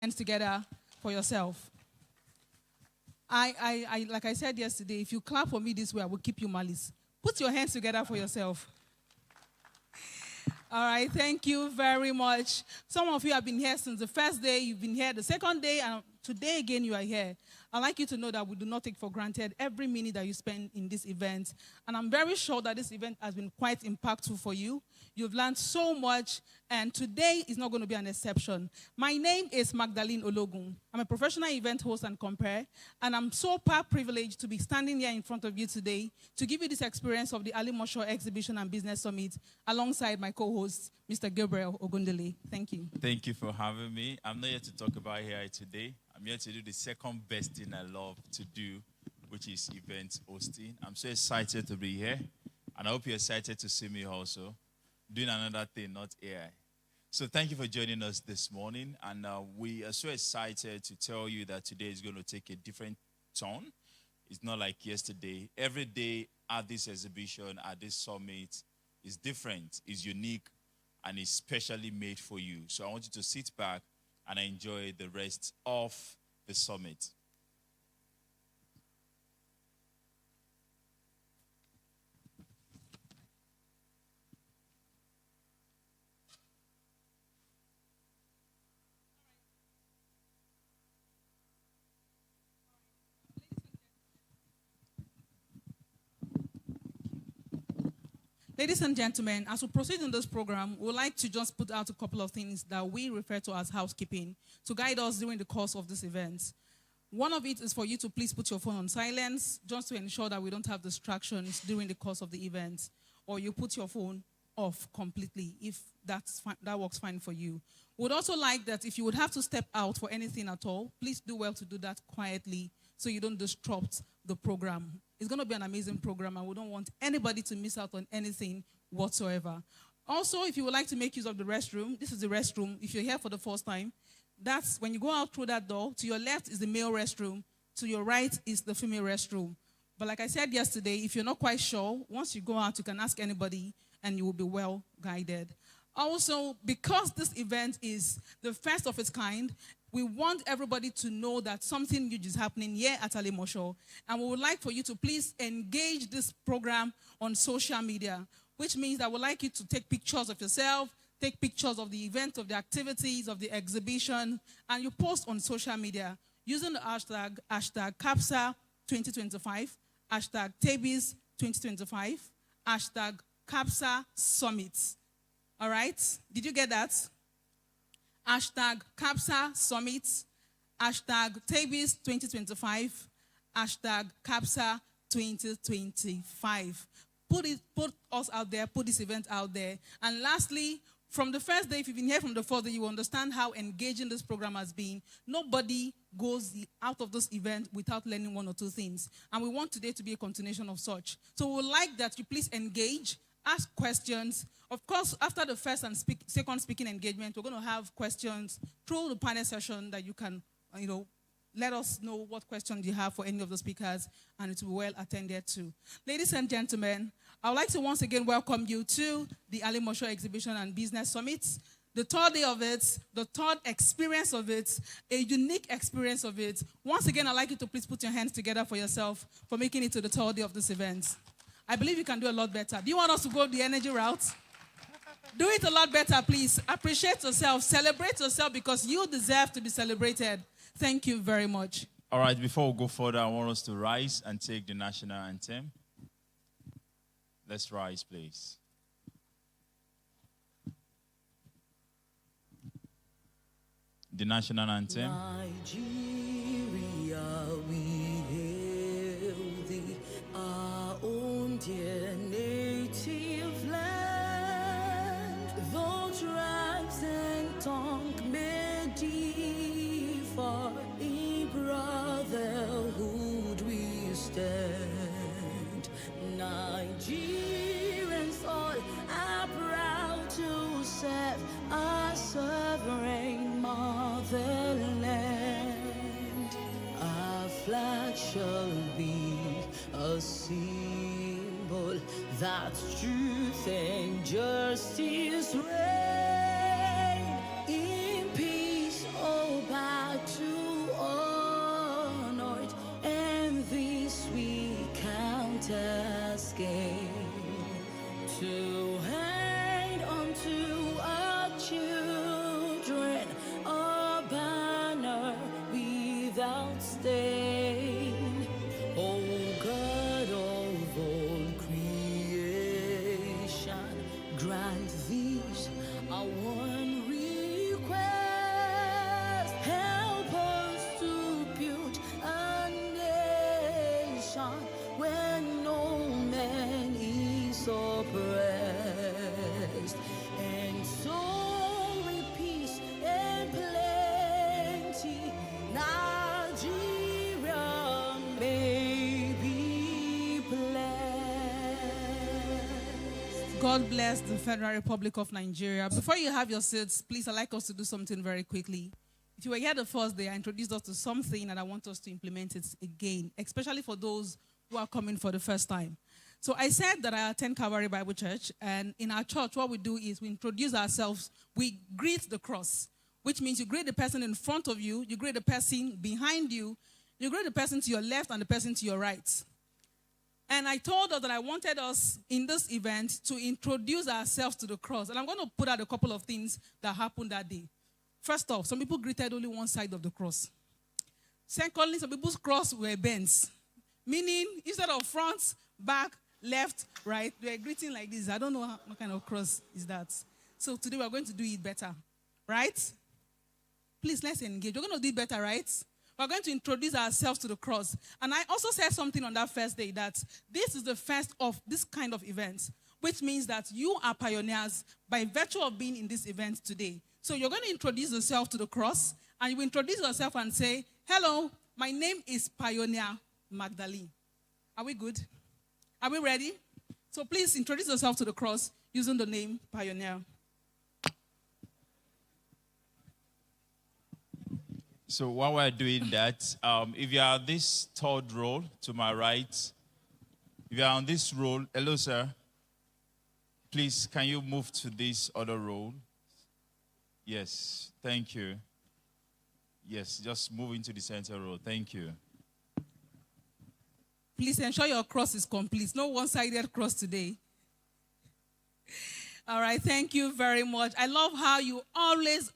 hands together for yourself. Like I said yesterday, if you clap for me this way, I will keep you malice. Put your hands together for yourself. All right, thank you very much. Some of you have been here since the first day, you've been here the second day, and today again you are here. I'd like you to know that we do not take for granted every minute that you spend in this event. And I'm very sure that this event has been quite impactful for you. You've learned so much, and today is not going to be an exception. My name is Magdalene Ologun. I'm a professional event host and compere, and I'm so privileged to be standing here in front of you today to give you this experience of the Alimosho Exhibition and Business Summit alongside my co-host, Mr. Gabriel Ogundele. Thank you. Thank you for having me. I'm not here to talk about AI today. I'm here to do the second best thing I love to do, which is event hosting. I'm so excited to be here, and I hope you're excited to see me also doing another thing, not AI. So thank you for joining us this morning, and we are so excited to tell you that today is going to take a different tone. It's not like yesterday. Every day at this exhibition, at this summit, is different, is unique, and is specially made for you. So I want you to sit back and enjoy the rest of the summit. Ladies and gentlemen, as we proceed in this program, we would like to just put out a couple of things that we refer to as housekeeping to guide us during the course of this event. One of it is for you to please put your phone on silence, just to ensure that we don't have distractions during the course of the event, or you put your phone off completely if that's fine, that works fine for you. We would also like that if you would have to step out for anything at all, please do well to do that quietly so you don't disrupt the program. It's going to be an amazing program, and we don't want anybody to miss out on anything whatsoever. Also, if you would like to make use of the restroom, this is the restroom. If you're here for the first time, that's when you go out through that door. To your left is the male restroom. To your right is the female restroom. But like I said yesterday, if you're not quite sure, once you go out, you can ask anybody, and you will be well guided. Also, because this event is the first of its kind, we want everybody to know that something huge is happening here at Alimosho. And we would like for you to please engage this program on social media, which means that we'd like you to take pictures of yourself, take pictures of the event, of the activities, of the exhibition, and you post on social media using the hashtag #CAPSA2025, hashtag #TABIS2025, hashtag CAPSA Summit. All right? Did you get that? Hashtag CAPSA Summit, hashtag #TABIS2025, hashtag CAPSA 2025. Put us out there, put this event out there. And lastly, from the first day, if you've been here from the first day, you understand how engaging this program has been. Nobody goes out of this event without learning one or two things. And we want today to be a continuation of such. So we would like that you please engage, ask questions. Of course, after the first and second speaking engagement, we're going to have questions through the panel session that you can, let us know what questions you have for any of the speakers, and it will be well attended to. Ladies and gentlemen, I would like to once again welcome you to the Alimosho Exhibition and Business Summit. The third day of it, the third experience of it, a unique experience of it. Once again, I'd like you to please put your hands together for yourself for making it to the third day of this event. I believe you can do a lot better. Do you want us to go the energy route? Do it a lot better, please. Appreciate yourself. Celebrate yourself because you deserve to be celebrated. Thank you very much. All right, before we go further, I want us to rise and take the national anthem. Let's rise, please. The national anthem. Nigeria, we hail thee, our own dear native land. Though tribes and tongue may differ, in brotherhood we stand. Nigerians all are proud to serve our sovereign motherland. Our flag shall be a symbol that truth and justice reign in peace, oh, by sustain. O God of all creation, grant these our one request. Help us to build a nation where no man is oppressed, and so with peace and plenty, Nigeria may be blessed. God bless the Federal Republic of Nigeria. Before you have your seats, please, I'd like us to do something very quickly. If you were here the first day, I introduced us to something and I want us to implement it again, especially for those who are coming for the first time. So I said that I attend Calvary Bible Church, and in our church, what we do is we introduce ourselves, we greet the cross, which means you greet the person in front of you, you greet the person behind you, you greet the person to your left and the person to your right. And I told her that I wanted us in this event to introduce ourselves to the cross. And I'm going to put out a couple of things that happened that day. First off, some people greeted only one side of the cross. Secondly, some people's cross were bends, meaning instead of front, back, left, right, they were greeting like this. I don't know what kind of cross is that. So today we're going to do it better, right? Please, let's engage. We're going to do it better, right? We're going to introduce ourselves to the cross. And I also said something on that first day that this is the first of this kind of event, which means that you are pioneers by virtue of being in this event today. So you're going to introduce yourself to the cross, and you will introduce yourself and say, hello, my name is Pioneer Magdalene. Are we good? Are we ready? So please introduce yourself to the cross using the name Pioneer. So while we're doing that, if you are this third row to my right, if you are on this row, hello, sir. Please, can you move to this other row? Yes, thank you. Yes, just move into the center row. Thank you. Please ensure your cross is complete. No one-sided cross today. All right, thank you very much. I love how you always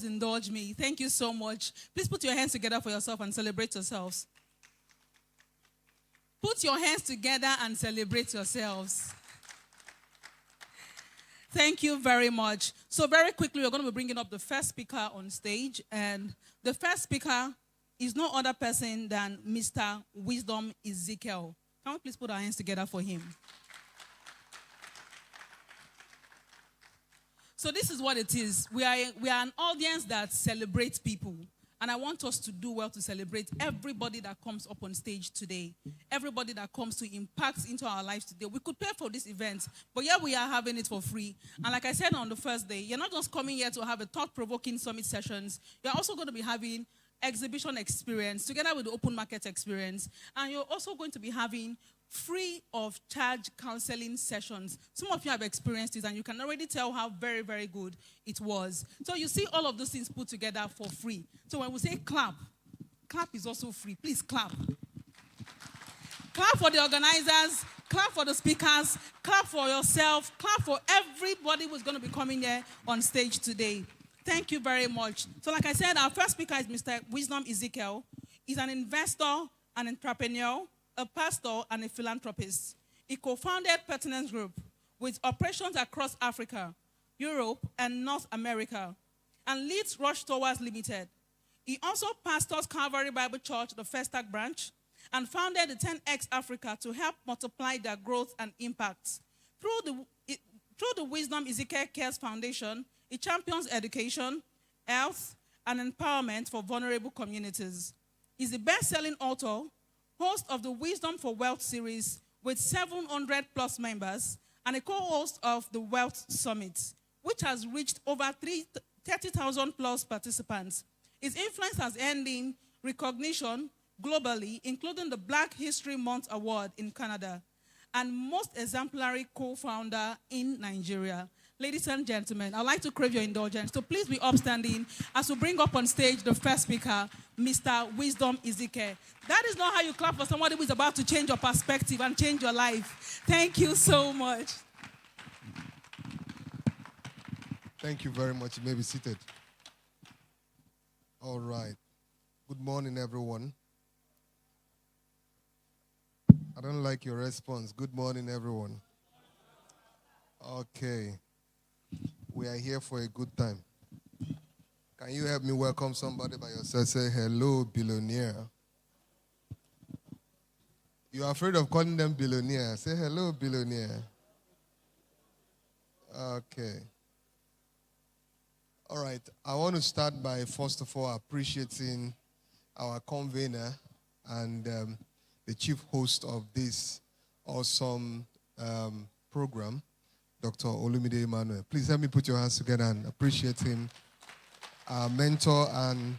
indulge me. Thank you so much. Please put your hands together for yourself and celebrate yourselves. Put your hands together and celebrate yourselves. Thank you very much. So very quickly, we're going to be bringing up the first speaker on stage. And the first speaker is no other person than Mr. Wisdom Ezekiel. Can we please put our hands together for him? So this is what it is. We are an audience that celebrates people. And I want us to do well to celebrate everybody that comes up on stage today. Everybody that comes to impact into our lives today. We could pay for this event, but yeah, we are having it for free. And like I said on the first day, you're not just coming here to have a thought-provoking summit sessions. You're also going to be having exhibition experience together with the open market experience. And you're also going to be having free of charge counseling sessions. Some of you have experienced it and you can already tell how very, very good it was. So you see all of those things put together for free. So when we say clap, clap is also free. Please clap. Clap for the organizers, clap for the speakers, clap for yourself, clap for everybody who's going to be coming here on stage today. Thank you very much. So like I said, our first speaker is Mr. Wisdom Ezekiel. He's an investor, an entrepreneur, a pastor, and a philanthropist. He co-founded Pertinence Group with operations across Africa, Europe, and North America, and leads Rush Towers Limited. He also pastors Calvary Bible Church, the Festac branch, and founded the 10X Africa to help multiply their growth and impact. Through the Wisdom Ezekiel Cares Foundation, he champions education, health, and empowerment for vulnerable communities. He's the best-selling author, host of the Wisdom for Wealth series with 700 plus members, and a co-host of the Wealth Summit, which has reached over 30,000 plus participants. His influence has earned him recognition globally, including the Black History Month Award in Canada, and most exemplary co-founder in Nigeria. Ladies and gentlemen, I'd like to crave your indulgence, so please be upstanding as we bring up on stage the first speaker, Mr. Wisdom Ezekiel. That is not how you clap for somebody who is about to change your perspective and change your life. Thank you so much. Thank you very much. You may be seated. All right. Good morning, everyone. don't like your response. Good morning, everyone. Okay. We are here for a good time. Can you help me welcome somebody by yourself? Say, hello, billionaire. You are afraid of calling them billionaire. Say, hello, billionaire. Okay. All right. I want to start by, first of all, appreciating our convener and the chief host of this awesome program, Dr. Olumide Emmanuel. Please help me put your hands together and appreciate him, our mentor and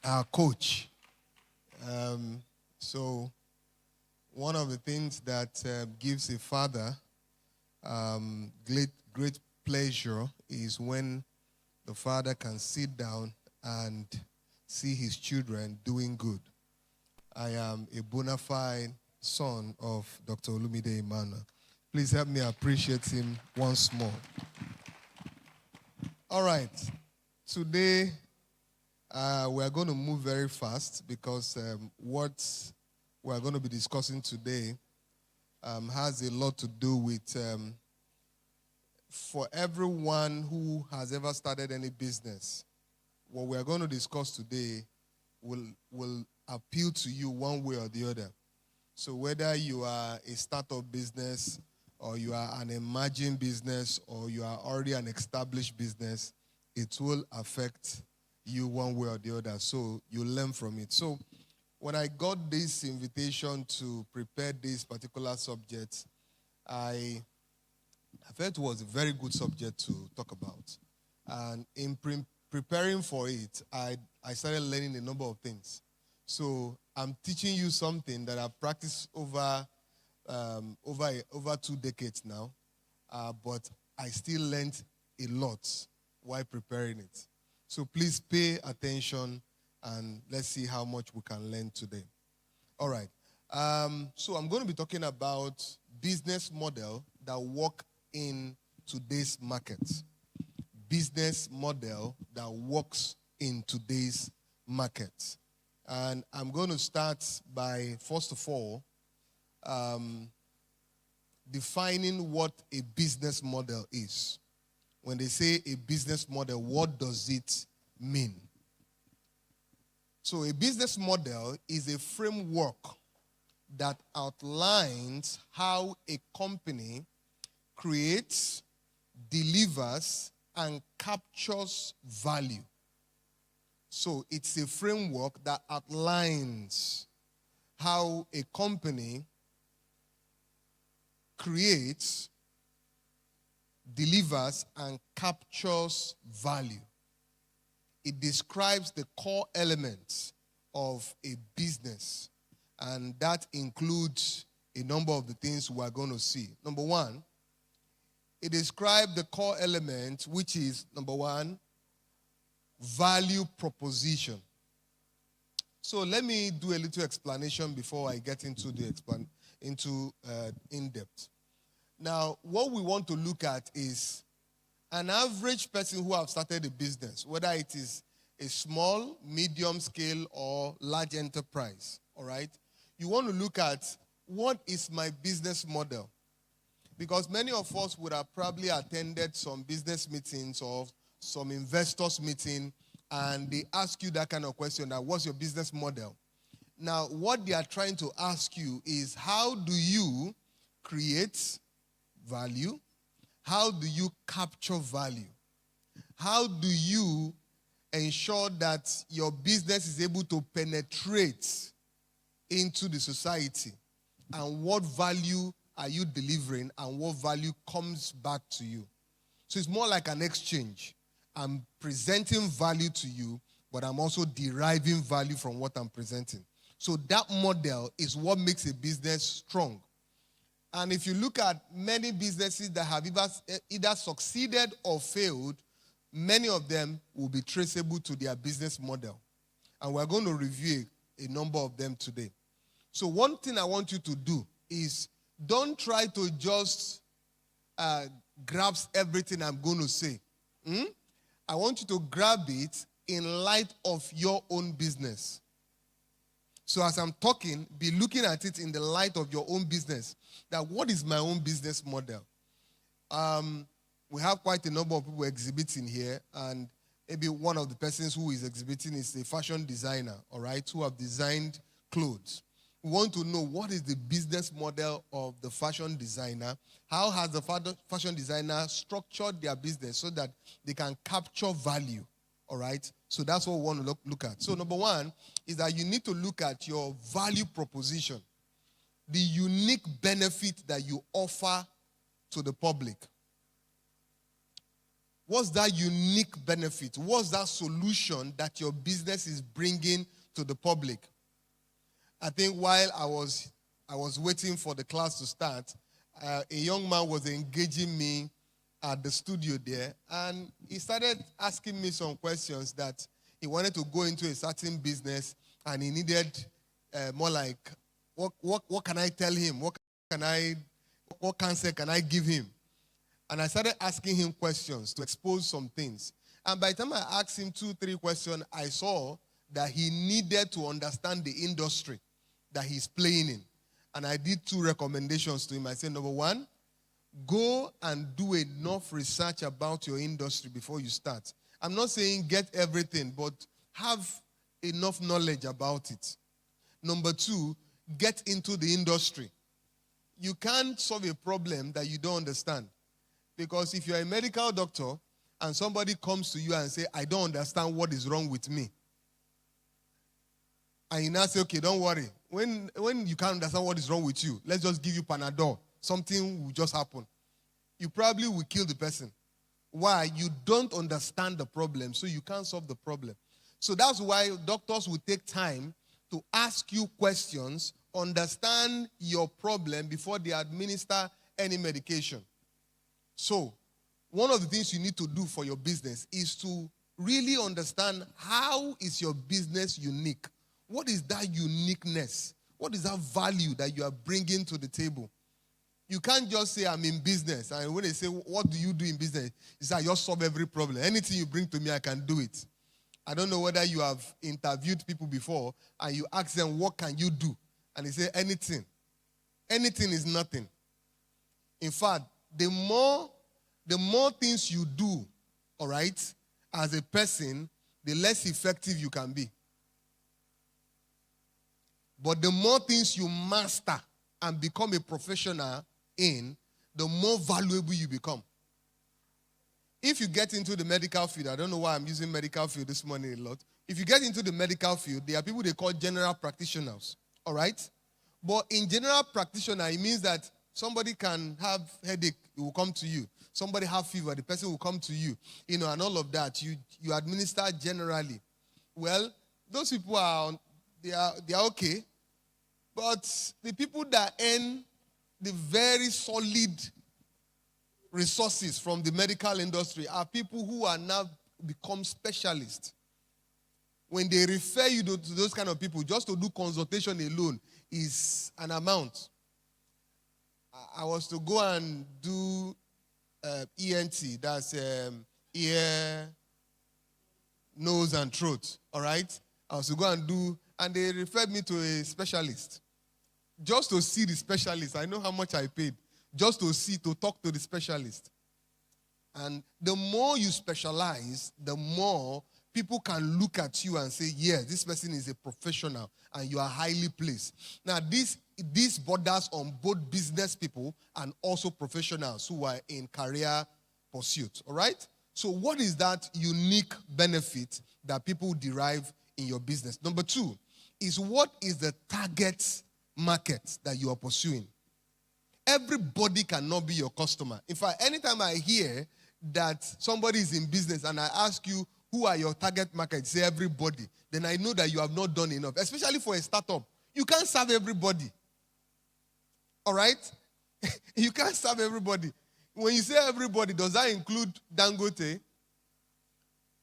our coach. So one of the things that gives a father great pleasure is when the father can sit down and see his children doing good. I am a bona fide son of Dr. Olumide Emmanuel. Please help me appreciate him once more. All right. Today, we are going to move very fast because what we are going to be discussing today has a lot to do with, for everyone who has ever started any business, what we are going to discuss today will appeal to you one way or the other. So whether you are a startup business or you are an emerging business or you are already an established business, it will affect you one way or the other. So you learn from it. So when I got this invitation to prepare this particular subject, I felt it was a very good subject to talk about. And in preparing for it, I started learning a number of things. So I'm teaching you something that I've practiced over 2 decades now, but I still learned a lot while preparing it. So please pay attention and let's see how much we can learn today. All right. So I'm going to be talking about business model that work in today's market. Business model that works in today's market. And I'm going to start by, first of all, defining what a business model is. When they say a business model, what does it mean? So a business model is a framework that outlines how a company creates, delivers, and captures value. So it's a framework that outlines how a company creates, delivers, and captures value. It describes the core elements of a business, and that includes a number of the things we are going to see. Number one, it describes the core element, which is, number one, value proposition. So let me do a little explanation before I get into the in-depth. Now, what we want to look at is an average person who have started a business, whether it is a small, medium scale, or large enterprise, all right? You want to look at what is my business model? Because many of us would have probably attended some business meetings or some investors meeting, and they ask you that kind of question, that what's your business model? Now, what they are trying to ask you is, how do you create value? How do you capture value? How do you ensure that your business is able to penetrate into the society? And what value are you delivering, and what value comes back to you? So it's more like an exchange. I'm presenting value to you, but I'm also deriving value from what I'm presenting. So that model is what makes a business strong. And if you look at many businesses that have either succeeded or failed, many of them will be traceable to their business model. And we're going to review a number of them today. So one thing I want you to do is don't try to just grasp everything I'm going to say. I want you to grab it in light of your own business. So as I'm talking, be looking at it in the light of your own business. That what is my own business model? We have quite a number of people exhibiting here, and maybe one of the persons who is exhibiting is a fashion designer, all right, who have designed clothes. We want to know what is the business model of the fashion designer. How has the fashion designer structured their business so that they can capture value, all right? So that's what we want to look at. So number one is that you need to look at your value proposition, the unique benefit that you offer to the public. What's that unique benefit? What's that solution that your business is bringing to the public? I think while I was waiting for the class to start, a young man was engaging me at the studio there, and he started asking me some questions that he wanted to go into a certain business, and he needed more like, what can I tell him? What counsel can I give him? And I started asking him questions to expose some things. And by the time I asked him 2-3 questions, I saw that he needed to understand the industry that he's playing in. And I did 2 recommendations to him. I said, number one, go and do enough research about your industry before you start. I'm not saying get everything, but have enough knowledge about it. Number 2, get into the industry. You can't solve a problem that you don't understand. Because if you're a medical doctor and somebody comes to you and say, I don't understand what is wrong with me. And you now say, okay, don't worry. When you can't understand what is wrong with you, let's just give you Panadol. Something will just happen. You probably will kill the person. Why? You don't understand the problem, so you can't solve the problem. So that's why doctors will take time to ask you questions, understand your problem before they administer any medication. So, one of the things you need to do for your business is to really understand how is your business unique. What is that uniqueness? What is that value that you are bringing to the table? You can't just say, I'm in business. And when they say, what do you do in business? You say, I just solve every problem. Anything you bring to me, I can do it. I don't know whether you have interviewed people before and you ask them, what can you do? And they say, anything. Anything is nothing. In fact, the more things you do, all right, as a person, the less effective you can be. But the more things you master and become a professional in, the more valuable you become. If you get into the medical field, I don't know why I'm using medical field this morning a lot. If you get into the medical field, there are people they call general practitioners, all right? But in general practitioner, it means that somebody can have headache, it will come to you. Somebody have fever, the person will come to you. You know, and all of that. You administer generally. Well, those people they are okay. But the people that earn the very solid resources from the medical industry are people who are now become specialists. When they refer you to those kind of people, just to do consultation alone is an amount. I was to go and do ENT, that's ear, nose, and throat, all right? I was to go and they referred me to a specialist. Just to see the specialist, I know how much I paid. Just to talk to the specialist. And the more you specialize, the more people can look at you and say, yes, this person is a professional and you are highly placed. Now, this borders on both business people and also professionals who are in career pursuit, all right? So what is that unique benefit that people derive in your business? Number 2 is what is the target market that you are pursuing? Everybody cannot be your customer. In fact, anytime I hear that somebody is in business and I ask you, who are your target market? Say everybody. Then I know that you have not done enough, especially for a startup. You can't serve everybody. All right? You can't serve everybody. When you say everybody, does that include Dangote?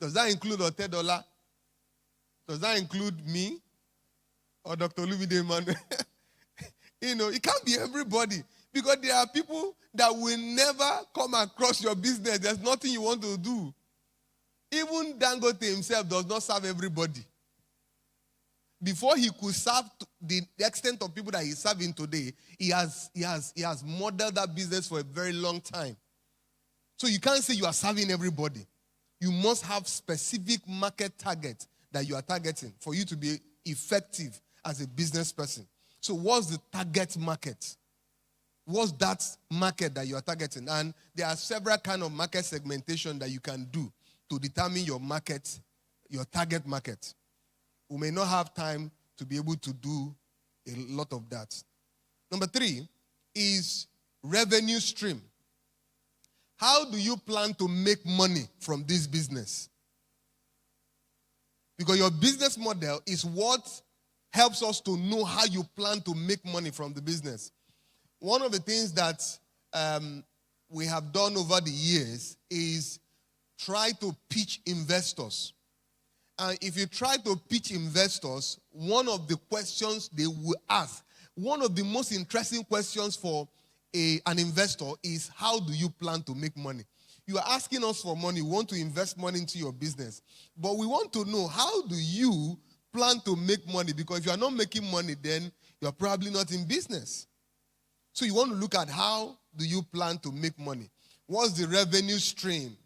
Does that include Otedola? Does that include me? Or Dr. Olumide Emmanuel? You know, it can't be everybody. Because there are people that will never come across your business. There's nothing you want to do. Even Dangote himself does not serve everybody. before he could serve the extent of people that he's serving today, he has modeled that business for a very long time. So you can't say you are serving everybody. You must have specific market target that you are targeting for you to be effective as a business person. So what's the target market? What's that market that you are targeting? And there are several kinds of market segmentation that you can do to determine your market, your target market. We may not have time to be able to do a lot of that. Number 3 is revenue stream. How do you plan to make money from this business? Because your business model is what helps us to know how you plan to make money from the business. One of the things that we have done over the years is try to pitch investors. And if you try to pitch investors, one of the questions they will ask, one of the most interesting questions for an investor is, how do you plan to make money? You are asking us for money. We want to invest money into your business. But we want to know, how do you plan to make money? Because if you are not making money, then you are probably not in business. So you want to look at, how do you plan to make money? What's the revenue stream,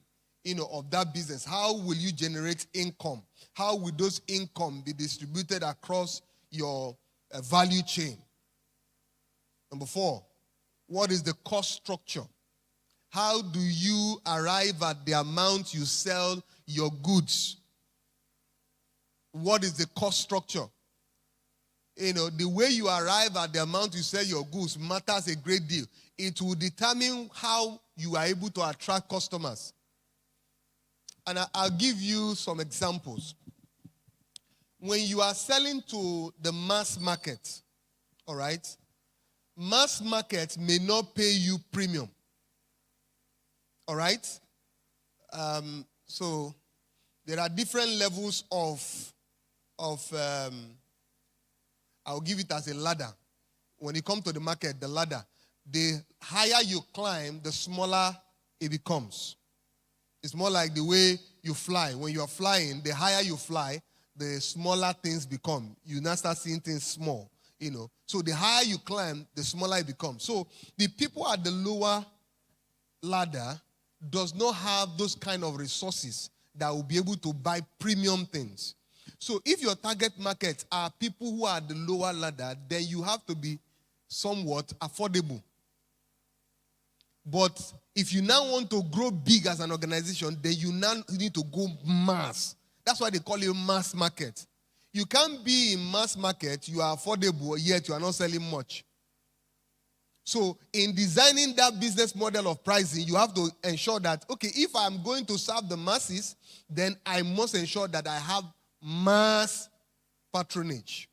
of that business? How will you generate income? How will those income be distributed across your value chain? Number 4, what is the cost structure? How do you arrive at the amount you sell your goods? What is the cost structure? The way you arrive at the amount you sell your goods matters a great deal. It will determine how you are able to attract customers. And I'll give you some examples. When you are selling to the mass market, all right, mass market may not pay you premium. All right? So there are different levels of I'll give it as a ladder. When you come to the market, the ladder, the higher you climb, the smaller it becomes. It's more like the way you fly. When you are flying, the higher you fly, the smaller things become. You now start seeing things small, So the higher you climb, the smaller it becomes. So the people at the lower ladder does not have those kind of resources that will be able to buy premium things. So if your target market are people who are at the lower ladder, then you have to be somewhat affordable. But if you now want to grow big as an organization, then you now need to go mass. That's why they call it mass market. You can't be in mass market, you are affordable, yet you are not selling much. So in designing that business model of pricing, you have to ensure that, okay, if I'm going to serve the masses, then I must ensure that I have mass patronage.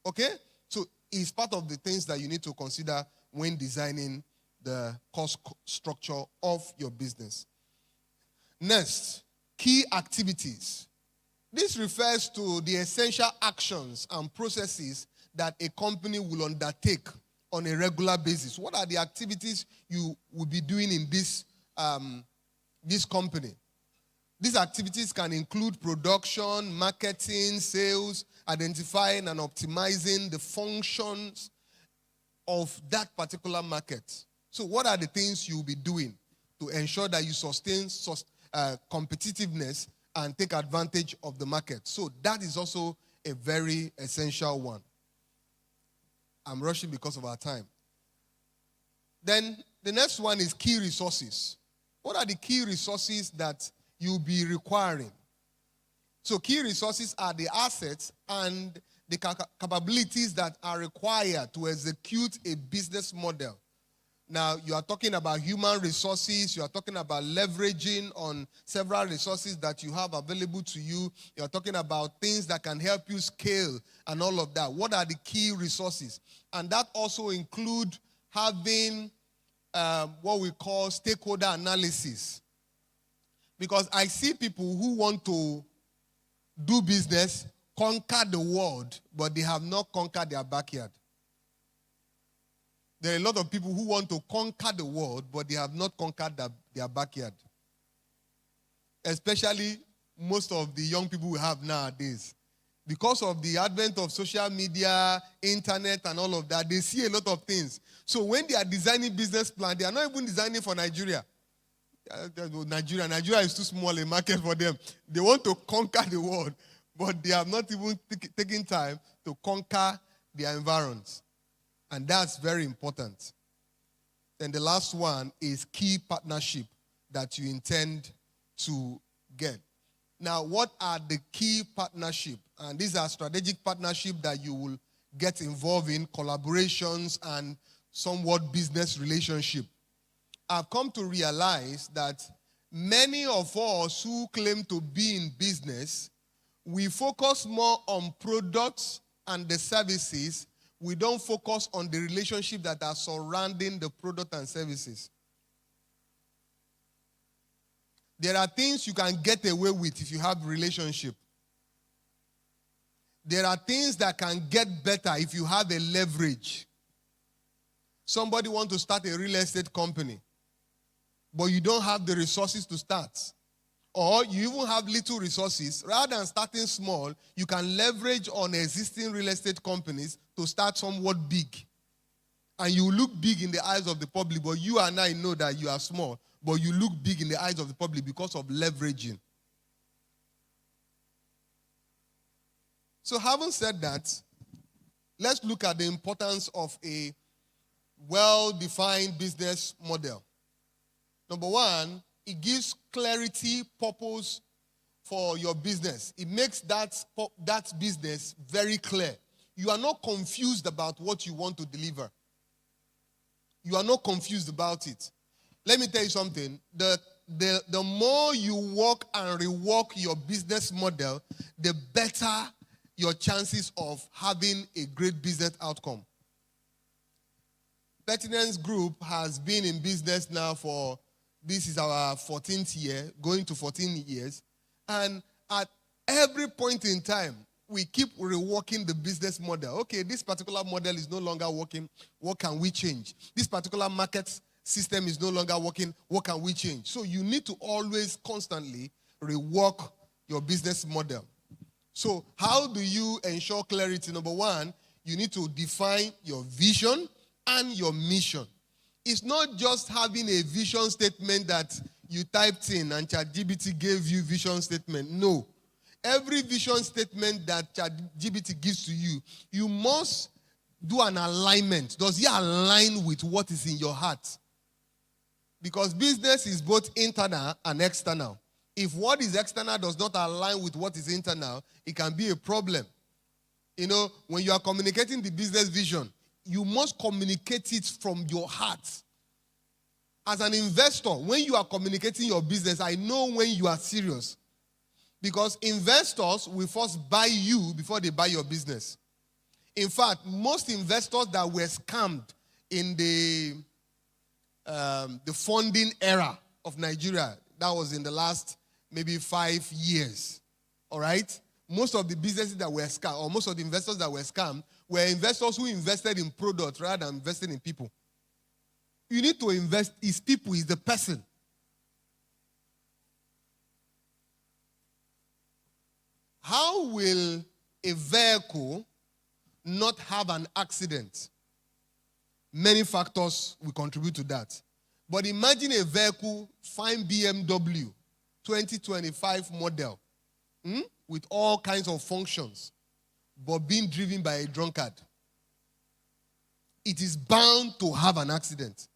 Okay? So it's part of the things that you need to consider when designing the cost structure of your business. Next, key activities. This refers to the essential actions and processes that a company will undertake on a regular basis. What are the activities you will be doing in this company? These activities can include production, marketing, sales, identifying and optimizing the functions of that particular market. So what are the things you'll be doing to ensure that you sustain competitiveness and take advantage of the market? So that is also a very essential one. I'm rushing because of our time. Then the next one is key resources. What are the key resources that you'll be requiring? So key resources are the assets and the capabilities that are required to execute a business model. Now, you are talking about human resources. You are talking about leveraging on several resources that you have available to you. You are talking about things that can help you scale and all of that. What are the key resources? And that also include having what we call stakeholder analysis. Because I see people who want to do business, conquer the world, but they have not conquered their backyard. There are a lot of people who want to conquer the world, but they have not conquered their backyard. Especially most of the young people we have nowadays. Because of the advent of social media, internet, and all of that, they see a lot of things. So when they are designing business plan, they are not even designing for Nigeria. Nigeria is too small a market for them. They want to conquer the world, but they have not even taken time to conquer their environs. And that's very important. Then the last one is key partnership that you intend to get. Now, what are the key partnership? And these are strategic partnership that you will get involved in, collaborations and somewhat business relationship. I've come to realize that many of us who claim to be in business, we focus more on products and the services. We don't focus on the relationship that are surrounding the product and services. There are things you can get away with if you have relationship. There are things that can get better if you have a leverage. Somebody wants to start a real estate company, but you don't have the resources to start. Or you even have little resources. Rather than starting small, you can leverage on existing real estate companies to start somewhat big. And you look big in the eyes of the public, but you and I know that you are small, but you look big in the eyes of the public because of leveraging. So having said that, let's look at the importance of a well-defined business model. Number one, it gives clarity, purpose for your business. It makes that business very clear. You are not confused about what you want to deliver. You are not confused about it. Let me tell you something. The more you work and rework your business model, the better your chances of having a great business outcome. Pertinence Group has been in business now for, this is our 14th year, going to 14 years. And at every point in time, we keep reworking the business model. Okay, this particular model is no longer working. What can we change? This particular market system is no longer working. What can we change? So you need to always constantly rework your business model. So how do you ensure clarity? Number one, you need to define your vision and your mission. It's not just having a vision statement that you typed in and ChatGPT gave you vision statement. No. Every vision statement that ChatGPT gives to you, you must do an alignment. Does it align with what is in your heart? Because business is both internal and external. If what is external does not align with what is internal, it can be a problem. You know, when you are communicating the business vision, you must communicate it from your heart. As an investor, when you are communicating your business, I know when you are serious. Because investors will first buy you before they buy your business. In fact, most investors that were scammed in the funding era of Nigeria, that was in the last maybe 5 years, all right? Most of the businesses that were scammed, or most of the investors that were scammed, were investors who invested in products rather than investing in people. You need to invest in people, is the person. How will a vehicle not have an accident? Many factors will contribute to that. But imagine a vehicle, fine BMW, 2025 model, with all kinds of functions, but being driven by a drunkard. It is bound to have an accident.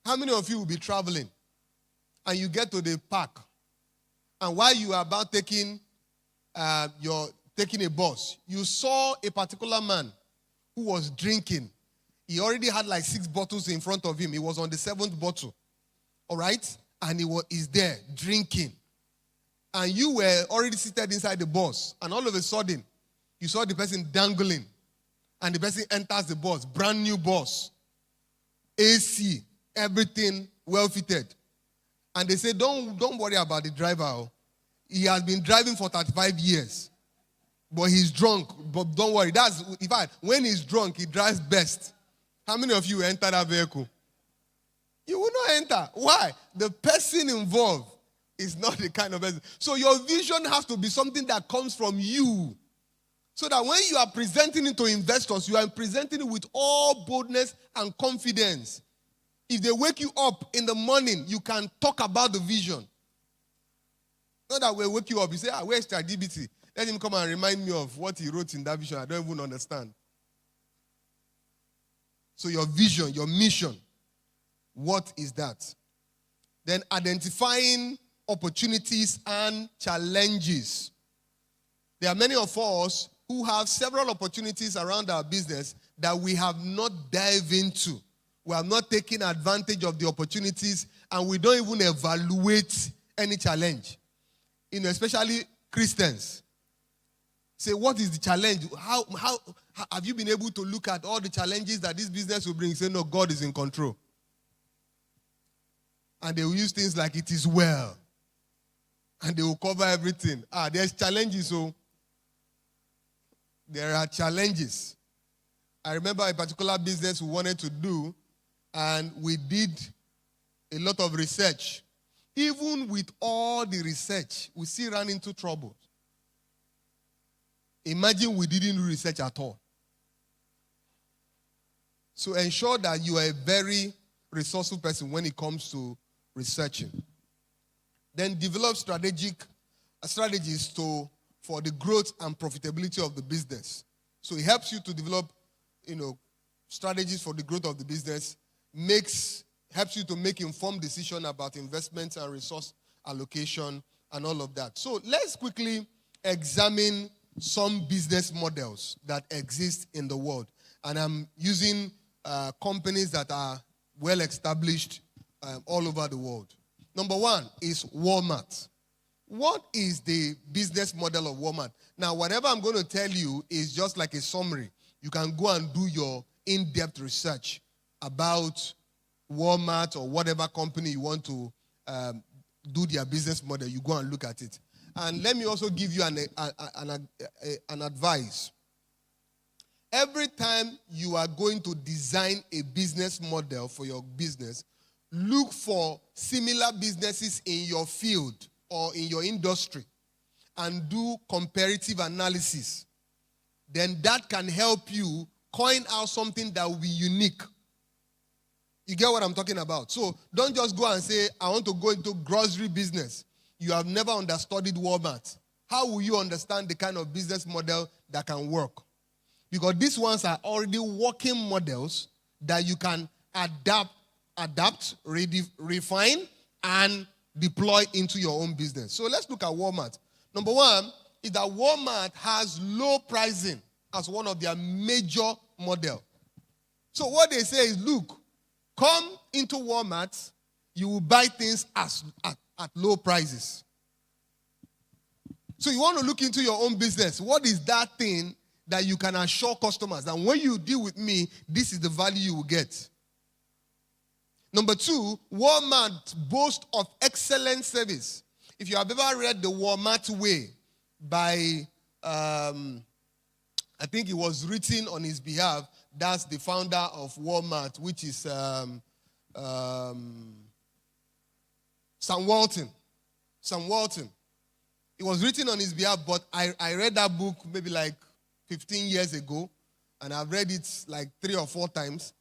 How many of you will be traveling and you get to the park, and while you are about taking a bus, you saw a particular man who was drinking. He already had like 6 bottles in front of him. He was on the 7th bottle. All right? And he's there drinking. And you were already seated inside the bus. And all of a sudden, you saw the person dangling. And the person enters the bus. Brand new bus. AC. Everything well fitted. And they say, don't worry about the driver. He has been driving for 35 years. But he's drunk. But don't worry. In fact, when he's drunk, he drives best. How many of you enter that vehicle? You will not enter. Why? The person involved It's not the kind of business. So your vision has to be something that comes from you. So that when you are presenting it to investors, you are presenting it with all boldness and confidence. If they wake you up in the morning, you can talk about the vision. Not that we wake you up, you say, where's ChatGPT? Let him come and remind me of what he wrote in that vision. I don't even understand. So your vision, your mission, what is that? Then identifying opportunities and challenges. There are many of us who have several opportunities around our business that we have not dived into. We have not taken advantage of the opportunities, and we don't even evaluate any challenge. Especially Christians. Say, what is the challenge? How have you been able to look at all the challenges that this business will bring? Say, no, God is in control. And they will use things like it is well. And they will cover everything. There's challenges, so there are challenges. I remember a particular business we wanted to do, and we did a lot of research. Even with all the research, we still ran into trouble. Imagine we didn't do research at all. So ensure that you are a very resourceful person when it comes to researching. Then develop strategies for the growth and profitability of the business. So it helps you to develop, strategies for the growth of the business, helps you to make informed decisions about investments and resource allocation and all of that. So let's quickly examine some business models that exist in the world. And I'm using companies that are well established all over the world. Number one is Walmart. What is the business model of Walmart? Now, whatever I'm going to tell you is just like a summary. You can go and do your in-depth research about Walmart or whatever company you want to do their business model. You go and look at it. And let me also give you an advice. Every time you are going to design a business model for your business, look for similar businesses in your field or in your industry and do comparative analysis. Then that can help you coin out something that will be unique. You get what I'm talking about? So don't just go and say, I want to go into grocery business. You have never understudied Walmart. How will you understand the kind of business model that can work? Because these ones are already working models that you can adapt, refine, and deploy into your own business. So let's look at Walmart. Number one is that Walmart has low pricing as one of their major model. So what they say is, look, come into Walmart, you will buy things at low prices. So you want to look into your own business. What is that thing that you can assure customers that when you deal with me, this is the value you will get? Number two, Walmart boasts of excellent service. If you have ever read The Walmart Way by, I think it was written on his behalf, that's the founder of Walmart, which is Sam Walton. Sam Walton. It was written on his behalf, but I read that book maybe like 15 years ago, and I've read it like 3 or 4 times,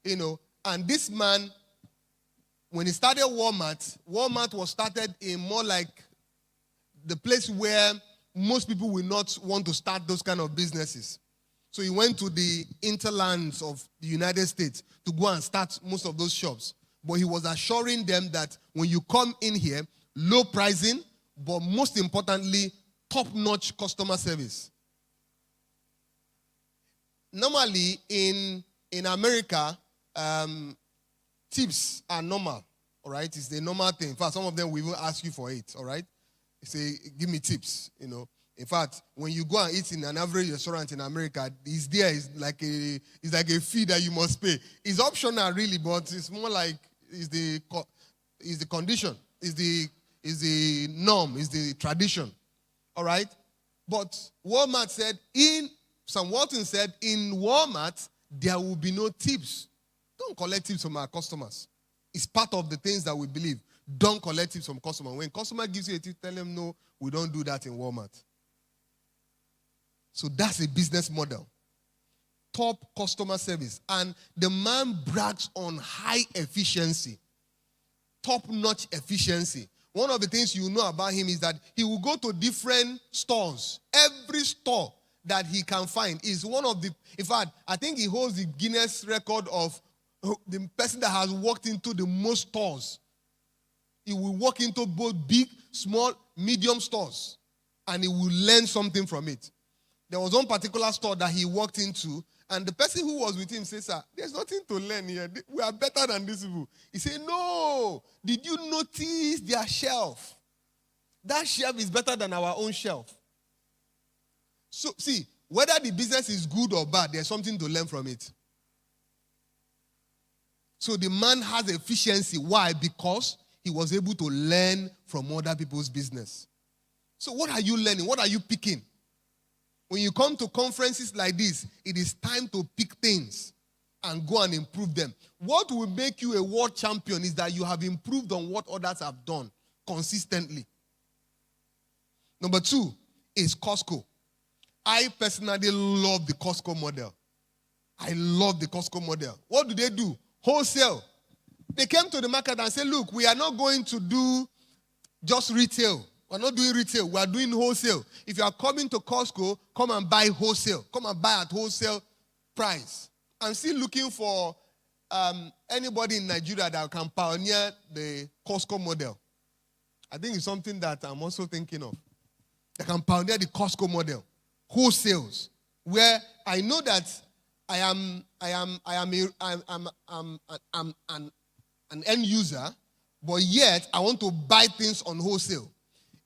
and this man, when he started Walmart was started in more like the place where most people will not want to start those kind of businesses. So he went to the hinterlands of the United States to go and start most of those shops. But he was assuring them that when you come in here, low pricing, but most importantly, top-notch customer service. Normally, in America, tips are normal, all right? It's the normal thing. In fact, some of them will even ask you for it, all right? They say, give me tips, In fact, when you go and eat in an average restaurant in America, it's like a fee that you must pay. It's optional, really, but it's more like it's the condition, it's the norm, it's the tradition, all right? But Sam Walton said, in Walmart, there will be no tips. Don't collect tips from our customers. It's part of the things that we believe. don't collect tips from customer. When customer gives you a tip, tell them, no, we don't do that in Walmart. So that's a business model. Top customer service. And the man brags on high efficiency. Top-notch efficiency. One of the things you know about him is that he will go to different stores. Every store that he can find is one of the... In fact, I think he holds the Guinness record of the person that has walked into the most stores. He will walk into both big, small, medium stores, and he will learn something from it. There was one particular store that he walked into, and the person who was with him said, sir, there's nothing to learn here. We are better than these people. He said, no. Did you notice their shelf? That shelf is better than our own shelf. So, see, whether the business is good or bad, there's something to learn from it. So the man has efficiency. Why? Because he was able to learn from other people's business. So what are you learning? What are you picking? When you come to conferences like this, it is time to pick things and go and improve them. What will make you a world champion is that you have improved on what others have done consistently. Number 2 is Costco. I personally love the Costco model. I love the Costco model. What do? Wholesale. They came to the market and said, look, we are not going to do just retail. We're not doing retail. We are doing wholesale. If you are coming to Costco, come and buy wholesale. Come and buy at wholesale price. I'm still looking for anybody in Nigeria that can pioneer the Costco model. I think it's something that I'm also thinking of. That can pioneer the Costco model. Wholesales. Where I know that I'm an end user, but yet I want to buy things on wholesale.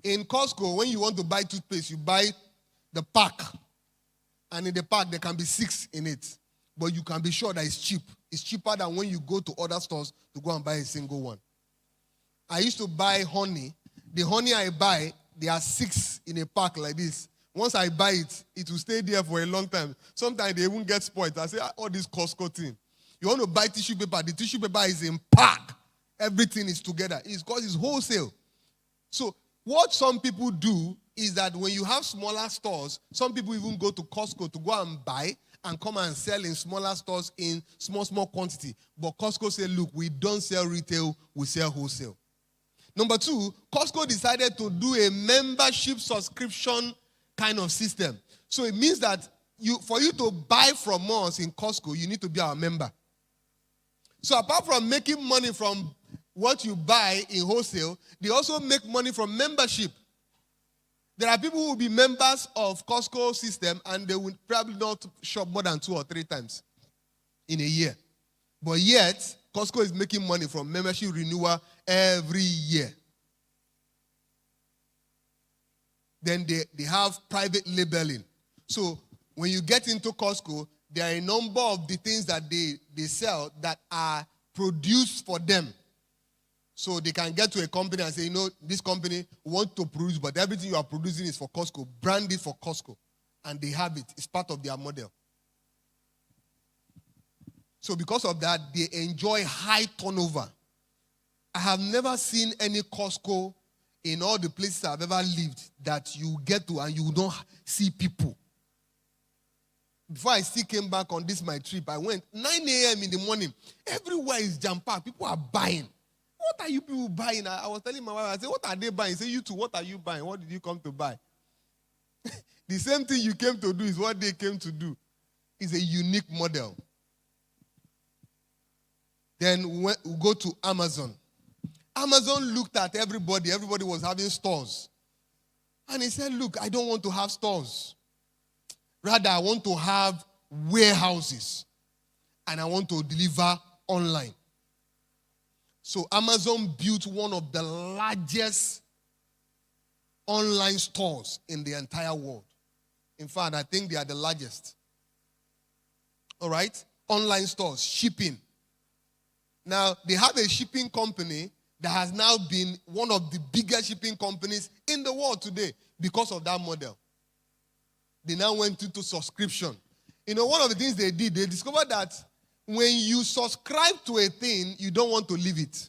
In Costco, when you want to buy toothpaste, you buy the pack. And in the pack, there can be 6 in it. But you can be sure that it's cheap. It's cheaper than when you go to other stores to go and buy a single one. I used to buy honey. The honey I buy, there are 6 in a pack like this. Once I buy it, it will stay there for a long time. Sometimes they won't get spoiled. I say, all this Costco thing. You want to buy tissue paper, the tissue paper is in pack. Everything is together. It's because it's wholesale. So what some people do is that when you have smaller stores, some people even go to Costco to go and buy and come and sell in smaller stores in small quantity. But Costco said, look, we don't sell retail, we sell wholesale. Number 2, Costco decided to do a membership subscription kind of system. So it means that for you to buy from us in Costco, you need to be our member. So apart from making money from what you buy in wholesale, they also make money from membership. There are people who will be members of Costco system and they will probably not shop more than 2 or 3 times in a year. But yet, Costco is making money from membership renewal every year. Then they have private labeling. So when you get into Costco, there are a number of the things that they sell that are produced for them. So they can get to a company and say, this company wants to produce, but everything you are producing is for Costco. Brand it for Costco. And they have it. It's part of their model. So because of that, they enjoy high turnover. I have never seen any Costco in all the places I've ever lived that you get to and you don't see people. Before I still came back on my trip, I went 9 a.m. in the morning. Everywhere is jam-packed. People are buying. What are you people buying? I was telling my wife, I said, what are they buying? She said, you too, what are you buying? What did you come to buy? The same thing you came to do is what they came to do. It's a unique model. Then we go to Amazon. Amazon looked at everybody. Everybody was having stores. And he said, look, I don't want to have stores. Rather, I want to have warehouses. And I want to deliver online. So Amazon built one of the largest online stores in the entire world. In fact, I think they are the largest. All right? Online stores, shipping. Now, they have a shipping company that has now been one of the biggest shipping companies in the world today because of that model. They now went into subscription. One of the things they did, they discovered that when you subscribe to a thing, you don't want to leave it.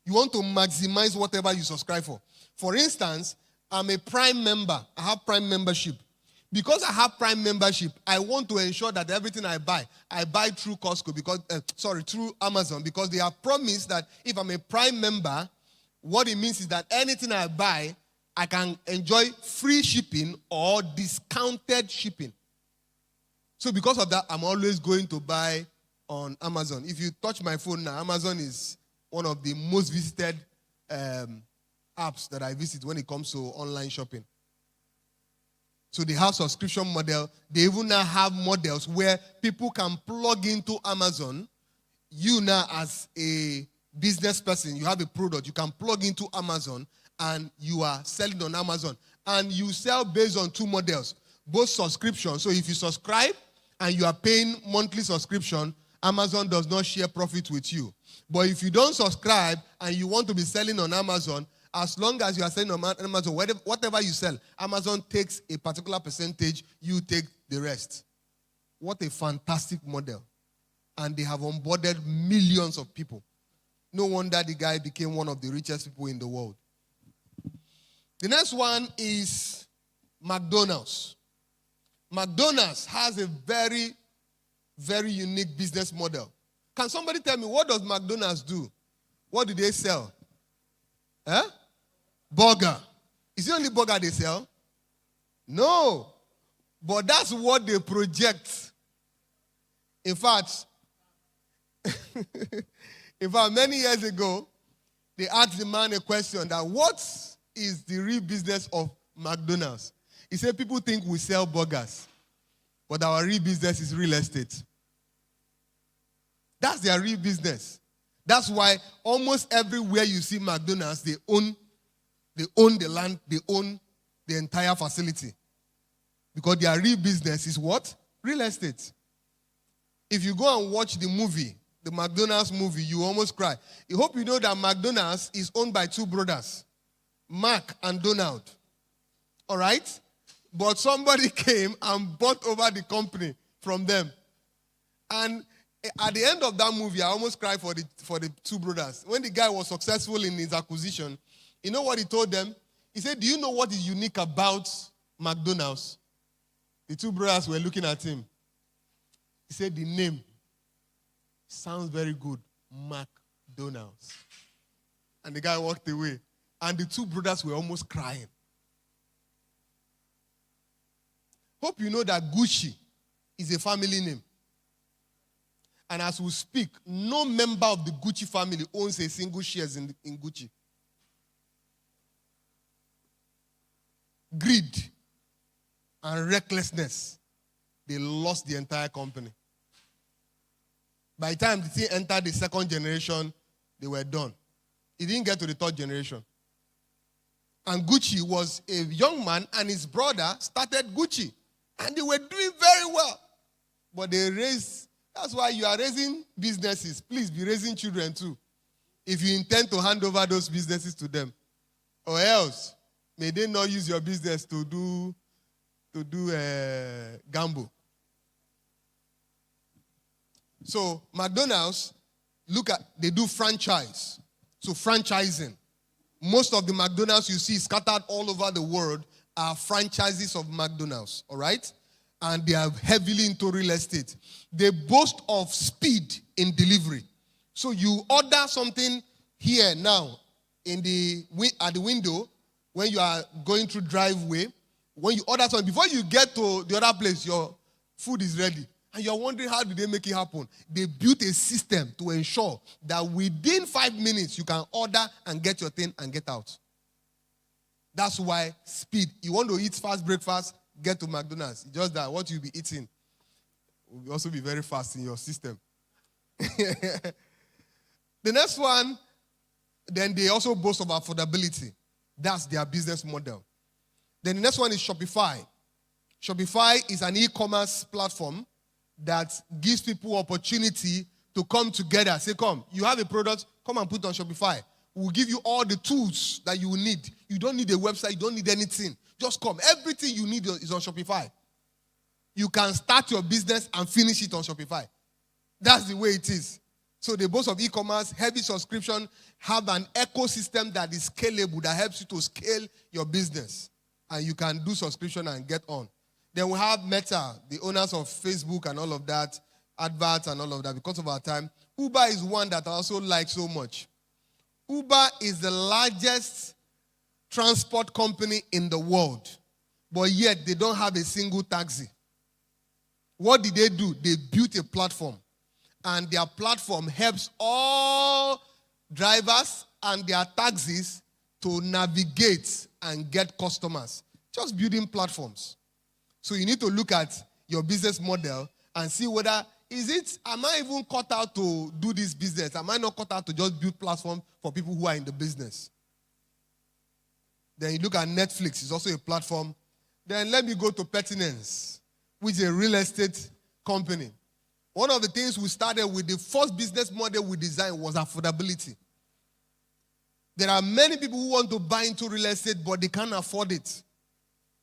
You want to maximize whatever you subscribe for. For instance, I'm a Prime member. I have Prime membership. Because I have Prime membership, I want to ensure that everything I buy through Costco through Amazon, because they have promised that if I'm a Prime member, what it means is that anything I buy, I can enjoy free shipping or discounted shipping. So because of that, I'm always going to buy on Amazon. If you touch my phone now, Amazon is one of the most visited apps that I visit when it comes to online shopping. So they have subscription model. They even now have models where people can plug into Amazon. You now as a business person, you have a product, you can plug into Amazon and you are selling on Amazon. And you sell based on two models, both subscription. So if you subscribe and you are paying monthly subscription, Amazon does not share profit with you. But if you don't subscribe and you want to be selling on Amazon, as long as you are selling on Amazon, whatever you sell, Amazon takes a particular percentage, you take the rest. What a fantastic model. And they have onboarded millions of people. No wonder the guy became one of the richest people in the world. The next one is McDonald's. McDonald's has a very, very unique business model. Can somebody tell me, what does McDonald's do? What do they sell? Burger. Is it only burger they sell? No. But that's what they project. In fact, many years ago, they asked the man a question that what is the real business of McDonald's? He said, people think we sell burgers, but our real business is real estate. That's their real business. That's why almost everywhere you see McDonald's, they own the land, they own the entire facility. Because their real business is what? Real estate. If you go and watch the movie, the McDonald's movie, you almost cry. I hope you know that McDonald's is owned by two brothers, Mark and Donald. All right? But somebody came and bought over the company from them. And at the end of that movie, I almost cried for the two brothers. When the guy was successful in his acquisition, you know what he told them? He said, do you know what is unique about McDonald's? The two brothers were looking at him. He said, the name sounds very good, McDonald's. And the guy walked away. And the two brothers were almost crying. Hope you know that Gucci is a family name. And as we speak, no member of the Gucci family owns a single shares in Gucci. Greed and recklessness, they lost the entire company. By the time the thing entered the second generation, they were done. It didn't get to the third generation. And Gucci was a young man, and his brother started Gucci. And they were doing very well. But that's why you are raising businesses. Please be raising children too. If you intend to hand over those businesses to them. Or else, may they not use your business to do gamble. So McDonald's, they do franchise. So franchising. Most of the McDonald's you see scattered all over the world are franchises of McDonald's, all right? And they are heavily into real estate. They boast of speed in delivery. So you order something here now at the window when you are going through driveway. When you order something, before you get to the other place, your food is ready. And you're wondering, how did they make it happen? They built a system to ensure that within 5 minutes, you can order and get your thing and get out. That's why speed. You want to eat fast breakfast, get to McDonald's. It's just that what you'll be eating will also be very fast in your system. The next one, then they also boast of affordability. That's their business model. Then the next one is Shopify. Shopify is an e-commerce platform that gives people opportunity to come together. Say, come, you have a product, come and put it on Shopify. We'll give you all the tools that you will need. You don't need a website, you don't need anything. Just come. Everything you need is on Shopify. You can start your business and finish it on Shopify. That's the way it is. So the boast of e-commerce, heavy subscription, have an ecosystem that is scalable, that helps you to scale your business. And you can do subscription and get on. Then we have Meta, the owners of Facebook and all of that, adverts and all of that. Because of our time, Uber is one that I also like so much. Uber is the largest transport company in the world, but yet they don't have a single taxi. What did they do? They built a platform, and their platform helps all drivers and their taxis to navigate and get customers. Just building platforms. So you need to look at your business model and see whether, am I even cut out to do this business? Am I not cut out to just build platform for people who are in the business? Then you look at Netflix, it's also a platform. Then let me go to Pertinence, which is a real estate company. One of the things we started with, the first business model we designed was affordability. There are many people who want to buy into real estate, but they can't afford it.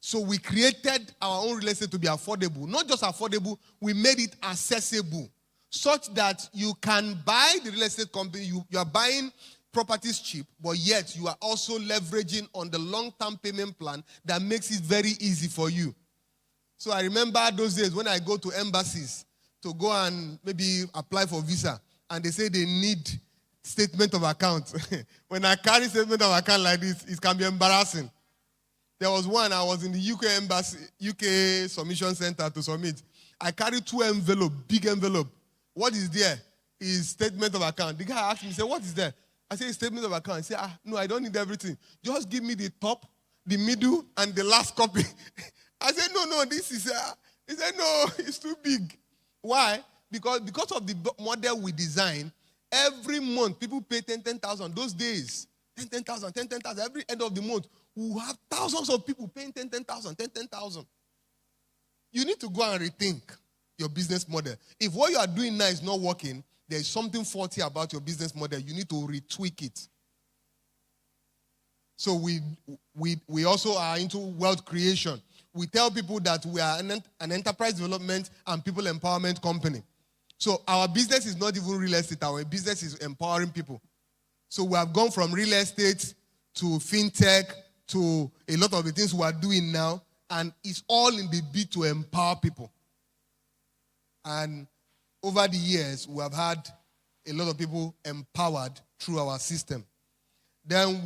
So we created our own real estate to be affordable. Not just affordable, we made it accessible, such that you can buy the real estate company, you are buying properties cheap, but yet you are also leveraging on the long-term payment plan that makes it very easy for you. So I remember those days when I go to embassies to go and maybe apply for visa, and they say they need statement of account. When I carry statement of account like this, it can be embarrassing. There was one, I was in the UK embassy, UK submission center to submit. I carried 2 envelopes, big envelope. What is there? Is statement of account. The guy asked me, he said, what is there? I said, statement of account. He said, no, I don't need everything. Just give me the top, the middle, and the last copy. I said, no, this is, he said, no, it's too big. Why? Because of the model we designed, every month people pay 10,000. Those days, 10,000. Every end of the month, we have thousands of people paying 10,000. You need to go and rethink your business model. If what you are doing now is not working, there is something faulty about your business model. You need to retweak it. So we also are into wealth creation. We tell people that we are an enterprise development and people empowerment company. So our business is not even real estate. Our business is empowering people. So we have gone from real estate to fintech to a lot of the things we are doing now, and it's all in the bid to empower people. And over the years, we have had a lot of people empowered through our system. Then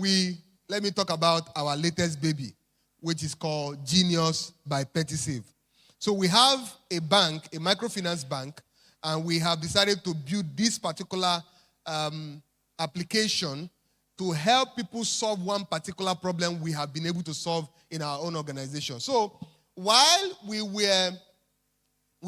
let me talk about our latest baby, which is called Genius by PettySave. So we have a bank, a microfinance bank, and we have decided to build this particular application to help people solve one particular problem we have been able to solve in our own organization. So while we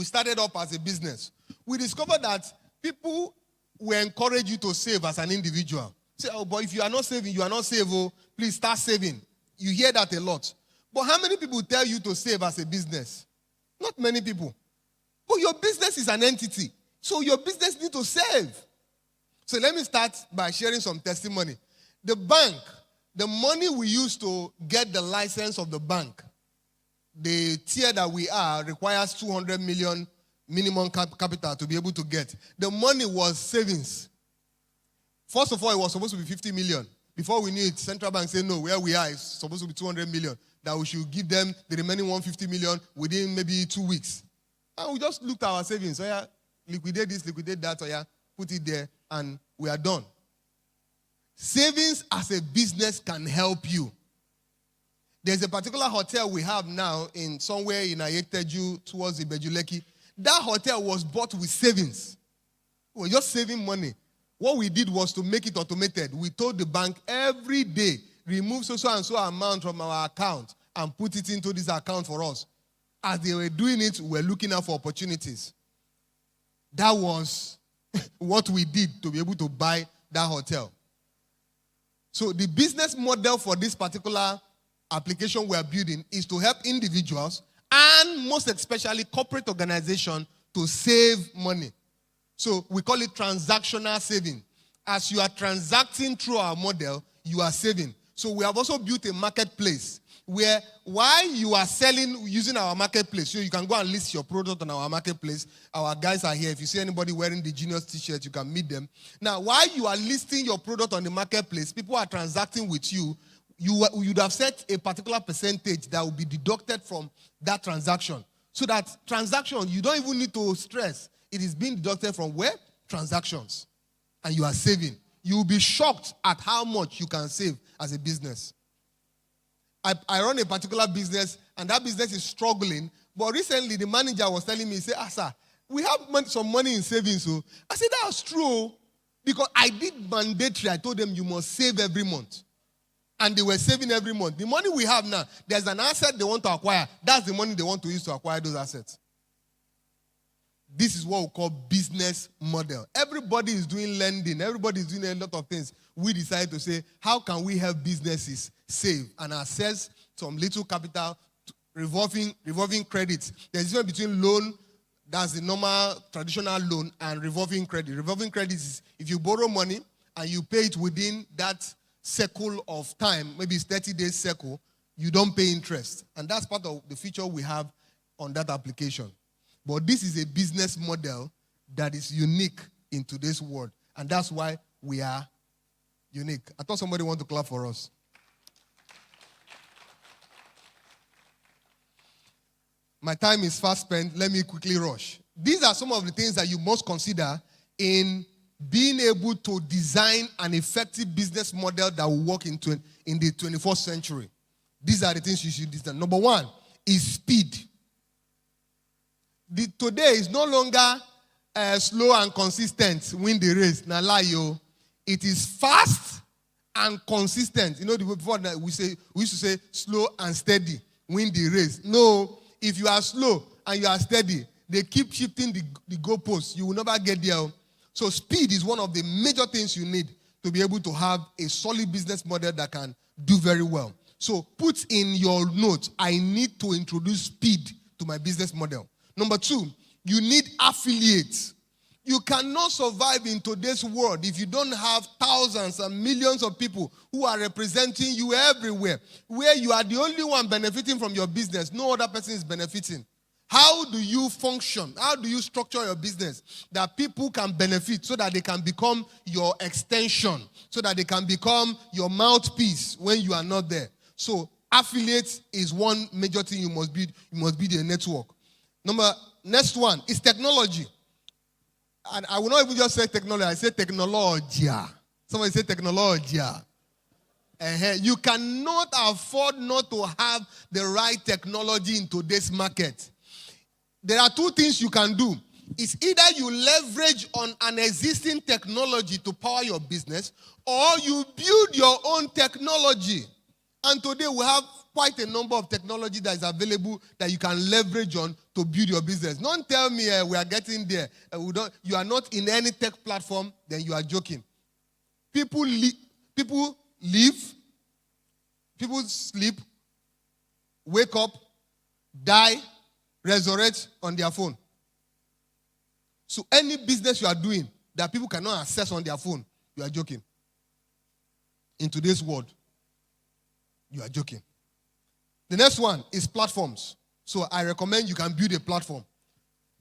started up as a business, we discovered that people will encourage you to save as an individual. Say, but if you are not saving, you are not saving. Oh, please start saving. You hear that a lot. But how many people tell you to save as a business? Not many people. But your business is an entity. So your business needs to save. So let me start by sharing some testimony. The bank, the money we use to get the license of the bank, the tier that we are requires 200 million minimum capital to be able to get. The money was savings. First of all, it was supposed to be 50 million. Before we knew it, central bank said, no, where we are is supposed to be 200 million. That we should give them the remaining 150 million within maybe 2 weeks. And we just looked at our savings. So yeah, liquidate this, liquidate that, so yeah, put it there, and we are done. Savings as a business can help you. There's a particular hotel we have now in somewhere in Ayeteju towards Ibejuleki. That hotel was bought with savings. We were just saving money. What we did was to make it automated. We told the bank every day, remove so and so amount from our account and put it into this account for us. As they were doing it, we were looking out for opportunities. That was what we did to be able to buy that hotel. So the business model for this particular application we are building is to help individuals and most especially corporate organizations to save money. So we call it transactional saving. As you are transacting through our model, you are saving. So we have also built a marketplace where while you are selling using our marketplace, so you can go and list your product on our marketplace. Our guys are here. If you see anybody wearing the Genius t-shirt, you can meet them. Now, while you are listing your product on the marketplace, people are transacting with you. You would have set a particular percentage that will be deducted from that transaction. So that transaction, you don't even need to stress. It is being deducted from where? Transactions. And you are saving. You will be shocked at how much you can save as a business. I run a particular business, and that business is struggling. But recently, the manager was telling me, he said, sir, we have some money in savings. So I said, that's true. Because I did mandatory. I told them, you must save every month. And they were saving every month. The money we have now, there's an asset they want to acquire. That's the money they want to use to acquire those assets. This is what we call business model. Everybody is doing lending. Everybody is doing a lot of things. We decided to say, how can we help businesses save and access some little capital, revolving credits? There's a difference between loan, that's the normal traditional loan, and revolving credit. Revolving credit is if you borrow money and you pay it within that cycle of time, maybe it's 30 days cycle, you don't pay interest. And that's part of the feature we have on that application. But this is a business model that is unique in today's world. And that's why we are unique. I thought somebody wanted to clap for us. My time is fast spent. Let me quickly rush. These are some of the things that you must consider in being able to design an effective business model that will work in the 21st century. These are the things you should design. Number one is speed. Today is no longer slow and consistent win the race. Now lie yo. It is fast and consistent. You know, before that we used to say slow and steady win the race. No, if you are slow and you are steady, they keep shifting the goalposts. You will never get there. So speed is one of the major things you need to be able to have a solid business model that can do very well. So put in your notes, I need to introduce speed to my business model. Number two, you need affiliates. You cannot survive in today's world if you don't have thousands and millions of people who are representing you everywhere, where you are the only one benefiting from your business. No other person is benefiting. How do you function? How do you structure your business that people can benefit so that they can become your extension, so that they can become your mouthpiece when you are not there? So affiliates is one major thing you must build. You must build a network. Next one is technology. And I will not even just say technology. I say technology. Somebody say technology. You cannot afford not to have the right technology in today's market. There are two things you can do. It's either you leverage on an existing technology to power your business, or you build your own technology. And today we have quite a number of technology that is available that you can leverage on to build your business. Don't tell me we are getting there. You are not in any tech platform, then you are joking. People live, people sleep, wake up, die, resurrect on their phone. So any business you are doing that people cannot access on their phone, you are joking. In today's world, you are joking. The next one is platforms. So I recommend you can build a platform.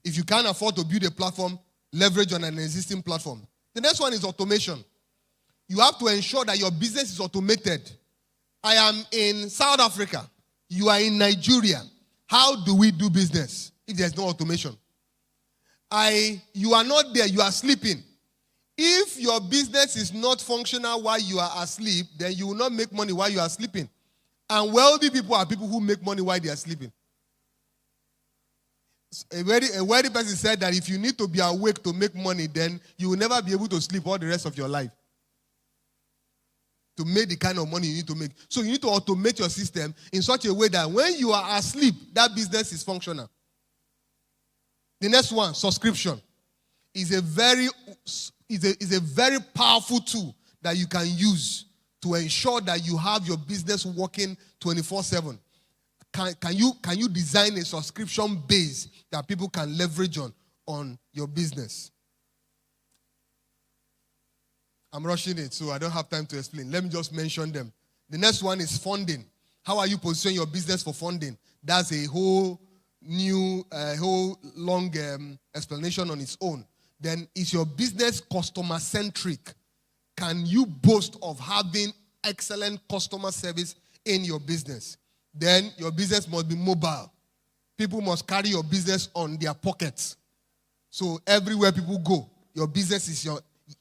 If you can't afford to build a platform, leverage on an existing platform. The next one is automation. You have to ensure that your business is automated. I am in South Africa. You are in Nigeria. How do we do business if there's no automation? You are not there. You are sleeping. If your business is not functional while you are asleep, then you will not make money while you are sleeping. And wealthy people are people who make money while they are sleeping. A wealthy person said that if you need to be awake to make money, then you will never be able to sleep all the rest of your life. To make the kind of money you need to make. So you need to automate your system in such a way that when you are asleep, that business is functional. The next one, subscription, is a very powerful tool that you can use to ensure that you have your business working 24/7. Can you design a subscription base that people can leverage on your business? I'm rushing it, so I don't have time to explain. Let me just mention them. The next one is funding. How are you positioning your business for funding? That's a whole new, whole long explanation on its own. Then is your business customer-centric? Can you boast of having excellent customer service in your business? Then your business must be mobile. People must carry your business on their pockets. So everywhere people go, your business is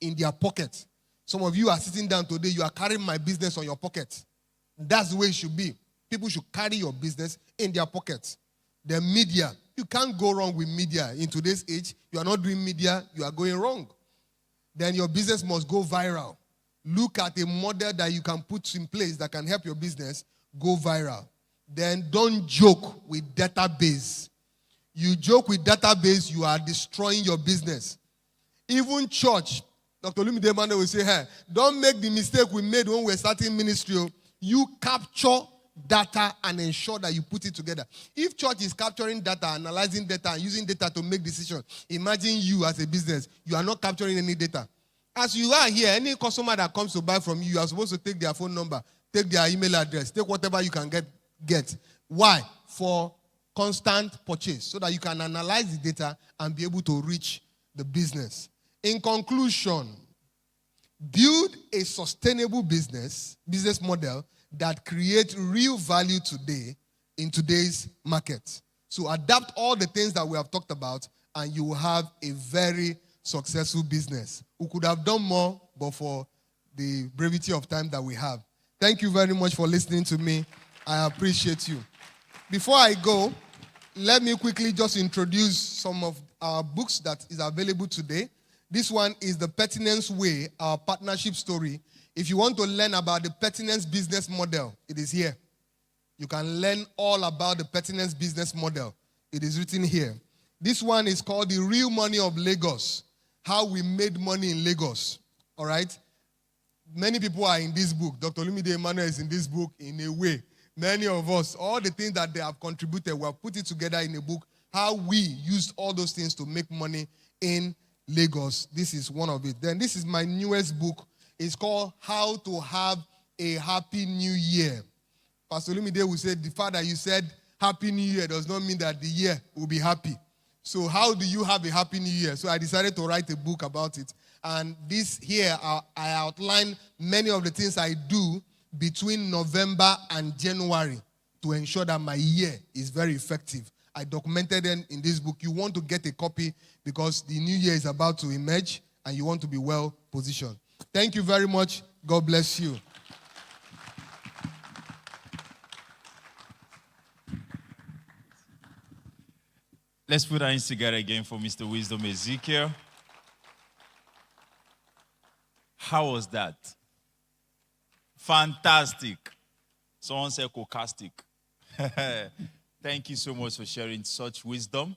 in their pocket. Some of you are sitting down today, you are carrying my business on your pocket. That's the way it should be. People should carry your business in their pockets. The media, you can't go wrong with media. In today's age, you are not doing media, you are going wrong. Then your business must go viral. Look at a model that you can put in place that can help your business go viral. Then don't joke with database. You joke with database, you are destroying your business. Even church, Dr. Olumide Emmanuel will say, hey, don't make the mistake we made when we were starting ministry. You capture data and ensure that you put it together. If church is capturing data, analyzing data, and using data to make decisions, imagine you as a business, you are not capturing any data. As you are here, any customer that comes to buy from you, you are supposed to take their phone number, take their email address, take whatever you can get. Why? For constant purchase, so that you can analyze the data and be able to reach the business. In conclusion, build a sustainable business model that creates real value today in today's market. So adapt all the things that we have talked about and you will have a very successful business. We could have done more, but for the brevity of time that we have. Thank you very much for listening to me. I appreciate you. Before I go, let me quickly just introduce some of our books that is available today. This one is The Pertinence Way, our partnership story. If you want to learn about the Pertinence business model, it is here. You can learn all about the Pertinence business model. It is written here. This one is called The Real Money of Lagos, How We Made Money in Lagos. All right? Many people are in this book. Dr. Olumide Emmanuel is in this book in a way. Many of us, all the things that they have contributed, we have put it together in a book, how we used all those things to make money in Lagos. This is one of it. Then this is my newest book. It's called How to Have a Happy New Year. Pastor Olumide will say, the fact that you said Happy New Year does not mean that the year will be happy. So how do you have a Happy New Year? So I decided to write a book about it. And this here, I outline many of the things I do between November and January to ensure that my year is very effective. I documented them in this book. You want to get a copy because the new year is about to emerge and you want to be well positioned. Thank you very much. God bless you. Let's put our hands together again for Mr. Wisdom Ezekiel. How was that? Fantastic. Someone said cocastic. Thank you so much for sharing such wisdom.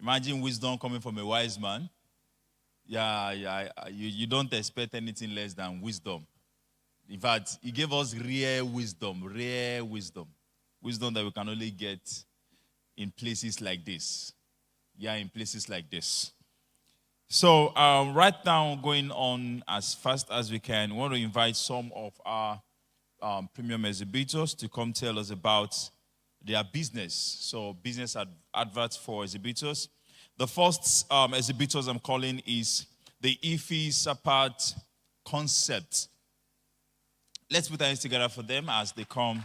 Imagine wisdom coming from a wise man. You don't expect anything less than wisdom. In fact, he gave us rare wisdom wisdom that we can only get in places like this. In places like this. So right now, going on as fast as we can, we want to invite some of our premium exhibitors to come tell us about their business. So business adverts for exhibitors. The first exhibitors I'm calling is the Ife Sapat Concept. Let's put our hands together for them as they come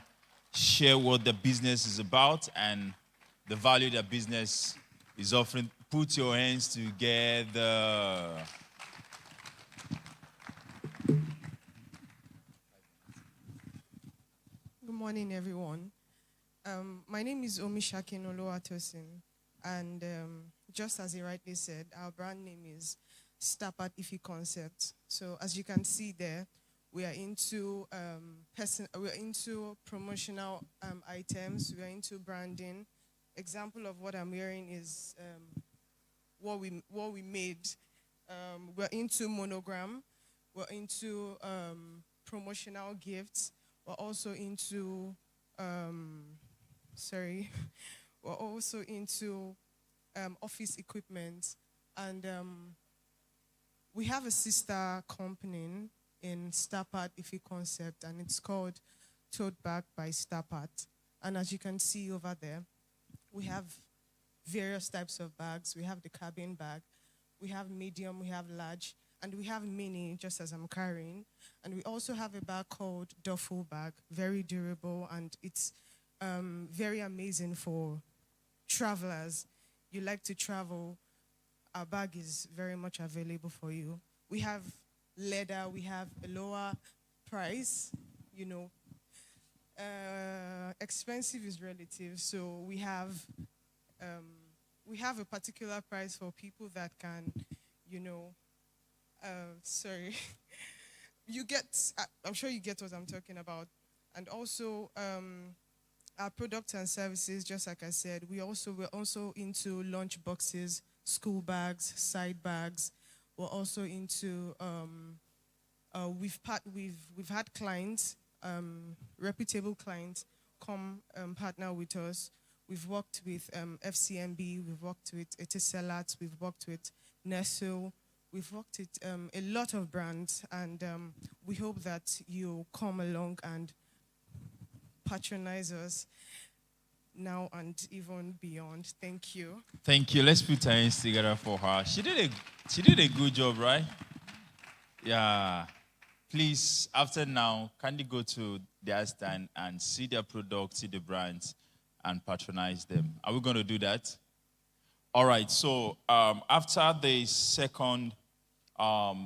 share what the business is about and the value their business is offering. Put your hands together. Good morning, everyone. My name is Omishakin Oluwatosin, and just as he rightly said, our brand name is Stapat Ife Concept. So as you can see there, we are into promotional items. We are into branding. Example of what I'm wearing is what we made. We're into monogram. We're into promotional gifts. We're also into we're also into office equipment, and we have a sister company in Stapat Ife Concept, and it's called tote bag by Starpat. And as you can see over there, we have various types of bags. We have the cabin bag, we have medium, we have large, and we have mini, just as I'm carrying. And we also have a bag called duffel bag, very durable, and it's very amazing for travelers. You like to travel, our bag is very much available for you. We have leather, we have a lower price, you know. Expensive is relative, so we have a particular price for people that can, you know, sorry, you get, I'm sure you get what I'm talking about. And also, our products and services, just like I said, we're also into lunch boxes, school bags, side bags. We're also into, we've had clients, reputable clients come partner with us. We've worked with FCMB, we've worked with Etisalat, we've worked with Nestle, we've worked with a lot of brands, and we hope that you come along and patronize us now and even beyond. Thank you. Thank you. Let's put our hands together for her. She did a good job, right? Yeah. Please, after now, kindly go to their stand and see their products, see the brands, and patronize them. Are we going to do that? All right. So after the second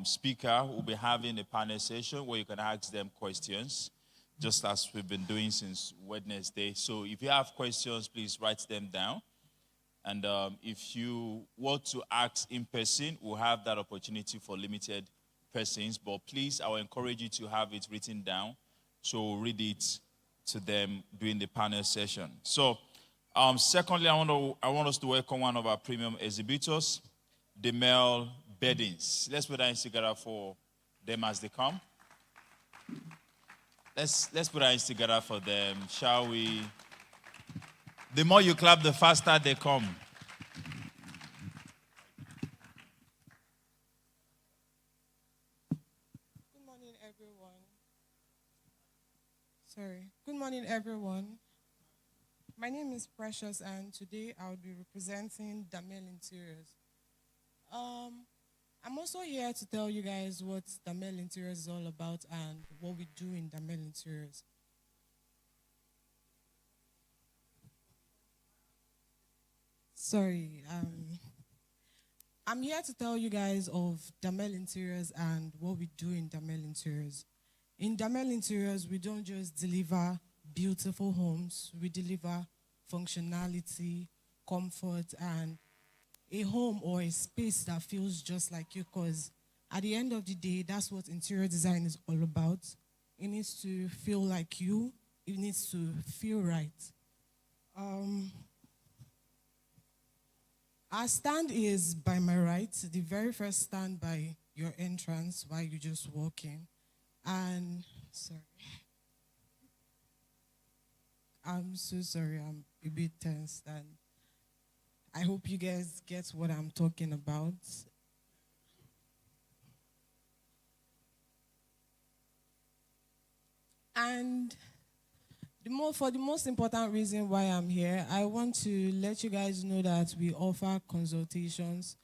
speaker, we'll be having a panel session where you can ask them questions, just as we've been doing since Wednesday. So if you have questions, please write them down. And if you want to ask in person, we'll have that opportunity for limited persons. But please, I will encourage you to have it written down, so we'll read it to them during the panel session. So, secondly, I want us to welcome one of our premium exhibitors, the male Beddings. Let's put our hands together for them as they come. Let's put our hands together for them, shall we? The more you clap, the faster they come. Good morning, everyone. Good morning, everyone. My name is Precious, and today I'll be representing Damel Interiors. I'm also here to tell you guys what Damel Interiors is all about and what we do in Damel Interiors. I'm here to tell you guys of Damel Interiors and what we do in Damel Interiors. In Damel Interiors, we don't just deliver beautiful homes, we deliver functionality, comfort, and a home or a space that feels just like you, because at the end of the day, that's what interior design is all about. It needs to feel like you, it needs to feel right. Our stand is by my right, the very first stand by your entrance while you just walk in. And, sorry. I'm so sorry, I'm a bit tense, and I hope you guys get what I'm talking about. And for the most important reason why I'm here, I want to let you guys know that we offer consultations.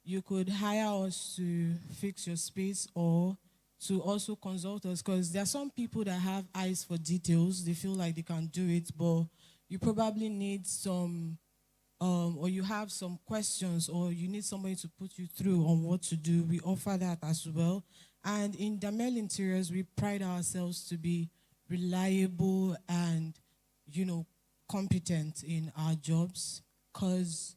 You could hire us to fix your space or to also consult us, because there are some people that have eyes for details. They feel like they can do it, but you probably need some, or you have some questions, or you need somebody to put you through on what to do. We offer that as well. And in Damel Interiors, we pride ourselves to be reliable and, competent in our jobs, because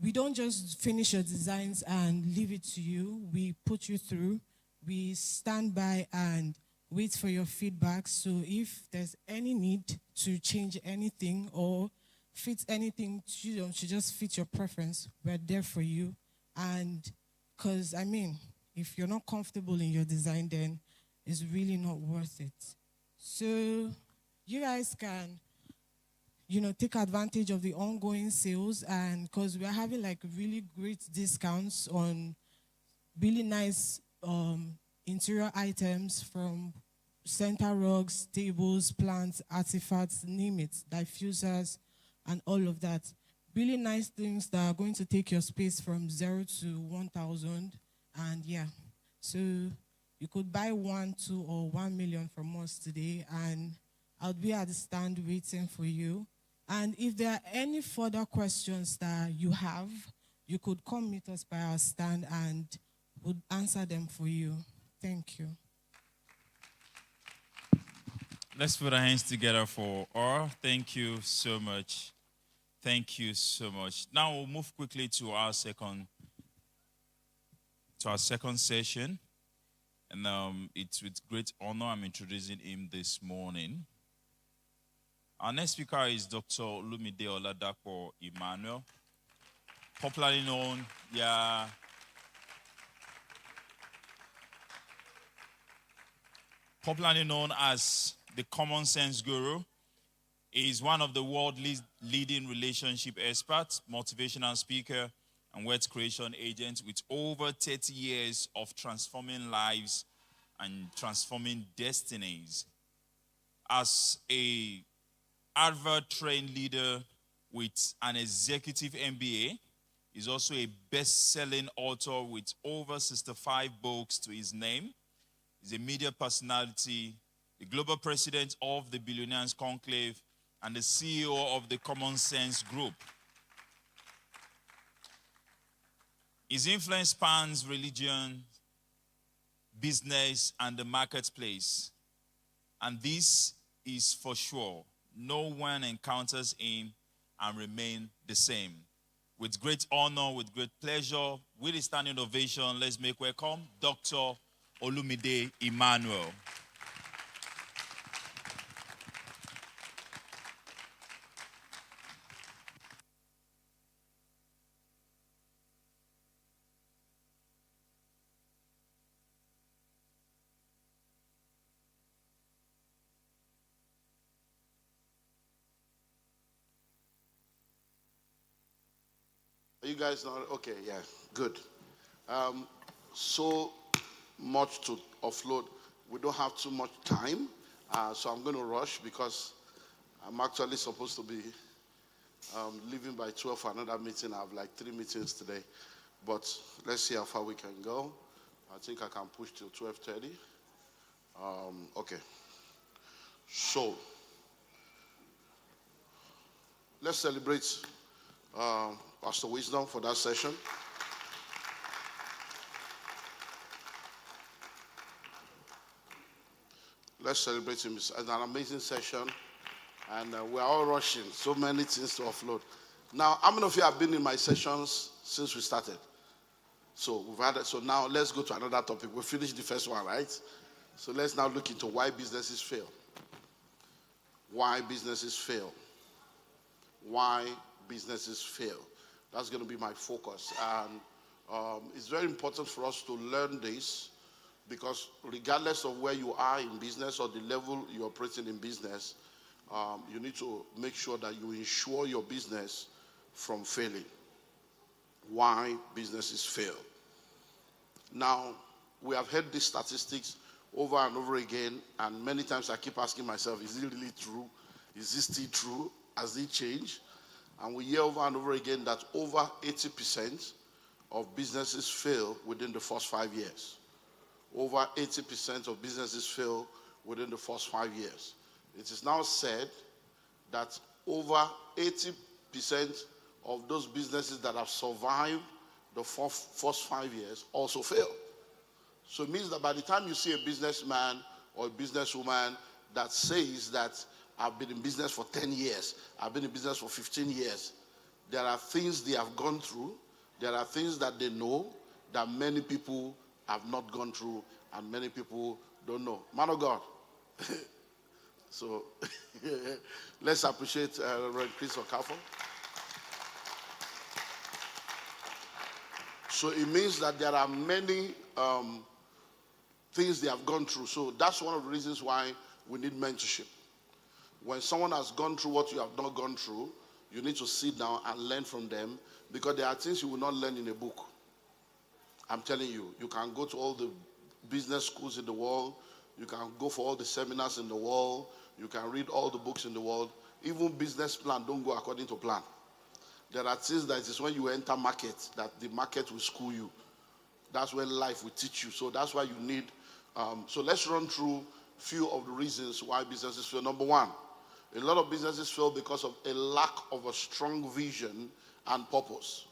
we don't just finish your designs and leave it to you. We put you through. We stand by and wait for your feedback. So if there's any need to change anything or fit anything to just fit your preference, we're there for you. And because, if you're not comfortable in your design, then it's really not worth it. So you guys can, take advantage of the ongoing sales, and because we're having like really great discounts on really nice interior items from center rugs, tables, plants, artifacts, name it, diffusers, and all of that. Really nice things that are going to take your space from 0 to 1,000. And yeah, so you could buy 1, 2, or 1 million from us today, and I'll be at the stand waiting for you. And if there are any further questions that you have, you could come meet us by our stand and we'll answer them for you. Thank you. Let's put our hands together for R. Thank you so much. Thank you so much. Now we'll move quickly to our second session. And it's with great honor I'm introducing him this morning. Our next speaker is Dr. Olumide Oladapo Emmanuel, popularly known, popularly known as the Common Sense Guru. He is one of the world leading relationship experts, motivational speaker, and wealth creation agent with over 30 years of transforming lives and transforming destinies. As a Harvard-trained leader with an executive MBA, he's also a best-selling author with over 65 books to his name. He's a media personality, the global president of the Billionaires Conclave, and the CEO of the Common Sense Group. His influence spans religion, business, and the marketplace. And this is for sure. No one encounters him and remain the same. With great honor, with great pleasure, with a standing ovation, let's make welcome Dr. Olumide Emmanuel. You guys know? Okay, yeah, good. So much to offload. We don't have too much time, so I'm going to rush because I'm actually supposed to be leaving by 12 for another meeting. I have like 3 meetings today, but let's see how far we can go. I think I can push till 12:30. Okay. So let's celebrate Pastor Wisdom for that session. Let's celebrate him. It's an amazing session, and we're all rushing. So many things to offload. Now, how many of you have been in my sessions since we started? So we've had it. So now let's go to another topic. We finished the first one, right? So let's now look into why businesses fail. Why businesses fail. Why businesses fail. That's going to be my focus. And it's very important for us to learn this because regardless of where you are in business or the level you're operating in business, you need to make sure that you ensure your business from failing. Why businesses fail. Now, we have heard these statistics over and over again, and many times I keep asking myself, is it really true? Is this still true? Has it changed? And we hear over and over again that over 80% of businesses fail within the first 5 years. Over 80% of businesses fail within the first 5 years. It is now said that over 80% of those businesses that have survived the first 5 years also fail. So it means that by the time you see a businessman or a businesswoman that says that I've been in business for 10 years, I've been in business for 15 years, there are things they have gone through, there are things that they know that many people have not gone through and many people don't know. Man of God. So let's appreciate Reverend Chris Okafor. So it means that there are many things they have gone through. So that's one of the reasons why we need mentorship. When someone has gone through what you have not gone through, you need to sit down and learn from them because there are things you will not learn in a book. I'm telling you, you can go to all the business schools in the world, You can go for all the seminars in the world. You can read all the books in the world. Even business plan don't go according to plan. There are things that is when you enter market that the market will school you. That's when life will teach you. So that's why you need. So let's run through few of the reasons why businesses fail. Number one, a lot of businesses fail because of a lack of a strong vision and purpose.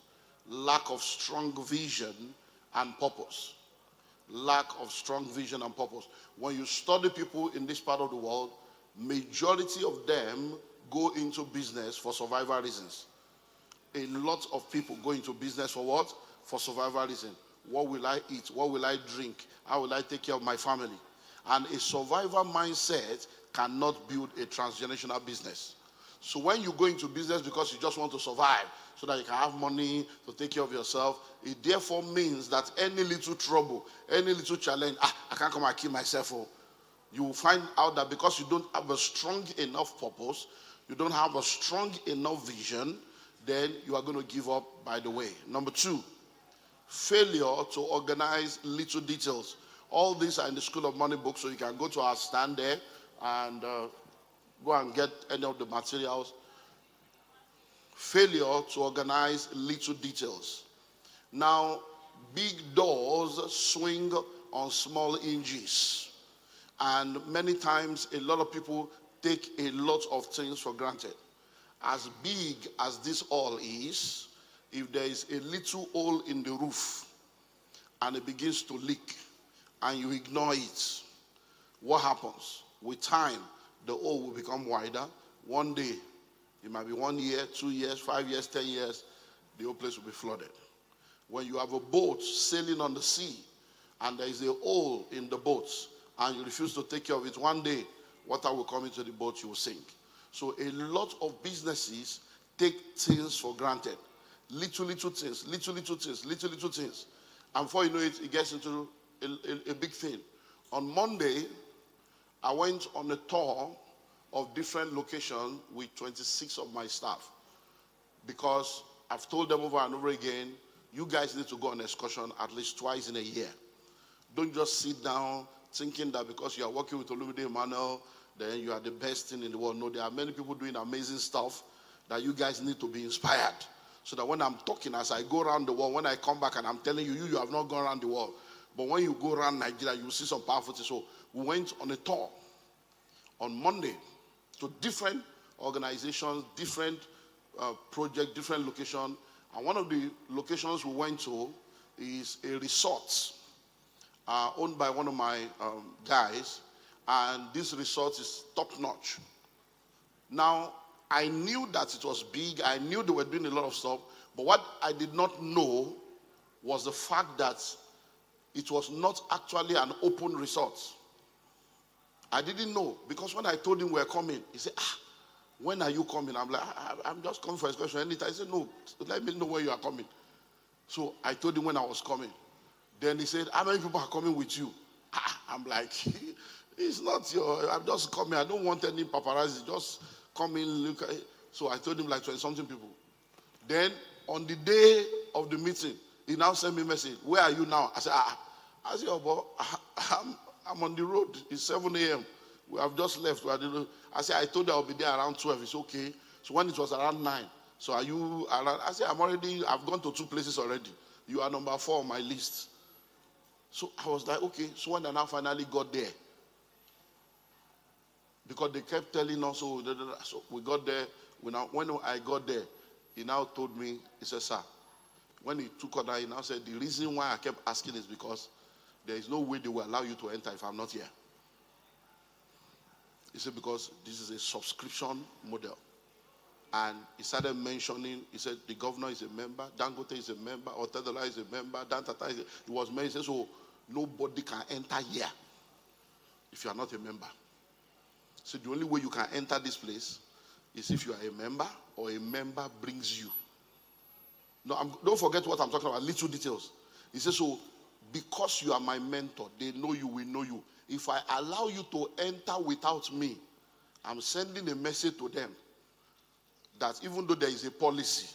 Lack of strong vision and purpose. Lack of strong vision and purpose. When you study people in this part of the world, majority of them go into business for survival reasons. A lot of people go into business for what? For survival reason. What will I eat? What will I drink? How will I take care of my family? And a survival mindset cannot build a transgenerational business. So when you go into business because you just want to survive, so that you can have money to take care of yourself, it therefore means that any little trouble, any little challenge, I can't come and kill myself. You will find out that because you don't have a strong enough purpose, you don't have a strong enough vision, then you are going to give up by the way. Number two, failure to organize little details. All these are in the School of Money book, so you can go to our stand there and go and get any of the materials. Failure to organize little details. Now, big doors swing on small hinges. And many times, a lot of people take a lot of things for granted. As big as this all is, if there is a little hole in the roof and it begins to leak and you ignore it, what happens? With time, the hole will become wider. One day, it might be 1 year, 2 years, 5 years, 10 years, the whole place will be flooded. When you have a boat sailing on the sea and there is a hole in the boat and you refuse to take care of it, one day, water will come into the boat, you will sink. So a lot of businesses take things for granted. Little things, little things. And before you know it, it gets into a big thing. On Monday, I went on a tour of different locations with 26 of my staff, because I've told them over and over again, you guys need to go on excursion at least twice in a year. Don't just sit down thinking that because you are working with Olumide Emmanuel, then you are the best thing in the world. No, there are many people doing amazing stuff that you guys need to be inspired. So that when I'm talking, as I go around the world, when I come back and I'm telling you, you have not gone around the world. But when you go around Nigeria, you will see some powerful things. So we went on a tour on Monday to different organizations, different projects, different locations. And one of the locations we went to is a resort owned by one of my guys. And this resort is top-notch. Now, I knew that it was big. I knew they were doing a lot of stuff. But what I did not know was the fact that it was not actually an open resort. I didn't know, because when I told him we're coming, he said, when are you coming? I'm like, I'm just coming for excursion anytime. He said, no, let me know when you are coming. So I told him when I was coming. Then he said, how many people are coming with you? I'm like, it's not I'm just coming. I don't want any paparazzi. Just come in, look at it. So I told him like 20-something people. Then on the day of the meeting, he now sent me a message. Where are you now? I said, I said, oh, boy, I'm on the road. It's 7 a.m. We have just left. I said, I told you I'll be there around 12. It's okay. So when it was around 9, so are you around? I said, I've gone to 2 places already. You are number 4 on my list. So I was like, okay. So when I now finally got there, because they kept telling us, so we got there. When I got there, he now told me, he said, sir, when he took on, he now said, the reason why I kept asking is because there is no way they will allow you to enter if I'm not here. He said, because this is a subscription model. And he started mentioning, he said, the governor is a member, Dangote is a member, Otedola is a member, Dantata is he was mentioned. He said, so nobody can enter here if you are not a member. So the only way you can enter this place is if you are a member or a member brings you. No, don't forget what I'm talking about, little details. He says, so because you are my mentor, they know you, we know you. If I allow you to enter without me, I'm sending a message to them that even though there is a policy,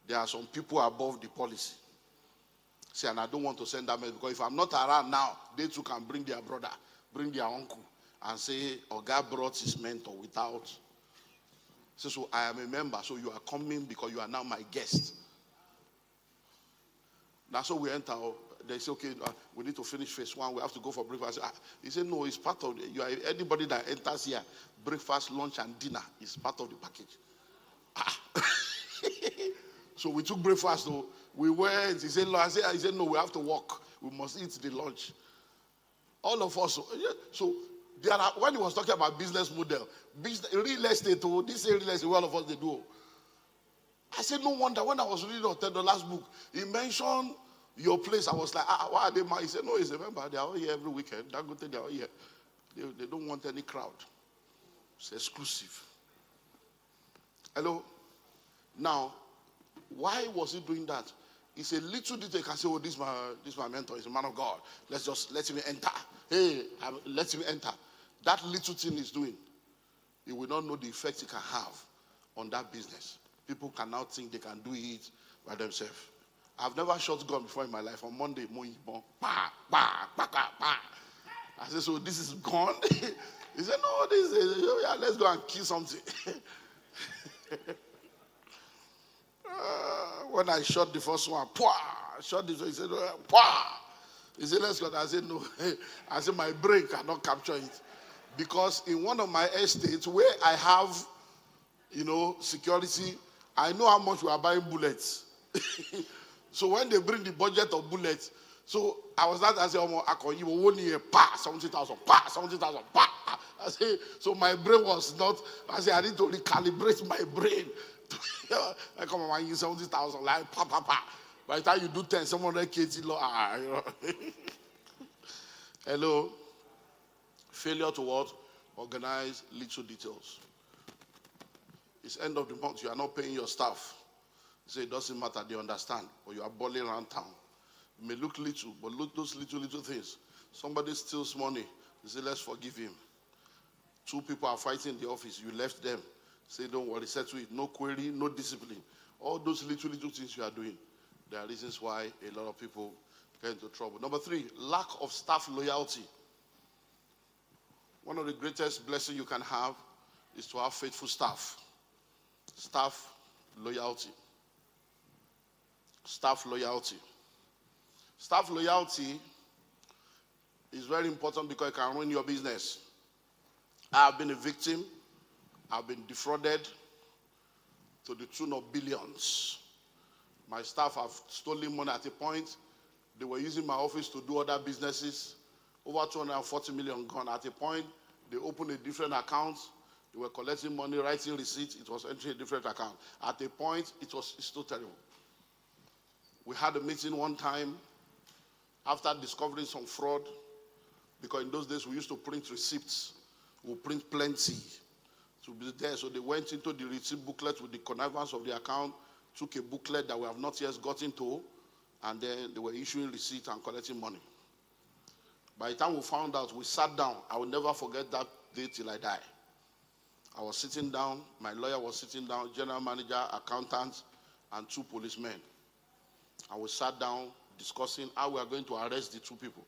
there are some people above the policy. See, and I don't want to send that message because if I'm not around now, they too can bring their brother. bring their uncle and say, Oga brought his mentor without. So I am a member, so you are coming because you are now my guest. That's how we enter. They say, okay, we need to finish phase 1. We have to go for breakfast. He said, no, it's part of you are anybody that enters here, breakfast, lunch, and dinner is part of the package. So we took breakfast. So we went. He said, no, I said, no, we have to walk. We must eat the lunch. All of us. So there are, when he was talking about business model, real estate, this real estate, all of us they do. I said, no wonder when I was reading $10 book, he mentioned your place. I was like, why are they mad? He said, no, he's a member. They are all here every weekend. They are all here. They don't want any crowd. It's exclusive. Hello? Now, why was he doing that? It's a little detail. You can say, oh, this is my mentor. He's a man of God. Let's just let him enter. Hey, let him enter. That little thing he's doing, he will not know the effect he can have on that business. People can now think they can do it by themselves. I've never shot gun before in my life. On Monday, I said, so this is gone? He said, no, this is, yeah, let's go and kill something. When I shot the first one, shot this one, he said, he said, let's go. I said, no. I said, my brain cannot capture it. Because in one of my estates where I have, security, I know how much we are buying bullets. So when they bring the budget of bullets, so I was not as you were 1 year, 70,000, 70,000, I say, so my brain was not, I said, I need to recalibrate my brain. I come on, you 70,000, like, By the time you do 10, 700 kg, Hello? Failure to what? Organize little details. It's end of the month, you are not paying your staff. You say it doesn't matter, they understand. But you are balling around town. It may look little, but look those little things. Somebody steals money, you say, let's forgive him. 2 people are fighting in the office, you left them. Say, don't worry, settle it. No query, no discipline. All those little things you are doing, there are reasons why a lot of people get into trouble. Number 3, lack of staff loyalty. One of the greatest blessings you can have is to have faithful staff. Staff loyalty. Staff loyalty. Staff loyalty is very important because it can ruin your business. I have been a victim. I've been defrauded to the tune of billions. My staff have stolen money at a point. They were using my office to do other businesses. Over 240 million gone. At a point, they opened a different account. They were collecting money, writing receipts. It was entering a different account. At a point, it's still terrible. We had a meeting one time after discovering some fraud, because in those days we used to print receipts. We print plenty to be there. So they went into the receipt booklet with the connivance of the account, took a booklet that we have not yet gotten to, and then they were issuing receipts and collecting money. By the time we found out, we sat down. I will never forget that day till I die. I was sitting down, my lawyer was sitting down, general manager, accountant, and 2 policemen. And we sat down discussing how we are going to arrest the 2 people.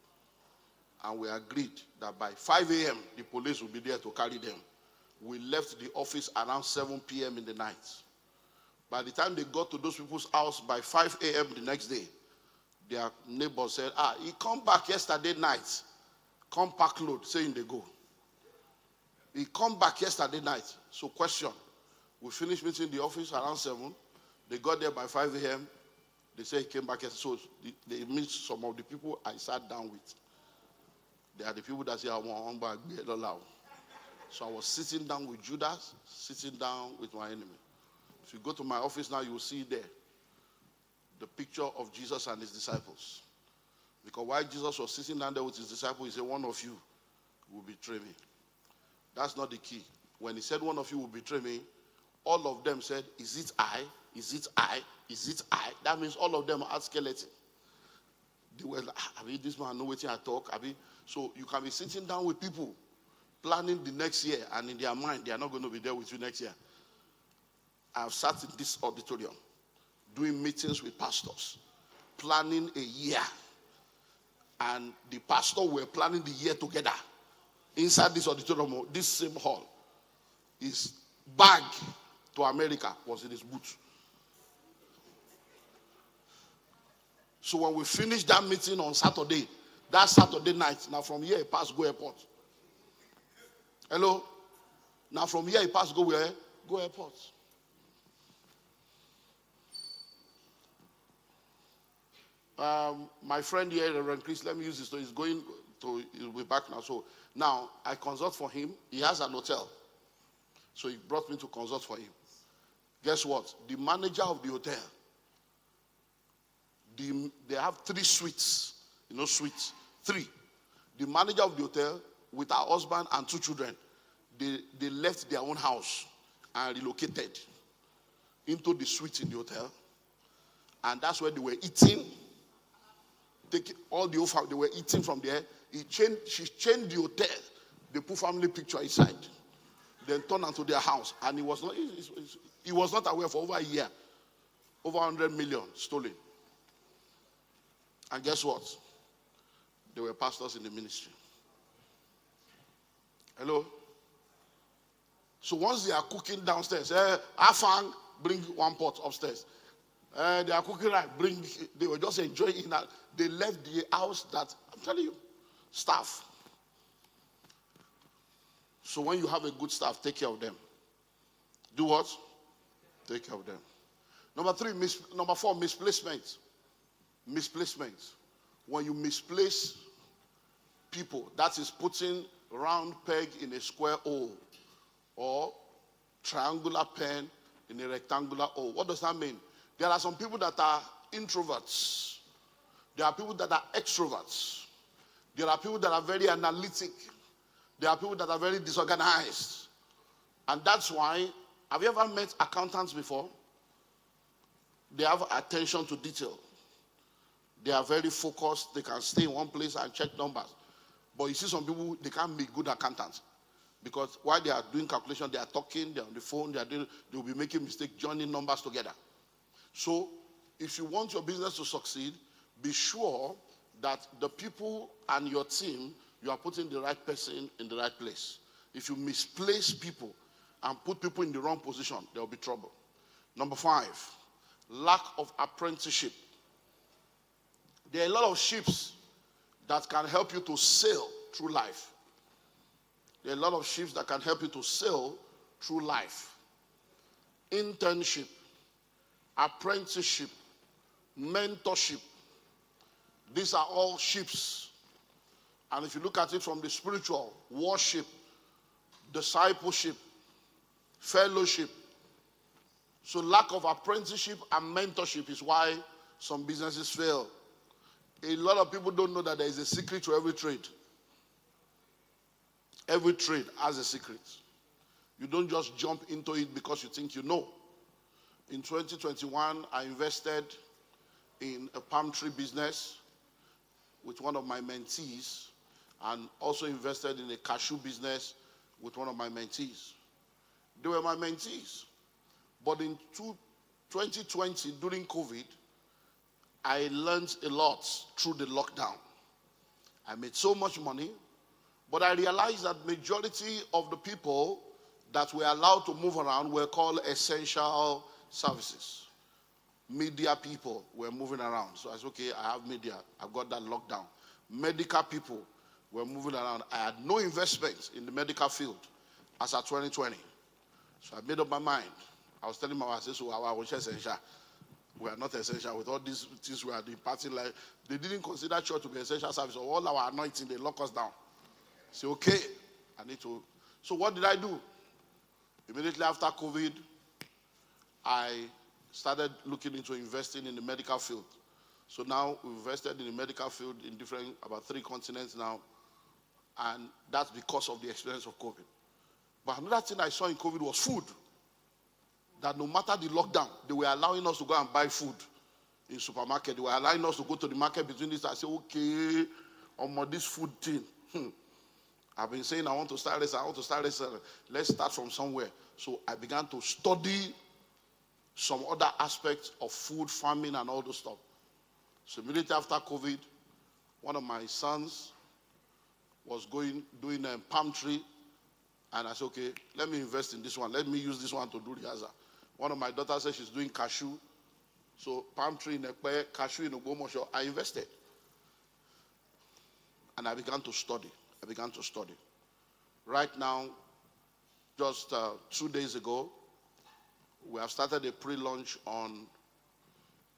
And we agreed that by 5 a.m., the police will be there to carry them. We left the office around 7 p.m. in the night. By the time they got to those people's house by 5 a.m. the next day, their neighbor said, he come back yesterday night. Come pack load, saying they go. He come back yesterday night. So question, we finished meeting in the office around 7. They got there by 5 a.m. They say he came back. So they meet some of the people I sat down with. They are the people that say, I want back. So I was sitting down with Judas, sitting down with my enemy. If you go to my office now, you will see there the picture of Jesus and his disciples. Because while Jesus was sitting down there with his disciples, he said, one of you will betray me. That's not the key. When he said one of you will betray me, all of them said, is it I? Is it I? Is it I? That means all of them are skeleton. They were like, this man know what I talk. So you can be sitting down with people planning the next year, and in their mind, they are not going to be there with you next year. I've sat in this auditorium doing meetings with pastors, planning a year. And the pastor were planning the year together. inside this auditorium, this same hall, his bag to America was in his boot. So when we finished that meeting on Saturday, that Saturday night, now from here he passed go airport. Hello? Now from here he passed go where? Go airport. My friend here, Reverend Chris, let me use this. So he'll be back now. So now I consult for him. He has an hotel. So he brought me to consult for him. Guess what? The manager of the hotel, they have 3 suites. You know, suites. 3. The manager of the hotel, with her husband and 2 children, they left their own house and relocated into the suite in the hotel. And that's where they were eating. Taking all the offer, they were eating from there. She changed the hotel. They put family picture inside. Then turned into their house. And he was not aware for over a year. Over 100 million stolen. And guess what? They were pastors in the ministry. Hello? So once they are cooking downstairs, Afang, bring 1 pot upstairs. They are cooking right. They were just enjoying that. They left the house that, I'm telling you, staff. So when you have a good staff, take care of them. Do what? Take care of them. Number 4, misplacement. Misplacement. When you misplace people, that is putting round peg in a square hole or triangular pen in a rectangular hole. What does that mean? There are some people that are introverts. There are people that are extroverts. There are people that are very analytic. There are people that are very disorganized. And that's why, have you ever met accountants before? They have attention to detail. They are very focused. They can stay in one place and check numbers. But you see some people, they can't be good accountants. Because while they are doing calculation, they are talking, they are on the phone, they'll be making mistakes, joining numbers together. So, if you want your business to succeed, be sure that the people and your team, you are putting the right person in the right place. If you misplace people and put people in the wrong position, there will be trouble. Number 5, lack of apprenticeship. There are a lot of ships that can help you to sail through life. There are a lot of ships that can help you to sail through life. Internship, apprenticeship, mentorship. These are all ships. And if you look at it from the spiritual, worship, discipleship, fellowship. So lack of apprenticeship and mentorship is why some businesses fail. A lot of people don't know that there is a secret to every trade. Every trade has a secret. You don't just jump into it because you think you know. In 2021, I invested in a palm tree business with one of my mentees, and also invested in a cashew business with one of my mentees. They were my mentees. But in 2020, during COVID, I learned a lot through the lockdown. I made so much money, but I realized that majority of the people that were allowed to move around were called essential services. Media people were moving around. So I said, okay, I have media. I got that lockdown. Medical people were moving around. I had no investment in the medical field as of 2020. So I made up my mind. I was telling my wife, I said, so I was essential. We are not essential with all these things we are imparting. Like, they didn't consider church to be essential service. So all our anointing, they lock us down. Say, okay, I need to. So what did I do? Immediately after COVID, I started looking into investing in the medical field. So now we've invested in the medical field in about 3 continents now. And that's because of the experience of COVID. But another thing I saw in COVID was food. That no matter the lockdown, they were allowing us to go and buy food in supermarket. They were allowing us to go to the market between this. I said, okay, this food thing. I've been saying I want to start this. Let's start from somewhere. So I began to study some other aspects of food, farming, and all those stuff. So immediately after COVID, one of my sons was doing a palm tree. And I said, okay, let me invest in this one. Let me use this one to do the other. One of my daughters said she's doing cashew. So palm tree in Ekpe, cashew in Alimosho. I invested. And I began to study. Right now, just 2 days ago, we have started a pre-launch on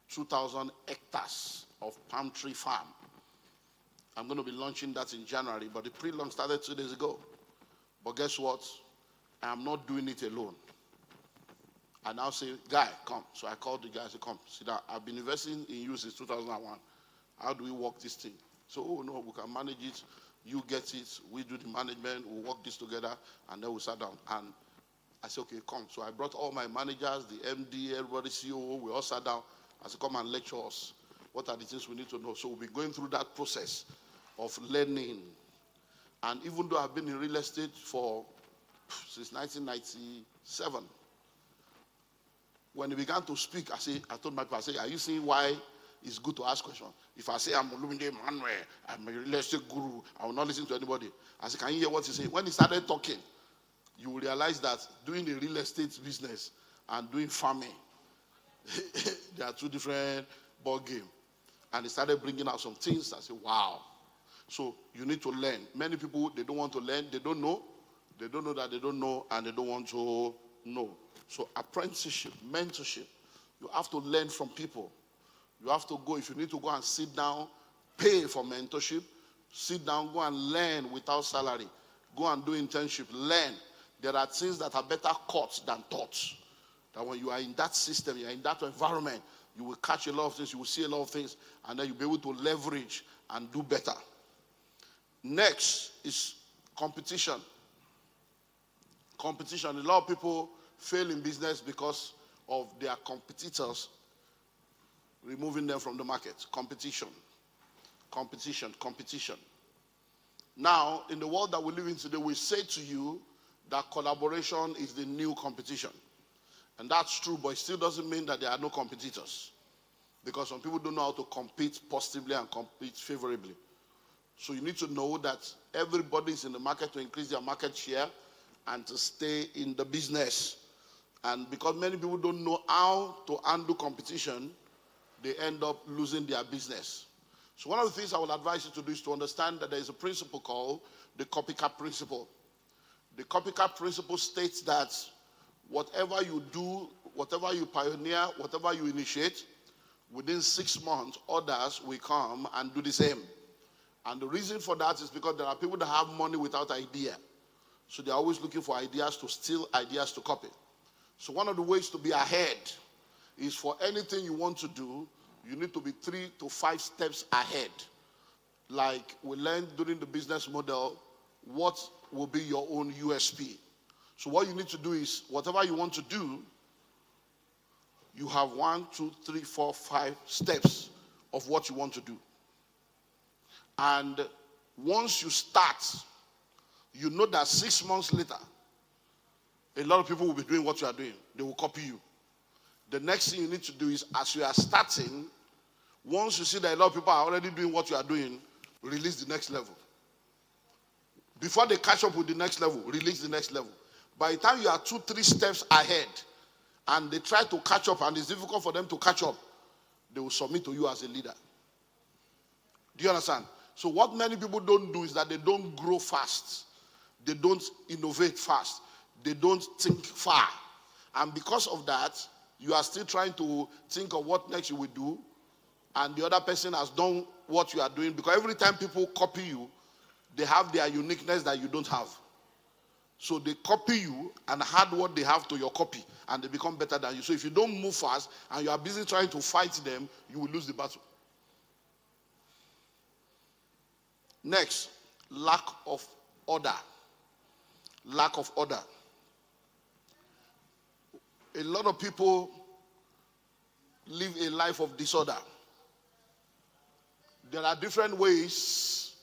2,000 hectares of palm tree farm. I'm going to be launching that in January, but the pre-launch started 2 days ago. But guess what? I'm not doing it alone. I now say, guy, come. So I called the guy, I said, come. See that I've been investing in you since 2001. How do we work this thing? So, oh no, we can manage it. You get it. We do the management. We'll work this together. And then we sat down. And I said, okay, come. So I brought all my managers, the MD, everybody, COO. We all sat down. I said, come and lecture us. What are the things we need to know? So we'll be going through that process of learning. And even though I've been in real estate since 1997, when he began to speak, I told my pastor, are you seeing why it's good to ask questions? If I say I'm Olumide Emmanuel, I'm a real estate guru, I will not listen to anybody. I said, can you hear what he said? When he started talking, you will realize that doing the real estate business and doing farming, they are two different ball games. And he started bringing out some things. I said, wow. So you need to learn. Many people, they don't want to learn. They don't know. They don't know that they don't know, and they don't want to know. So apprenticeship, mentorship, you have to learn from people. You have to go. If you need to go and sit down, pay for mentorship, sit down, go and learn without salary. Go and do internship, learn. There are things that are better caught than taught. That when you are in that system, you are in that environment, you will catch a lot of things, you will see a lot of things, and then you'll be able to leverage and do better. Next is competition. Competition. A lot of people fail in business because of their competitors removing them from the market. Competition. Now, in the world that we live in today, we say to you that collaboration is the new competition. And that's true, but it still doesn't mean that there are no competitors. Because some people don't know how to compete positively and compete favorably. So you need to know that everybody is in the market to increase their market share and to stay in the business. And because many people don't know how to handle competition, they end up losing their business. So one of the things I would advise you to do is to understand that there is a principle called the copycat principle. The copycat principle states that whatever you do, whatever you pioneer, whatever you initiate, within 6 months, others will come and do the same. And the reason for that is because there are people that have money without idea. So they're always looking for ideas to steal, ideas to copy. So one of the ways to be ahead is for anything you want to do, you need to be 3 to 5 steps ahead. Like we learned during the business model, what will be your own USP. So what you need to do is, whatever you want to do, you have 1, 2, 3, 4, 5 steps of what you want to do. And once you start, you know that 6 months later, a lot of people will be doing what you are doing. They will copy you. The next thing you need to do is, as you are starting, once you see that a lot of people are already doing what you are doing, release the next level. Before they catch up with the next level, release the next level. By the time you are 2, 3 steps ahead, and they try to catch up, and it's difficult for them to catch up, they will submit to you as a leader. Do you understand? So what many people don't do is that they don't grow fast. They don't innovate fast. They don't think far. And because of that, you are still trying to think of what next you will do, and the other person has done what you are doing, because every time people copy you, they have their uniqueness that you don't have. So they copy you and add what they have to your copy, and they become better than you. So if you don't move fast and you are busy trying to fight them, you will lose the battle. Next, lack of order. Lack of order. A lot of people live a life of disorder. There are different ways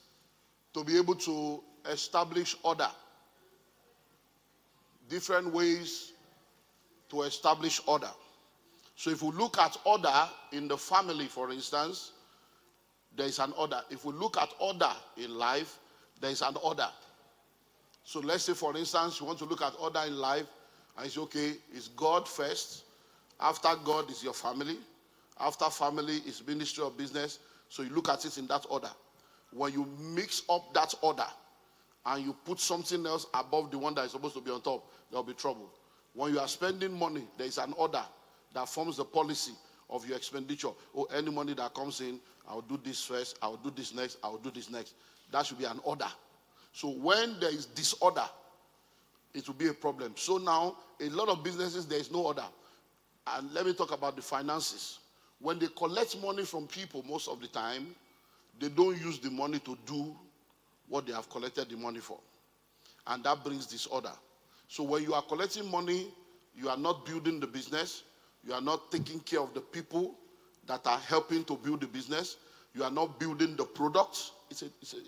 to be able to establish order. Different ways to establish order. So if we look at order in the family, for instance, there is an order. If we look at order in life, there is an order. So let's say, for instance, you want to look at order in life, and you say, okay, is God first? After God is your family. After family is ministry or business. So you look at it in that order. When you mix up that order and you put something else above the one that is supposed to be on top, there will be trouble. When you are spending money, there is an order that forms the policy of your expenditure. Oh, any money that comes in, I'll do this first, I'll do this next, I'll do this next. That should be an order. So when there is disorder, it will be a problem. So now, a lot of businesses, there is no order. And let me talk about the finances. When they collect money from people, most of the time, they don't use the money to do what they have collected the money for. And that brings disorder. So when you are collecting money, you are not building the business. You are not taking care of the people that are helping to build the business. You are not building the product. It's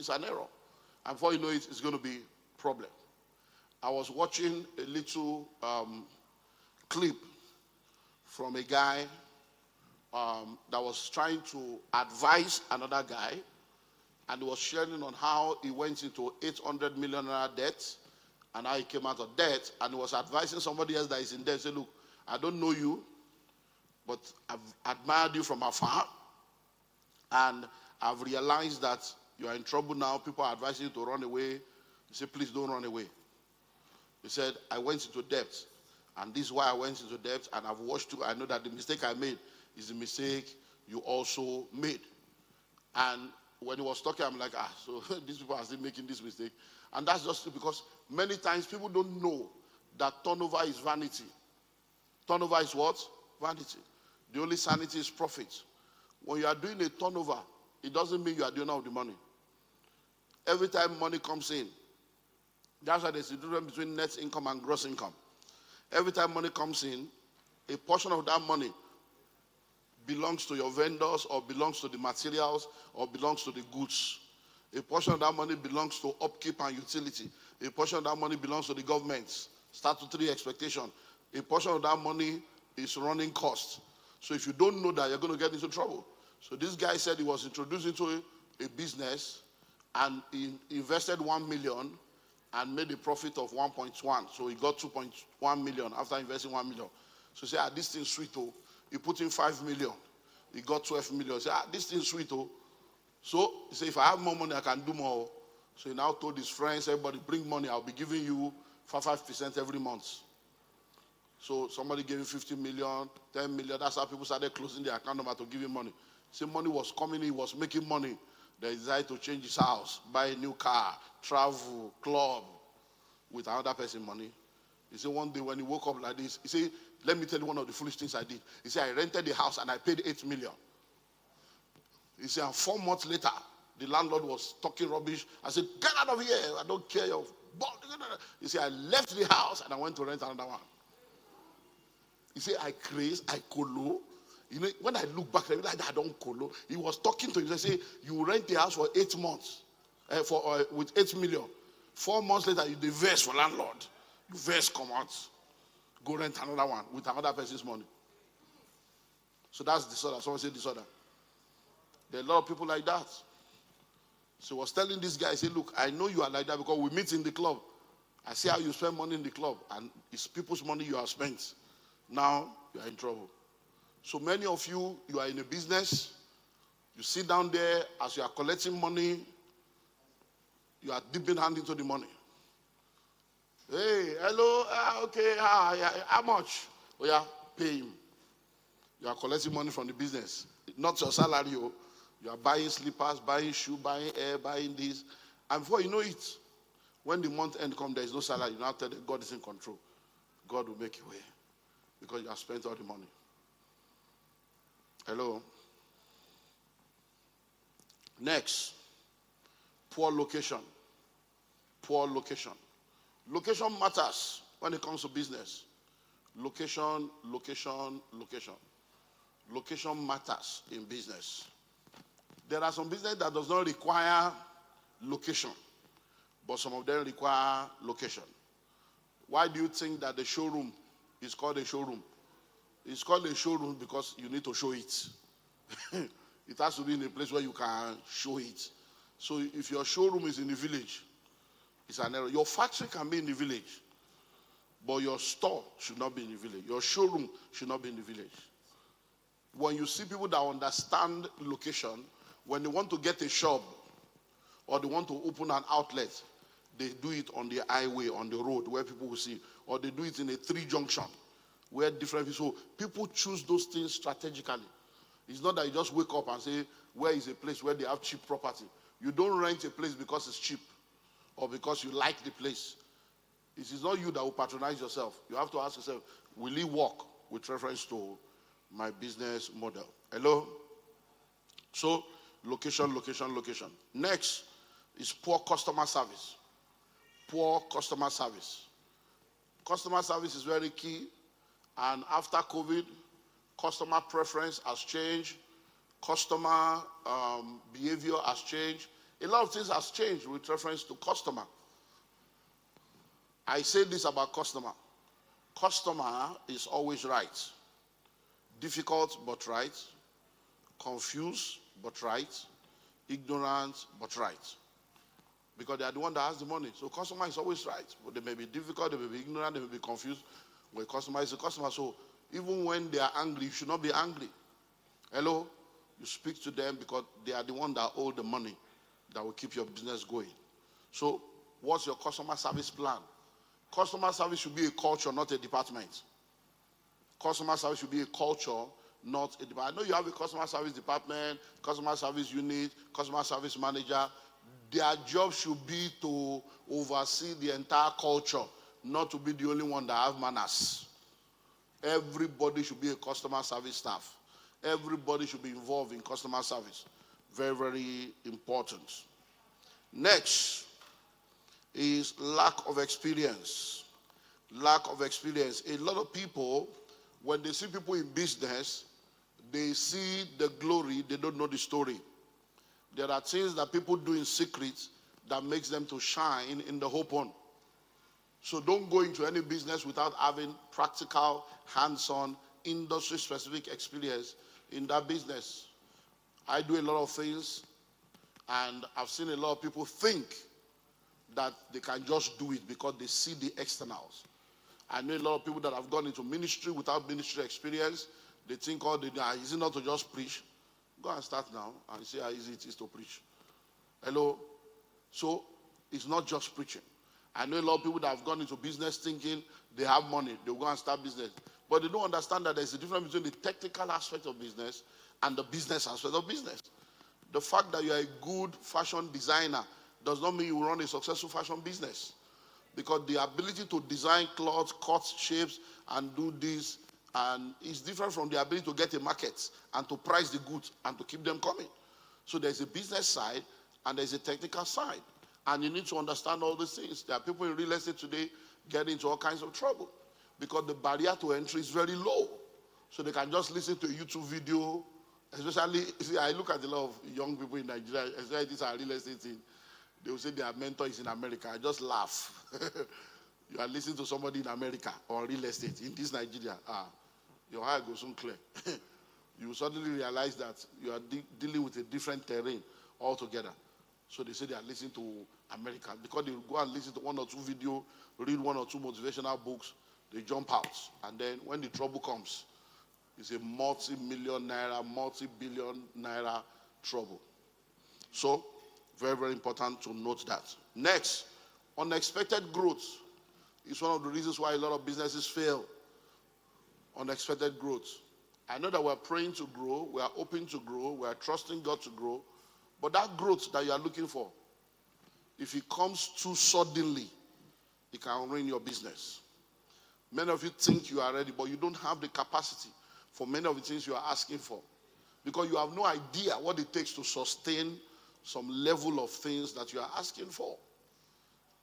an error. And before you know it, it's going to be a problem. I was watching a little clip from a guy that was trying to advise another guy, and he was sharing on how he went into 800 million naira debt and how he came out of debt, and he was advising somebody else that is in debt. Say, look, I don't know you, but I've admired you from afar, and I've realized that you are in trouble now. People are advising you to run away. He said, please don't run away. He said, I went into debt, and this is why I went into debt, and I've watched you. I know that the mistake I made is the mistake you also made. And when he was talking, I'm like, so these people are still making this mistake. And that's just because many times people don't know that turnover is vanity. Turnover is what? Vanity. The only sanity is profit. When you are doing a turnover, it doesn't mean you are doing all the money. Every time money comes in, that's why there's a difference between net income and gross income. Every time money comes in, a portion of that money belongs to your vendors, or belongs to the materials, or belongs to the goods. A portion of that money belongs to upkeep and utility. A portion of that money belongs to the government, statutory expectation. A portion of that money is running costs. So if you don't know that, you're going to get into trouble. So this guy said he was introduced into a business, and he invested 1 million and made a profit of 1.1. So he got 2.1 million after investing 1 million. So he said, this thing's sweet, oh. He put in 5 million. He got 12 million. He said, this thing's sweet, oh. So he said, if I have more money, I can do more. So he now told his friends, everybody, bring money. I'll be giving you 5% every month. So somebody gave him 50 million, 10 million. That's how people started closing their account number to give him money. See, money was coming in. He was making money. They decided to change his house, buy a new car, travel, club with another person's money. He said one day when he woke up like this, he said, let me tell you one of the foolish things I did. He said, I rented the house and I paid 8 million. He said, and 4 months later, the landlord was talking rubbish. I said, get out of here. I don't care your... He said, I left the house and I went to rent another one. He said, I craze, I colo. You know, when I look back, I realized I don't colo. He was talking to him. He said, you rent the house for 8 months with 8 million. 4 months later, you diverse for landlord. You verse come out. Go rent another one with another person's money. So that's disorder. Someone say disorder. There are a lot of people like that. So I was telling this guy, I said, look, I know you are like that because we meet in the club. I see how you spend money in the club, and it's people's money you have spent. Now you are in trouble. So many of you, you are in a business. You sit down there as you are collecting money. You are dipping hand into the money. Hey, hello, okay, how much? Oh yeah, pay him. You are collecting money from the business. Not your salary. You are buying slippers, buying shoes, buying air, buying this. And before you know it, when the month end comes, there is no salary. You now tell them God is in control. God will make a way because you have spent all the money. Hello. Next, poor location. Poor location. Location matters when it comes to business. Location, location, location. Location matters in business. There are some business that does not require location, but some of them require location. Why do you think that the showroom is called a showroom? It's called a showroom because you need to show it. It has to be in a place where you can show it. So if your showroom is in the village, it's an error. Your factory can be in the village, but your store should not be in the village. Your showroom should not be in the village. When you see people that understand location, when they want to get a shop or they want to open an outlet, they do it on the highway, on the road where people will see, or they do it in a 3 junction where different people. So people choose those things strategically. It's not that you just wake up and say, where is a place where they have cheap property? You don't rent a place because it's cheap or because you like the place. It is not you that will patronize yourself. You have to ask yourself, will it work with reference to my business model? Hello? So, location, location, location. Next is poor customer service. Poor customer service. Customer service is very key. And after COVID, customer preference has changed. Customer behavior has changed. A lot of things has changed with reference to customer. I say this about customer. Customer is always right. Difficult but right. Confused but right. Ignorant but right. Because they are the one that has the money. So customer is always right. But they may be difficult, they may be ignorant, they may be confused. But customer is a customer. So even when they are angry, you should not be angry. Hello? You speak to them because they are the one that hold the money that will keep your business going. So what's your customer service plan? Customer service should be a culture, not a department. Customer service should be a culture, not a department. I know you have a customer service department, customer service unit, customer service manager. Their job should be to oversee the entire culture, not to be the only one that have manners. Everybody should be a customer service staff. Everybody should be involved in customer service. Very, very important. Next is lack of experience. Lack of experience. A lot of people, when they see people in business, they see the glory, they don't know the story. There are things that people do in secret that makes them to shine in the open. So don't go into any business without having practical, hands-on, industry-specific experience in that business. I do a lot of things, and I've seen a lot of people think that they can just do it because they see the externals. I know a lot of people that have gone into ministry without ministry experience. They think all they do is it not to just preach. Go and start now and see how easy it is to preach. Hello? So it's not just preaching. I know a lot of people that have gone into business thinking they have money, they'll go and start business. But they don't understand that there's a difference between the technical aspect of business and the business aspect of business. The fact that you're a good fashion designer does not mean you will run a successful fashion business. Because the ability to design clothes, cut shapes, and do this and is different from the ability to get a market and to price the goods and to keep them coming. So there's a business side and there's a technical side. And you need to understand all these things. There are people in real estate today getting into all kinds of trouble because the barrier to entry is very low. So they can just listen to a YouTube video. Especially, see, I look at a lot of young people in Nigeria, especially these are real estate thing. They will say their mentor is in America. I just laugh. You are listening to somebody in America or real estate in this Nigeria. Your eye goes soon clear. You will suddenly realize that you are dealing with a different terrain altogether. So they say they are listening to America. Because they go and listen to 1 or 2 videos, read 1 or 2 motivational books, they jump out. And then when the trouble comes, it's a multi-million naira, multi-billion naira trouble. So, very, very important to note that. Next, unexpected growth is one of the reasons why a lot of businesses fail. Unexpected growth. I know that we're praying to grow, we are hoping to grow, we are trusting God to grow, but that growth that you are looking for, if it comes too suddenly, it can ruin your business. Many of you think you are ready, but you don't have the capacity for many of the things you are asking for because you have no idea what it takes to sustain some level of things that you are asking for.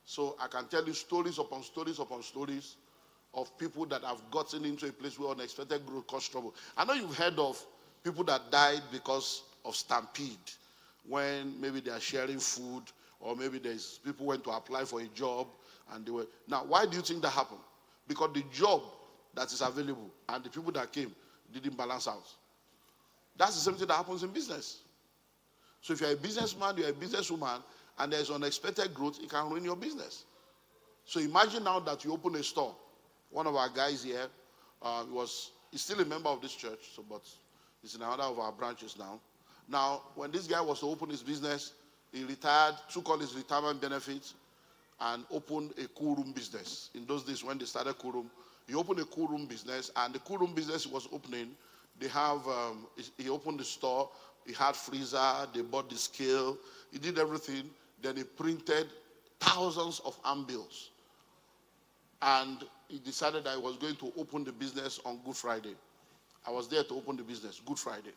So I can tell you stories upon stories upon stories of people that have gotten into a place where unexpected growth caused trouble. I know you've heard of people that died because of stampede, when maybe they are sharing food or maybe there's people went to apply for a job and they were. Now, why do you think that happened? Because the job that is available and the people that came didn't balance out. That's the same thing that happens in business. So if you're a businessman, you're a businesswoman, and there's unexpected growth, it can ruin your business. So imagine now that you open a store. One of our guys here, he's still a member of this church, but he's in another of our branches now. Now, when this guy was to open his business, he retired, took all his retirement benefits, and opened a cool room business. In those days when they started cool room, he opened a cool room business, and the cool room business he was opening, he opened the store, he had freezer, they bought the scale, he did everything, then he printed thousands of handbills. And he decided that he was going to open the business on Good Friday. I was there to open the business, Good Friday.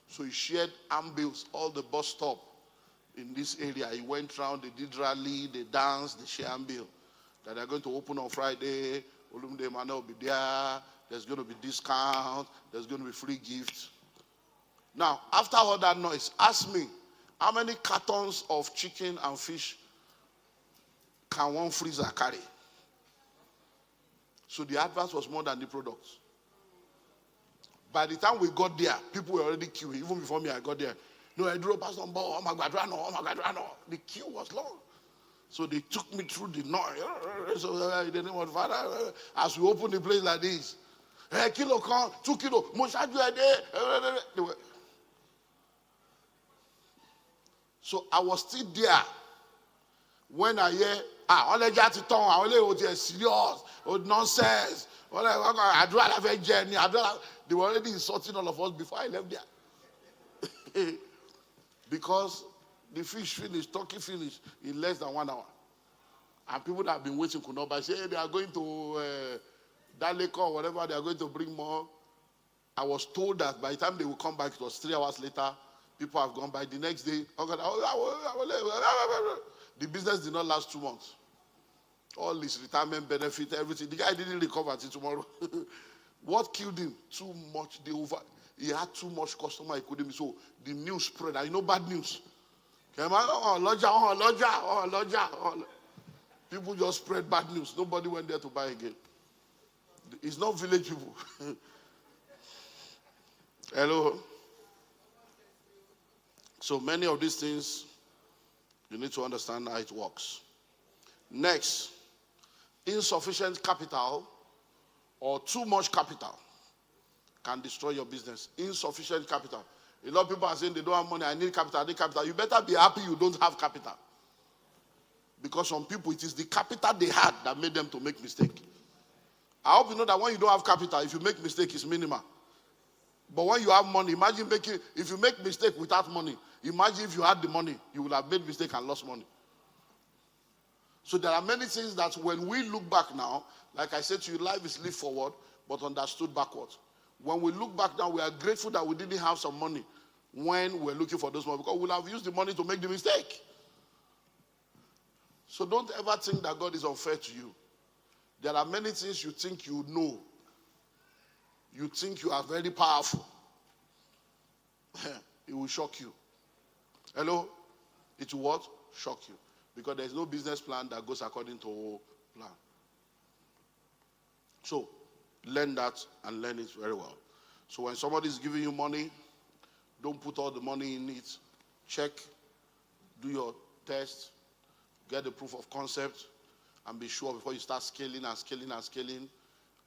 So he shared handbills, all the bus stop in this area. He went around, they did rally, they danced, they shared handbill. That they're going to open on Friday, Olumide Mane will be there, there's going to be discount, there's going to be free gifts. Now, after all that noise, ask me, how many cartons of chicken and fish can one freezer carry? So the advert was more than the products. By the time we got there, people were already queuing. Even before me, I got there. No, I drove past on board. Oh my God, run. The queue was long. So they took me through the noise. So in the name of Father, as we opened the place like this, hey, kilo con, 2 kilo, Moshaju a day. So I was still there when I hear, only got to talk, I only was serious, nonsense. They were already insulting all of us before I left there. Because the fish finished, turkey finished in less than 1 hour. And people that have been waiting could not buy. Say, hey, they are going to Daleko or whatever, they are going to bring more. I was told that by the time they will come back, it was 3 hours later, people have gone by. The next day, the business did not last 2 months. All his retirement benefit, everything. The guy didn't recover until tomorrow. What killed him? Too much. He had too much customer. He couldn't. So the news spread. You know bad news. People just spread bad news. Nobody went there to buy again. It's not village people. Hello. So many of these things, you need to understand how it works. Next, insufficient capital or too much capital can destroy your business. Insufficient capital. A lot of people are saying they don't have money, I need capital. You better be happy you don't have capital. Because some people, it is the capital they had that made them to make mistake. I hope you know that when you don't have capital, if you make mistake, it's minimal. But when you have money, imagine if you make mistake without money, imagine if you had the money, you would have made mistake and lost money. So there are many things that when we look back now, like I said to you, life is lived forward, but understood backwards. When we look back now, we are grateful that we didn't have some money when we're looking for those money, because we'll have used the money to make the mistake. So don't ever think that God is unfair to you. There are many things you think you know. You think you are very powerful. It will shock you. Hello? It will what? Shock you. Because there's no business plan that goes according to plan. So, learn that and learn it very well. So when somebody is giving you money, don't put all the money in it. Check, do your test, get the proof of concept, and be sure before you start scaling,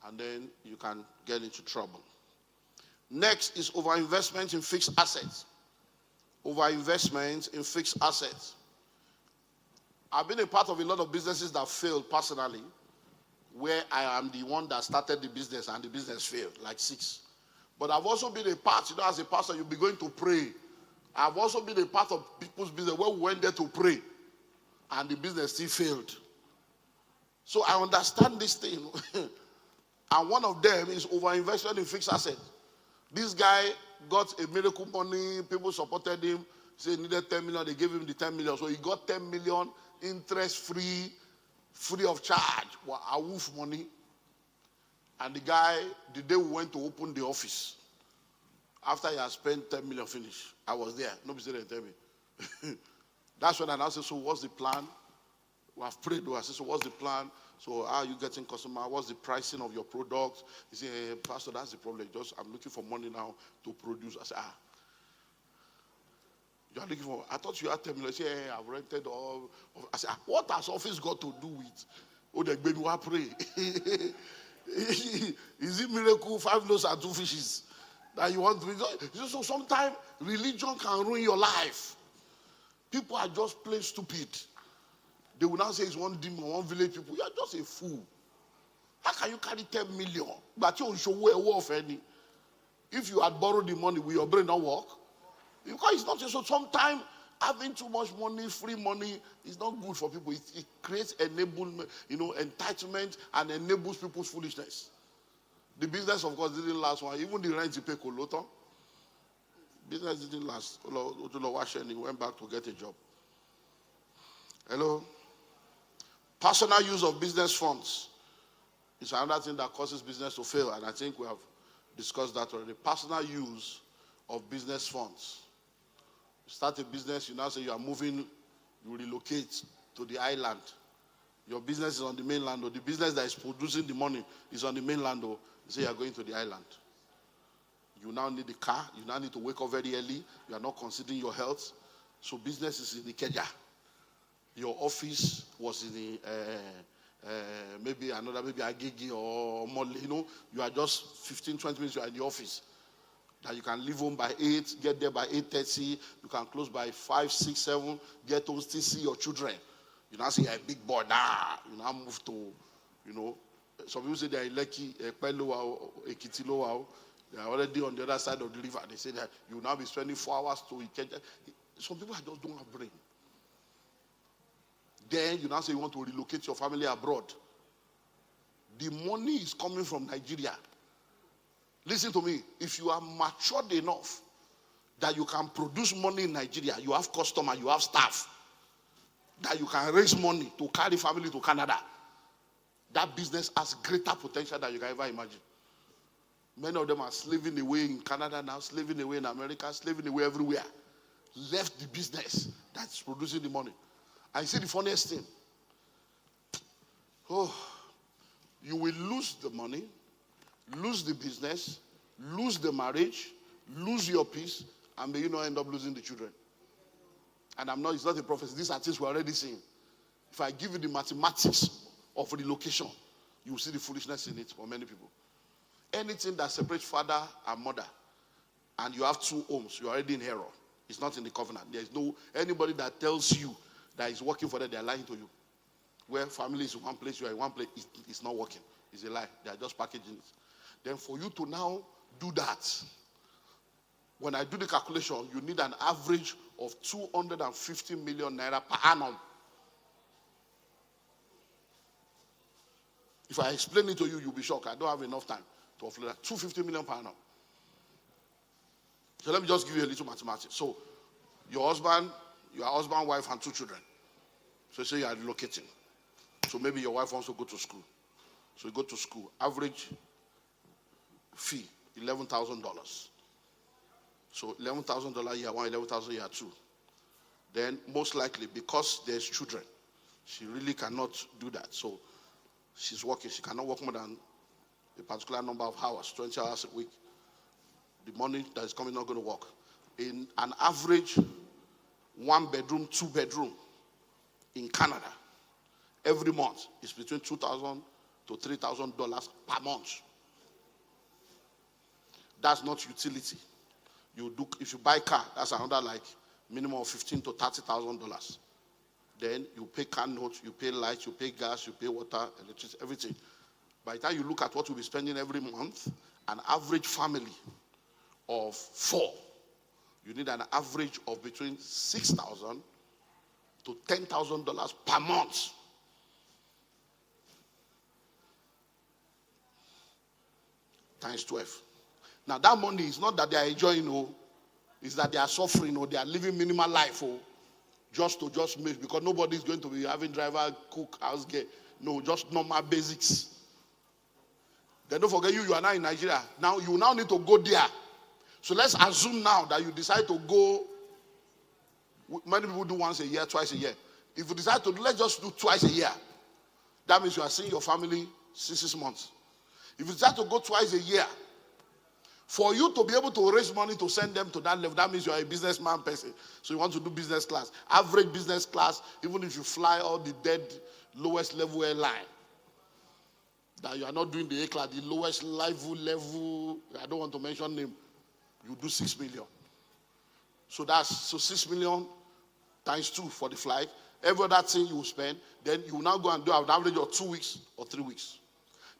and then you can get into trouble. Next is overinvestment in fixed assets. Overinvestment in fixed assets. I've been a part of a lot of businesses that failed personally, where I am the one that started the business and the business failed, like 6. But I've also been a part, as a pastor, you'll be going to pray. I've also been a part of people's business where we went there to pray and the business still failed. So I understand this thing. And one of them is overinvestment in fixed assets. This guy got a miracle money, people supported him, said he needed 10 million, they gave him the 10 million. So he got 10 million interest-free, free of charge, a wolf money. And the guy, the day we went to open the office, after he had spent 10 million finish, I was there. Nobody said anything to me. That's when I now said, so what's the plan? We have prayed. I said, so what's the plan? So how are you getting customer? What's the pricing of your product? He said, hey, Pastor, that's the problem. I'm looking for money now to produce. I said, You are looking for, I thought you had 10 million. I say, hey, I've rented all. I said, what has office got to do with? Oh, the baby will pray. Is it miracle, 5 loaves and 2 fishes that you want to? So sometimes religion can ruin your life. People are just plain stupid. They will now say it's one demon, one village people. You are just a fool. How can you carry 10 million? But you don't show where worth any. If you had borrowed the money, will your brain not work? Because it's not just so. Sometimes having too much money, free money, is not good for people. It creates enablement, entitlement, and enables people's foolishness. The business, of course, didn't last one. Even the rent you pay Koloto, business didn't last. He went back to get a job. Hello? Personal use of business funds is another thing that causes business to fail, and I think we have discussed that already. Personal use of business funds. You start a business, you now say you are moving, you relocate to the island. Your business is on the mainland, or the business that is producing the money is on the mainland, or you say you are going to the island. You now need a car, you now need to wake up very early, you are not considering your health. So business is in Ikeja. Your office was in the, maybe Agege or Mole, you are just 15, 20 minutes, you are in the office. That you can leave home by 8, get there by 8:30, you can close by 5, 6, 7, get home, still see your children. You now say you're a big boy, you now move to, some people say they're in Lekki, Ekpeloa, Ekitiloa, they are already on the other side of the river. They say that you will now be spending 4 hours to Ikeja. Some people just don't have brain. Then you now say you want to relocate your family abroad. The money is coming from Nigeria. Listen to me. If you are matured enough that you can produce money in Nigeria, you have customers, you have staff, that you can raise money to carry family to Canada, that business has greater potential than you can ever imagine. Many of them are slaving away in Canada now, slaving away in America, slaving away everywhere. Left the business that's producing the money. I see the funniest thing. Oh, you will lose the money, lose the business, lose the marriage, lose your peace, and may you not end up losing the children. And it's not a prophecy. These are things we're already seeing. If I give you the mathematics of relocation, you will see the foolishness in it for many people. Anything that separates father and mother, and you have 2 homes, you're already in error. It's not in the covenant. There's no anybody that tells you that is working for them, they're lying to you. Where family is in one place, you are in one place, it's not working. It's a lie. They are just packaging it. Then for you to now do that, when I do the calculation, you need an average of 250 million naira per annum. If I explain it to you, you'll be shocked. I don't have enough time to offload that. 250 million per annum. So let me just give you a little mathematics. So your husband, wife, and 2 children. So say you are relocating. So maybe your wife wants to go to school. So you go to school. Average fee, $11,000. So $11,000 year 1, $11,000 year 2. Then most likely, because there's children, she really cannot do that. So she's working. She cannot work more than a particular number of hours, 20 hours a week. The money that is coming not going to work. In an average 1 bedroom, 2 bedroom in Canada, every month is between $2,000 to $3,000 per month. That's not utility. If you buy a car, that's another minimum of $15,000 to $30,000. Then you pay car notes, you pay lights, you pay gas, you pay water, electricity, everything. By the time you look at what you'll be spending every month, an average family of 4, you need an average of between $6,000 to $10,000 per month. Times 12. Now that money is not that they are enjoying, it's that they are suffering, they are living minimal life, just make, because nobody is going to be having driver, cook, house girl. No, just normal basics. Then don't forget you are now in Nigeria. Now you now need to go there. So let's assume now that you decide to go. Many people do once a year, twice a year. If you decide to do, let's just do twice a year. That means you are seeing your family 6 months. If you decide to go twice a year, For you to be able to raise money to send them to that level, that means you are a businessman person. So you want to do business class. Average business class, even if you fly all the dead lowest level airline, that you are not doing the A class, the lowest level, I don't want to mention name, you do 6 million. So 6 million times 2 for the flight. Every other thing you will spend, then you will now go and do an average of 2 weeks or 3 weeks.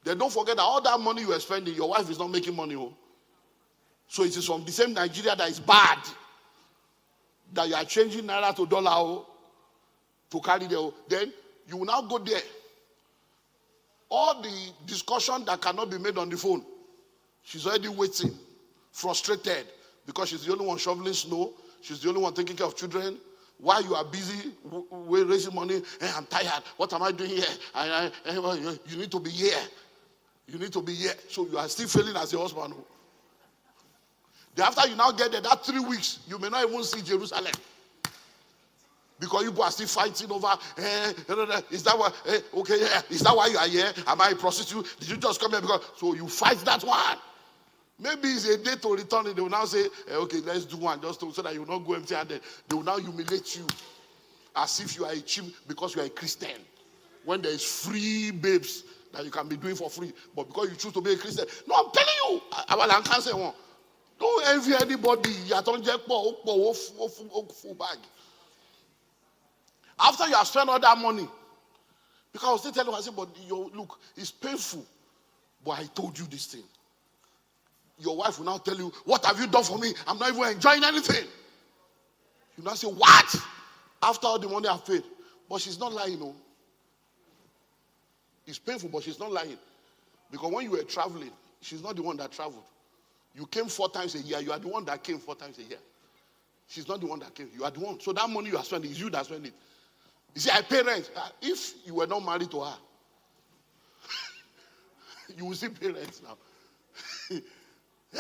Then don't forget that all that money you are spending, your wife is not making money. Oh. So it is from the same Nigeria that is bad, that you are changing naira to dollar to carry there. Then you will now go there. All the discussion that cannot be made on the phone, she's already waiting, frustrated, because she's the only one shoveling snow. She's the only one taking care of children. While you are busy raising money, hey, I'm tired. What am I doing here? You need to be here. You need to be here. So you are still failing as a husband. Then after you now get there, that 3 weeks, you may not even see Jerusalem. Because you are still fighting over, is that why, is that why you are here? Am I a prostitute? Did you just come here because, so you fight that one. Maybe it's a day to return it. They will now say, okay, let's do one just so that you will not go empty-handed. They will now humiliate you as if you are a cheap because you are a Christian. When there is free babes that you can be doing for free. But because you choose to be a Christian. No, I'm telling you. I can't say one. Don't envy anybody. After you have spent all that money, because I was still telling you, I said, but look, it's painful. But I told you this thing. Your wife will now tell you, what have you done for me? I'm not even enjoying anything. You now say, what? After all the money I've paid. But she's not lying, no. It's painful, but she's not lying. Because when you were traveling, she's not the one that traveled. You came 4 times a year. You are the one that came 4 times a year. She's not the one that came. You are the one. So that money you are spending is you that spend it. You see, I pay rent. If you were not married to her, you will see pay rent now.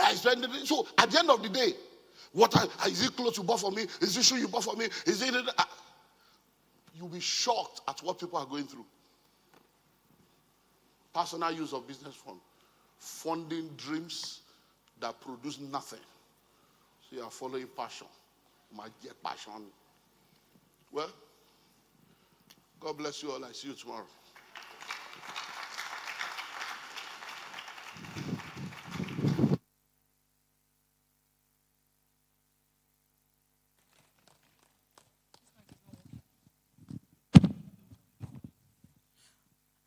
I spend it. So at the end of the day, is it clothes you bought for me? Is it shoe you bought for me? Is it? You'll be shocked at what people are going through. Personal use of business fund, funding dreams that produce nothing. So you are following passion. My dear passion. Well, God bless you all. I see you tomorrow.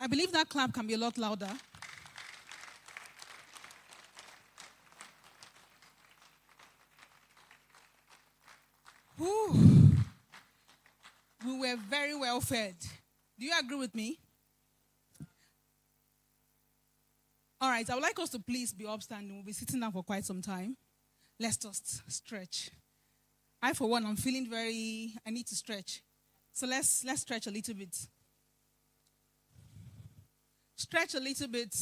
I believe that clap can be a lot louder. Whew. We were very well fed. Do you agree with me? All right, I would like us to please be upstanding. We'll be sitting down for quite some time. Let's just stretch. I, for one, I'm feeling I need to stretch. So let's stretch a little bit. Stretch a little bit.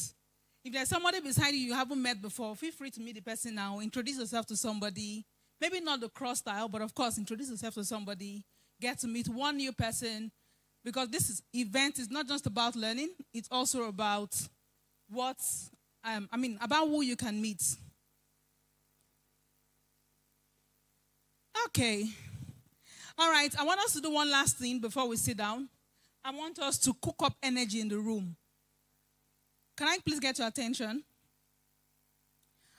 If there's somebody beside you haven't met before, feel free to meet the person now. Introduce yourself to somebody. Maybe not the cross style, but of course, introduce yourself to somebody. Get to meet one new person. Because this event is not just about learning. It's also about about who you can meet. Okay. All right. I want us to do one last thing before we sit down. I want us to cook up energy in the room. Can I please get your attention?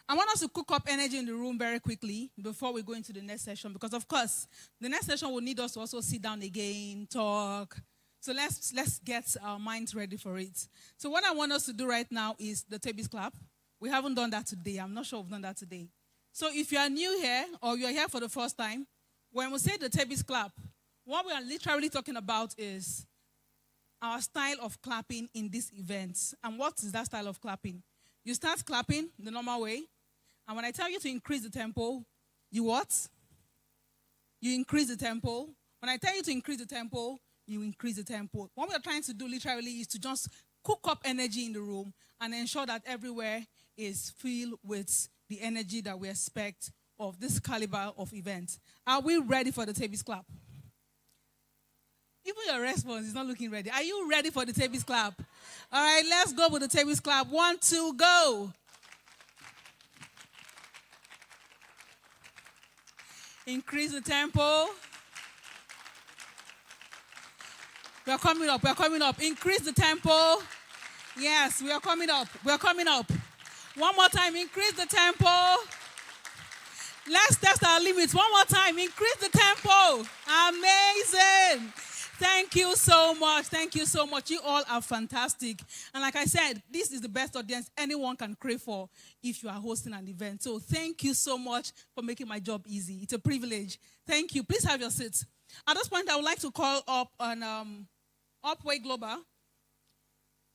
I want us to cook up energy in the room very quickly before we go into the next session. Because, of course, the next session will need us to also sit down again, talk. So let's get our minds ready for it. So what I want us to do right now is the Tabby's clap. We haven't done that today. I'm not sure we've done that today. So if you are new here or you're here for the first time, when we say the Tabby's clap, what we are literally talking about is our style of clapping in this event. And what is that style of clapping? You start clapping the normal way. And when I tell you to increase the tempo, you what? You increase the tempo. When I tell you to increase the tempo, you increase the tempo. What we are trying to do literally is to just cook up energy in the room and ensure that everywhere is filled with the energy that we expect of this caliber of event. Are we ready for the Tabby's clap? Even your response is not looking ready. Are you ready for the Tabby's clap? All right, let's go with the Tabby's clap. 1, 2, go. Increase the tempo. We are coming up. We are coming up. Increase the tempo. Yes, we are coming up. We are coming up. One more time. Increase the tempo. Let's test our limits. One more time. Increase the tempo. Amazing. Thank you so much. Thank you so much. You all are fantastic. And like I said, this is the best audience anyone can crave for if you are hosting an event. So thank you so much for making my job easy. It's a privilege. Thank you. Please have your seats. At this point, I would like to call up on Upway Global.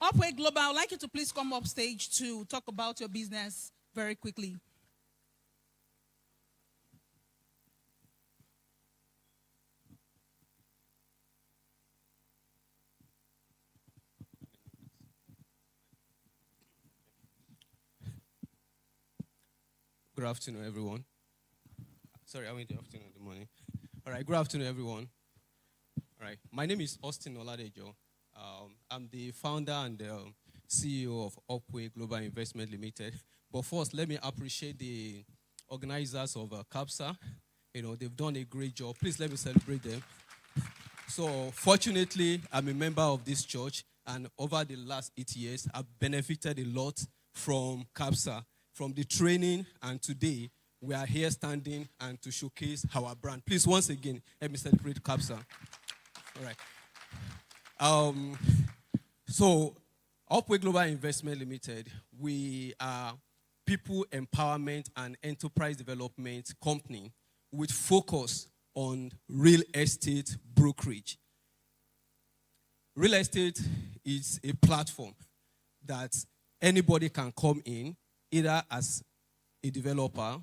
Upway Global, I would like you to please come up stage to talk about your business very quickly. Good afternoon, everyone. Sorry, I mean the afternoon, the morning. All right, good afternoon, everyone. All right, my name is Austin Oladejo. I'm the founder and CEO of Upway Global Investment Limited. But first, let me appreciate the organizers of CAPSA. You know, they've done a great job. Please let me celebrate them. So, fortunately, I'm a member of this church, and over the last 8 years, I've benefited a lot from CAPSA. From the training, and today we are here standing and to showcase our brand. Please, once again, let me celebrate CAPSA. All right. So, Upway Global Investment Limited, we are people empowerment and enterprise development company with focus on real estate brokerage. Real estate is a platform that anybody can come in, either as a developer,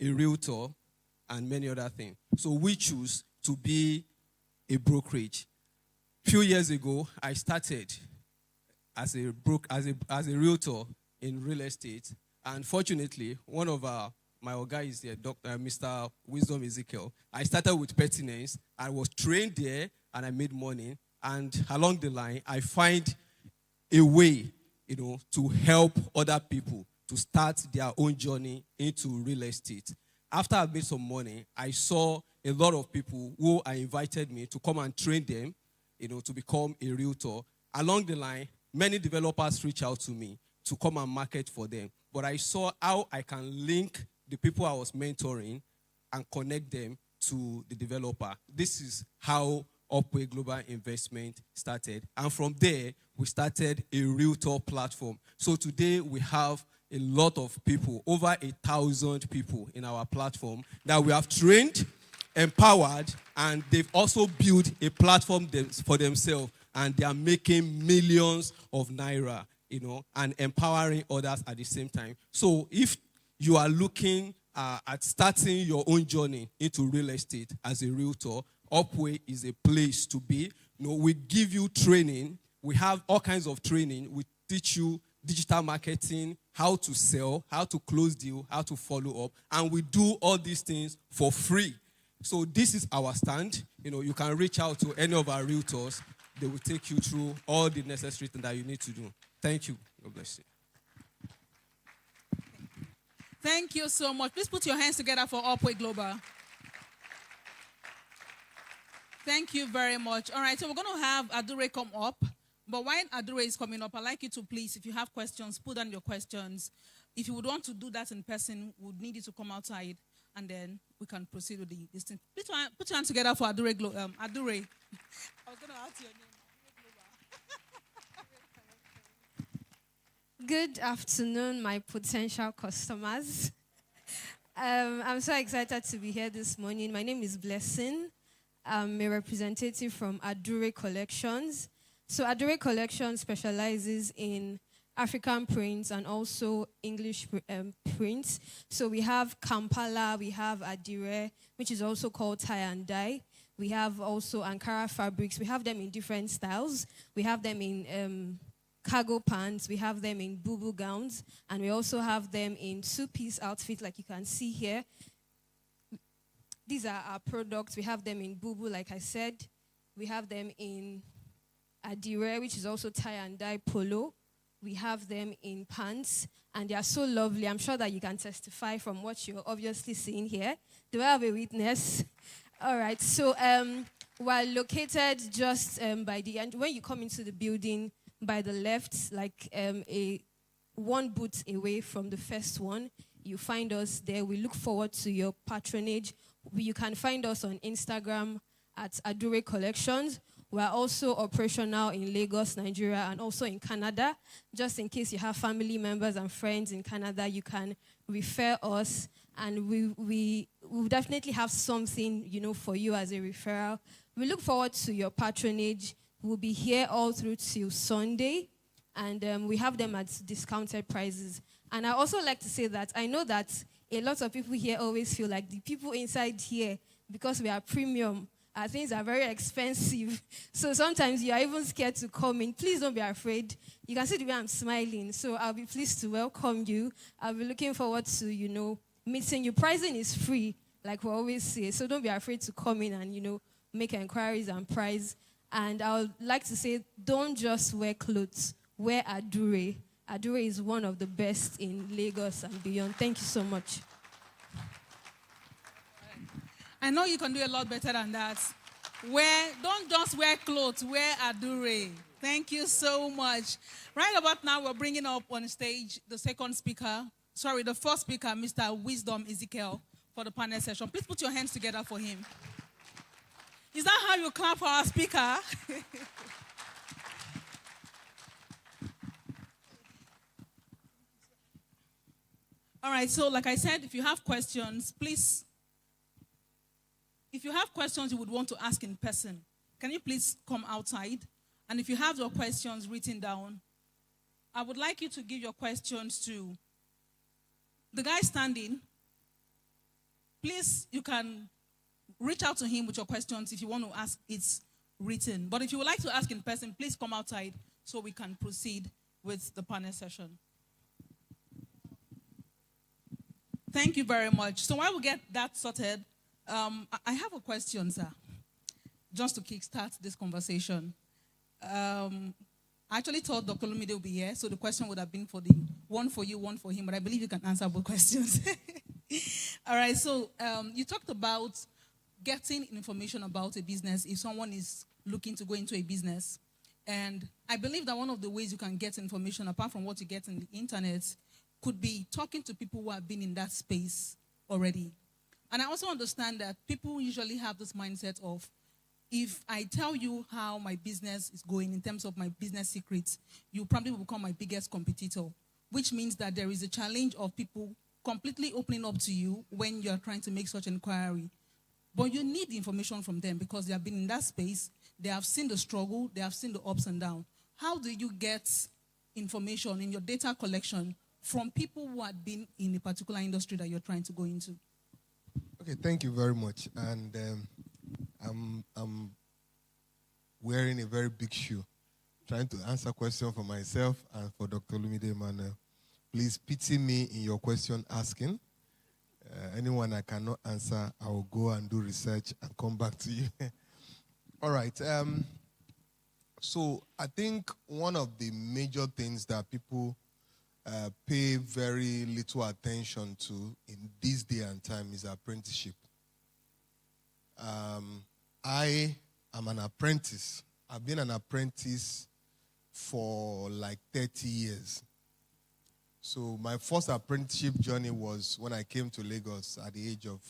a realtor, and many other things. So we choose to be a brokerage. A few years ago, I started as a realtor in real estate. And fortunately, one of my guys is there, Mr. Wisdom Ezekiel. I started with pertinence. I was trained there, and I made money. And along the line, I find a way to help other people to start their own journey into real estate. After I made some money, I saw a lot of people who invited me to come and train them, to become a realtor. Along the line, many developers reach out to me to come and market for them. But I saw how I can link the people I was mentoring and connect them to the developer. This is how Upway Global Investment started. And from there, we started a realtor platform. So today we have a lot of people, over 1,000 people in our platform that we have trained, empowered, and they've also built a platform for themselves, and they are making millions of naira, and empowering others at the same time. So if you are looking at starting your own journey into real estate as a realtor, Upway is a place to be. We give you training. We have all kinds of training. We teach you digital marketing, how to sell, how to close deal, how to follow up. And we do all these things for free. So this is our stand. You can reach out to any of our realtors. They will take you through all the necessary things that you need to do. Thank you. God bless you. Thank you so much. Please put your hands together for Upway Global. Thank you very much. All right, so we're going to have Adure come up. But while Adure is coming up, I'd like you to please, if you have questions, put down your questions. If you would want to do that in person, we would need you to come outside, and then we can proceed with this thing. Please put your hands together for Adure. Adure. I was going to ask your name. Good afternoon, my potential customers. I'm so excited to be here this morning. My name is Blessing. I'm a representative from Adure Collections. So Adure Collections specializes in African prints and also English prints. So we have Kampala, we have Adire, which is also called tie and dye. We have also Ankara fabrics. We have them in different styles. We have them in cargo pants. We have them in boo-boo gowns. And we also have them in two-piece outfits, like you can see here. These are our products. We have them in boo-boo, like I said. We have them in Adire, which is also tie and dye polo. We have them in pants, and they are so lovely. I'm sure that you can testify from what you're obviously seeing here. Do I have a witness? All right. So we're located just by the end. When you come into the building, by the left, like a one booth away from the first one, you find us there. We look forward to your patronage. You can find us on Instagram at Adure Collections. We're also operational in Lagos, Nigeria, and also in Canada. Just in case you have family members and friends in Canada, you can refer us, and we will definitely have something, for you as a referral. We look forward to your patronage. We'll be here all through till Sunday, and we have them at discounted prices. And I also like to say that I know that a lot of people here always feel like the people inside here, because we are premium, our things are very expensive. So sometimes you are even scared to come in. Please don't be afraid. You can see the way I'm smiling. So I'll be pleased to welcome you. I'll be looking forward to, meeting you. Pricing is free, like we always say. So don't be afraid to come in and, make inquiries and price. And I would like to say, don't just wear clothes. Wear Adure. Adure is one of the best in Lagos and beyond. Thank you so much. I know you can do a lot better than that. Don't just wear clothes, wear Adure. Thank you so much. Right about now, we're bringing up on stage the first speaker, Mr. Wisdom Ezekiel, for the panel session. Please put your hands together for him. Is that how you clap for our speaker? All right, so like I said, if you have questions, please. If you have questions you would want to ask in person, can you please come outside? And if you have your questions written down, I would like you to give your questions to the guy standing. Please, you can reach out to him with your questions if you want to ask it written. But if you would like to ask in person, please come outside so we can proceed with the panel session. Thank you very much. So while we get that sorted, I have a question, sir, just to kickstart this conversation. I actually thought Dr. Lumide would be here, so the question would have been for the one for you, one for him, but I believe you can answer both questions. All right, so you talked about getting information about a business if someone is looking to go into a business. And I believe that one of the ways you can get information, apart from what you get on the internet, could be talking to people who have been in that space already. And I also understand that people usually have this mindset of, if I tell you how my business is going in terms of my business secrets, you probably will become my biggest competitor, which means that there is a challenge of people completely opening up to you when you're trying to make such inquiry. But you need information from them because they have been in that space, they have seen the struggle, they have seen the ups and downs. How do you get information in your data collection from people who have been in a particular industry that you're trying to go into? Okay, thank you very much. And I'm wearing a very big shoe, trying to answer questions for myself and for Dr. Lumide Emmanuel. Please pity me in your question asking. Anyone I cannot answer, I will go and do research and come back to you. All right. So I think one of the major things that people pay very little attention to in this day and time is apprenticeship. I am an apprentice. I've been an apprentice for like 30 years. So my first apprenticeship journey was when I came to Lagos at the age of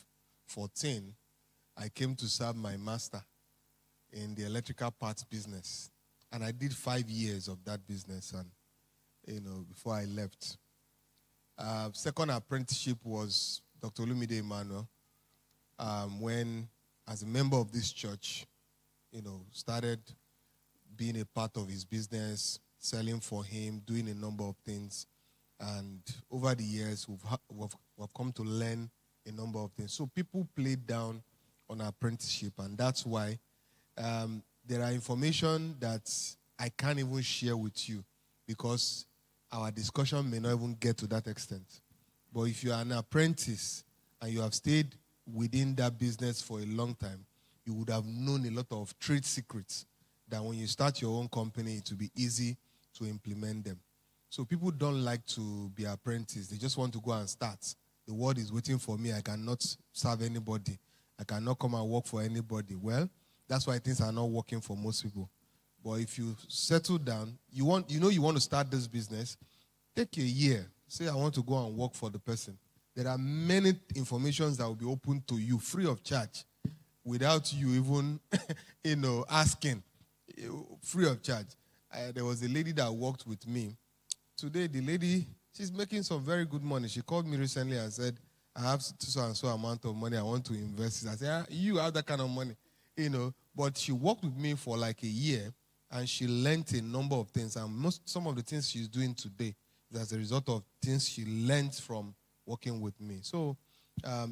14. I came to serve my master in the electrical parts business. And I did 5 years of that business, and before I left. Second apprenticeship was Dr. Lumide Emmanuel, when, as a member of this church, started being a part of his business, selling for him, doing a number of things. And over the years, we've come to learn a number of things. So people played down on apprenticeship, and that's why there are information that I can't even share with you because our discussion may not even get to that extent. But if you are an apprentice and you have stayed within that business for a long time, you would have known a lot of trade secrets that when you start your own company, it will be easy to implement them. So people don't like to be apprentices. They just want to go and start. The world is waiting for me. I cannot serve anybody. I cannot come and work for anybody. Well, that's why things are not working for most people. But if you settle down, you want to start this business, take a year. Say, I want to go and work for the person. There are many informations that will be open to you free of charge without you even, asking, free of charge. There was a lady that worked with me. Today, the lady, she's making some very good money. She called me recently and said, I have so and so amount of money I want to invest. I said, you have that kind of money, But she worked with me for like a year, and she learned a number of things. And some of the things she's doing today is as a result of things she learned from working with me. So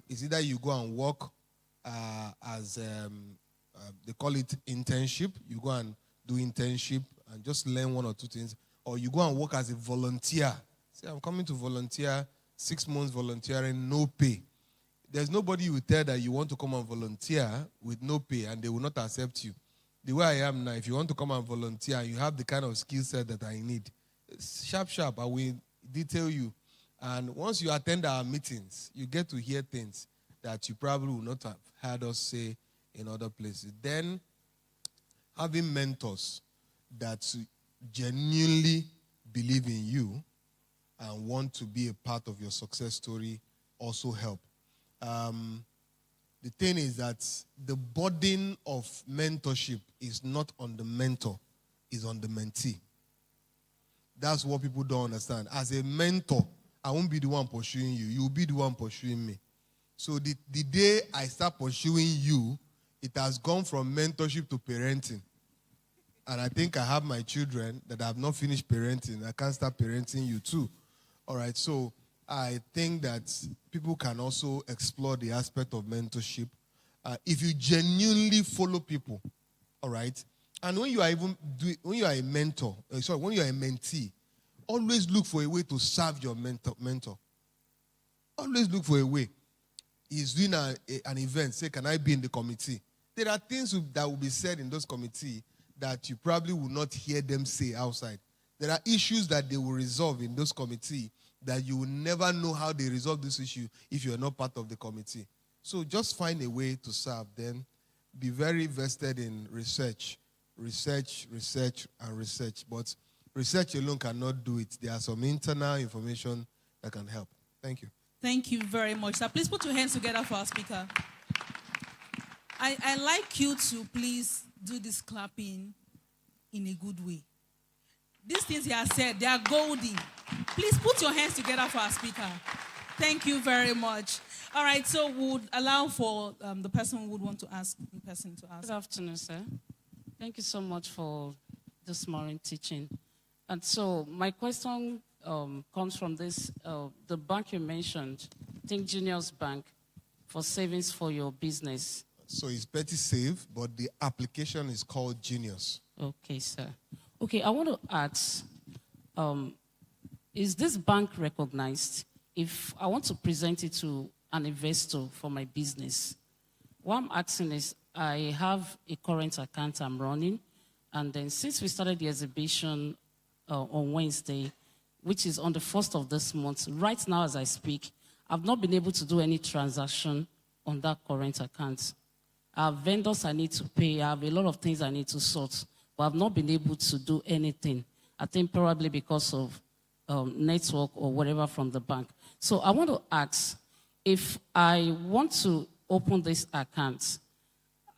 it's either you go and work as, they call it internship. You go and do internship and just learn one or two things. Or you go and work as a volunteer. Say, I'm coming to volunteer, 6 months volunteering, no pay. There's nobody you will tell that you want to come and volunteer with no pay and they will not accept you. The way I am now, if you want to come and volunteer and you have the kind of skill set that I need, sharp, I will detail you. And once you attend our meetings, you get to hear things that you probably will not have heard us say in other places. Then, having mentors that genuinely believe in you and want to be a part of your success story also help. The thing is that the burden of mentorship is not on the mentor, it's on the mentee. That's what people don't understand. As a mentor, I won't be the one pursuing you. You'll be the one pursuing me. So the day I start pursuing you, it has gone from mentorship to parenting. And I think I have my children that have not finished parenting. I can't start parenting you too. All right, so I think that people can also explore the aspect of mentorship. If you genuinely follow people, all right, and when you are when you are a mentor, when you are a mentee, always look for a way to serve your mentor. Always look for a way. He's doing an event. Say, can I be in the committee? There are things that will be said in those committees that you probably will not hear them say outside. There are issues that they will resolve in those committees that you will never know how they resolve this issue if you are not part of the committee. So just find a way to serve. Then be very vested in research. Research. But research alone cannot do it. There are some internal information that can help. Thank you. Thank you very much, sir. Please put your hands together for our speaker. I like you to please do this clapping in a good way. These things he has said, they are golden. Please put your hands together for our speaker. Thank you very much. All right, so we would allow for the person who would want to ask in person to ask. Good afternoon, sir. Thank you so much for this morning teaching. And so my question comes from this, the bank you mentioned, I think Genius Bank, for savings for your business. So it's Petty Save, but the application is called Genius. Okay, sir. Okay, I want to ask, is this bank recognized if I want to present it to an investor for my business? What I'm asking is, I have a current account I'm running, and then since we started the exhibition on Wednesday, which is on the 1st of this month, right now as I speak, I've not been able to do any transaction on that current account. I have vendors I need to pay, I have a lot of things I need to sort, but I've not been able to do anything. I think probably because of network or whatever from the bank. So I want to ask, if I want to open this account,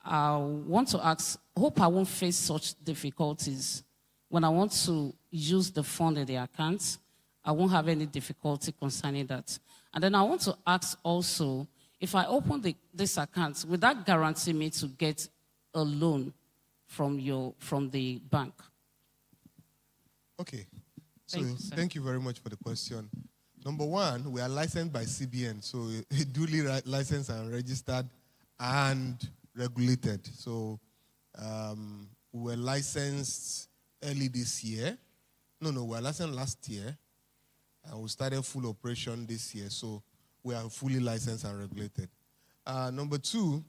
I want to ask, hope I won't face such difficulties. When I want to use the fund in the account, I won't have any difficulty concerning that. And then I want to ask also, if I open this account, will that guarantee me to get a loan from the bank? Okay. So thank you very much for the question. Number one, we are licensed by CBN, so duly licensed and registered and regulated. So we were licensed early this year. We were licensed last year, and we started full operation this year. So we are fully licensed and regulated. Number two,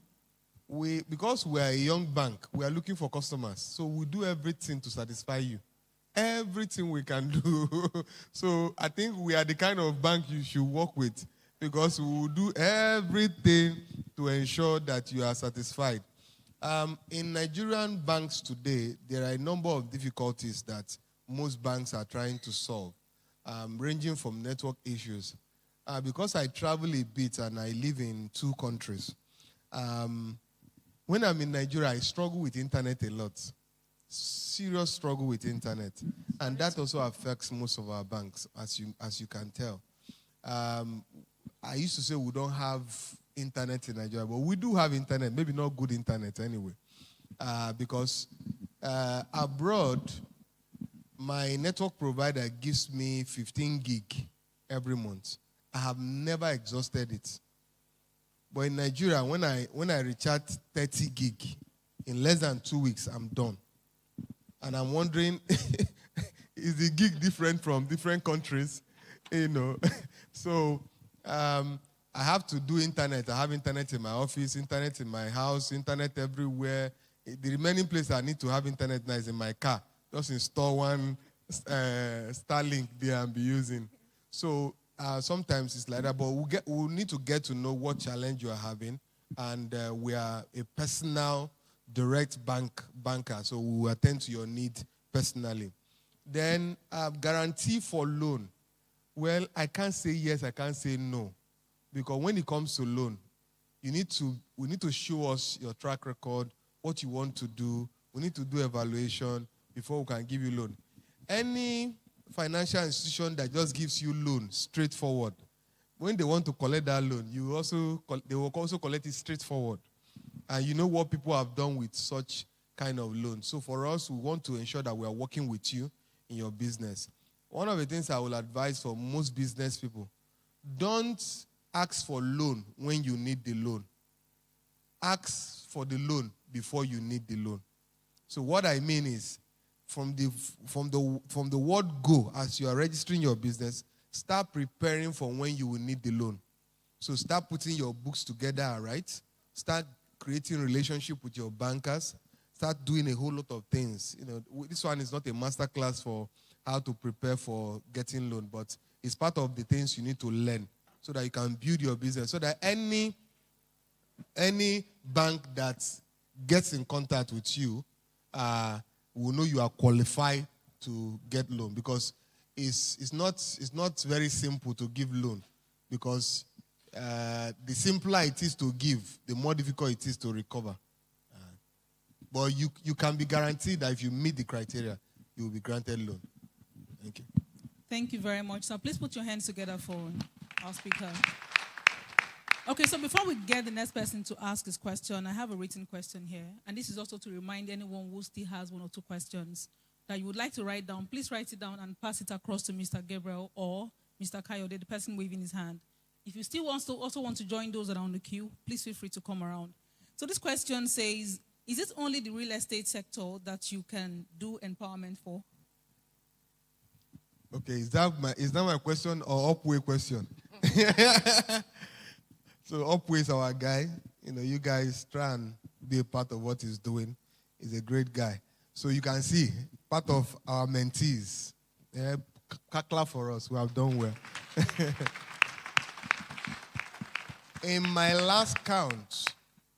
because we are a young bank, we are looking for customers. So we do everything to satisfy you. everything we can do. So I think we are the kind of bank you should work with, because we will do everything to ensure that you are satisfied. In Nigerian banks today, there are a number of difficulties that most banks are trying to solve, ranging from network issues. Because I travel a bit and I live in 2 countries, when I'm in Nigeria, I struggle with internet a lot. Serious struggle with internet. And that also affects most of our banks, as you can tell. I used to say we don't have internet in Nigeria, but we do have internet, maybe not good internet anyway. Because abroad, my network provider gives me 15 gig every month. I have never exhausted it. But in Nigeria, when I recharge 30 gig, in less than 2 weeks, I'm done. And I'm wondering, is the gig different from different countries? So I have to do internet. I have internet in my office, internet in my house, internet everywhere. The remaining place I need to have internet now is in my car. Just install one Starlink there and be using. So sometimes it's like that, but we'll need to get to know what challenge you are having, and we are a personal, direct banker, so we will attend to your need personally. Then guarantee for loan. Well, I can't say yes, I can't say no, because when it comes to loan, we need to show us your track record, what you want to do. We need to do evaluation before we can give you loan. Any financial institution that just gives you loan straightforward, when they want to collect that loan, they will also collect it straightforward. And you know what people have done with such kind of loan. So for us, we want to ensure that we are working with you in your business. One of the things I will advise for most business people, don't ask for loan when you need the loan. Ask for the loan before you need the loan. So what I mean is, from the word go, as you are registering your business, start preparing for when you will need the loan. So start putting your books together, right? Start creating relationship with your bankers. Start doing a whole lot of things. This one is not a master class for how to prepare for getting loan, but it's part of the things you need to learn so that you can build your business. So that any bank that gets in contact with you will know you are qualified to get loan, because it's not very simple to give loan, because the simpler it is to give, the more difficult it is to recover. But you can be guaranteed that if you meet the criteria, you will be granted loan. Thank you. Thank you very much. So please put your hands together for our speaker. Okay, so before we get the next person to ask his question, I have a written question here. And this is also to remind anyone who still has 1 or 2 questions that you would like to write down. Please write it down and pass it across to Mr. Gabriel or Mr. Kayode, the person waving his hand. If you still also want to join those that are on the queue, please feel free to come around. So this question says, is it only the real estate sector that you can do empowerment for? Okay, is that my question or Upway question? So Upway is our guy. You guys try and be a part of what he's doing. He's a great guy. So you can see, part of our mentees. Yeah, clap for us. We have done well. In my last count,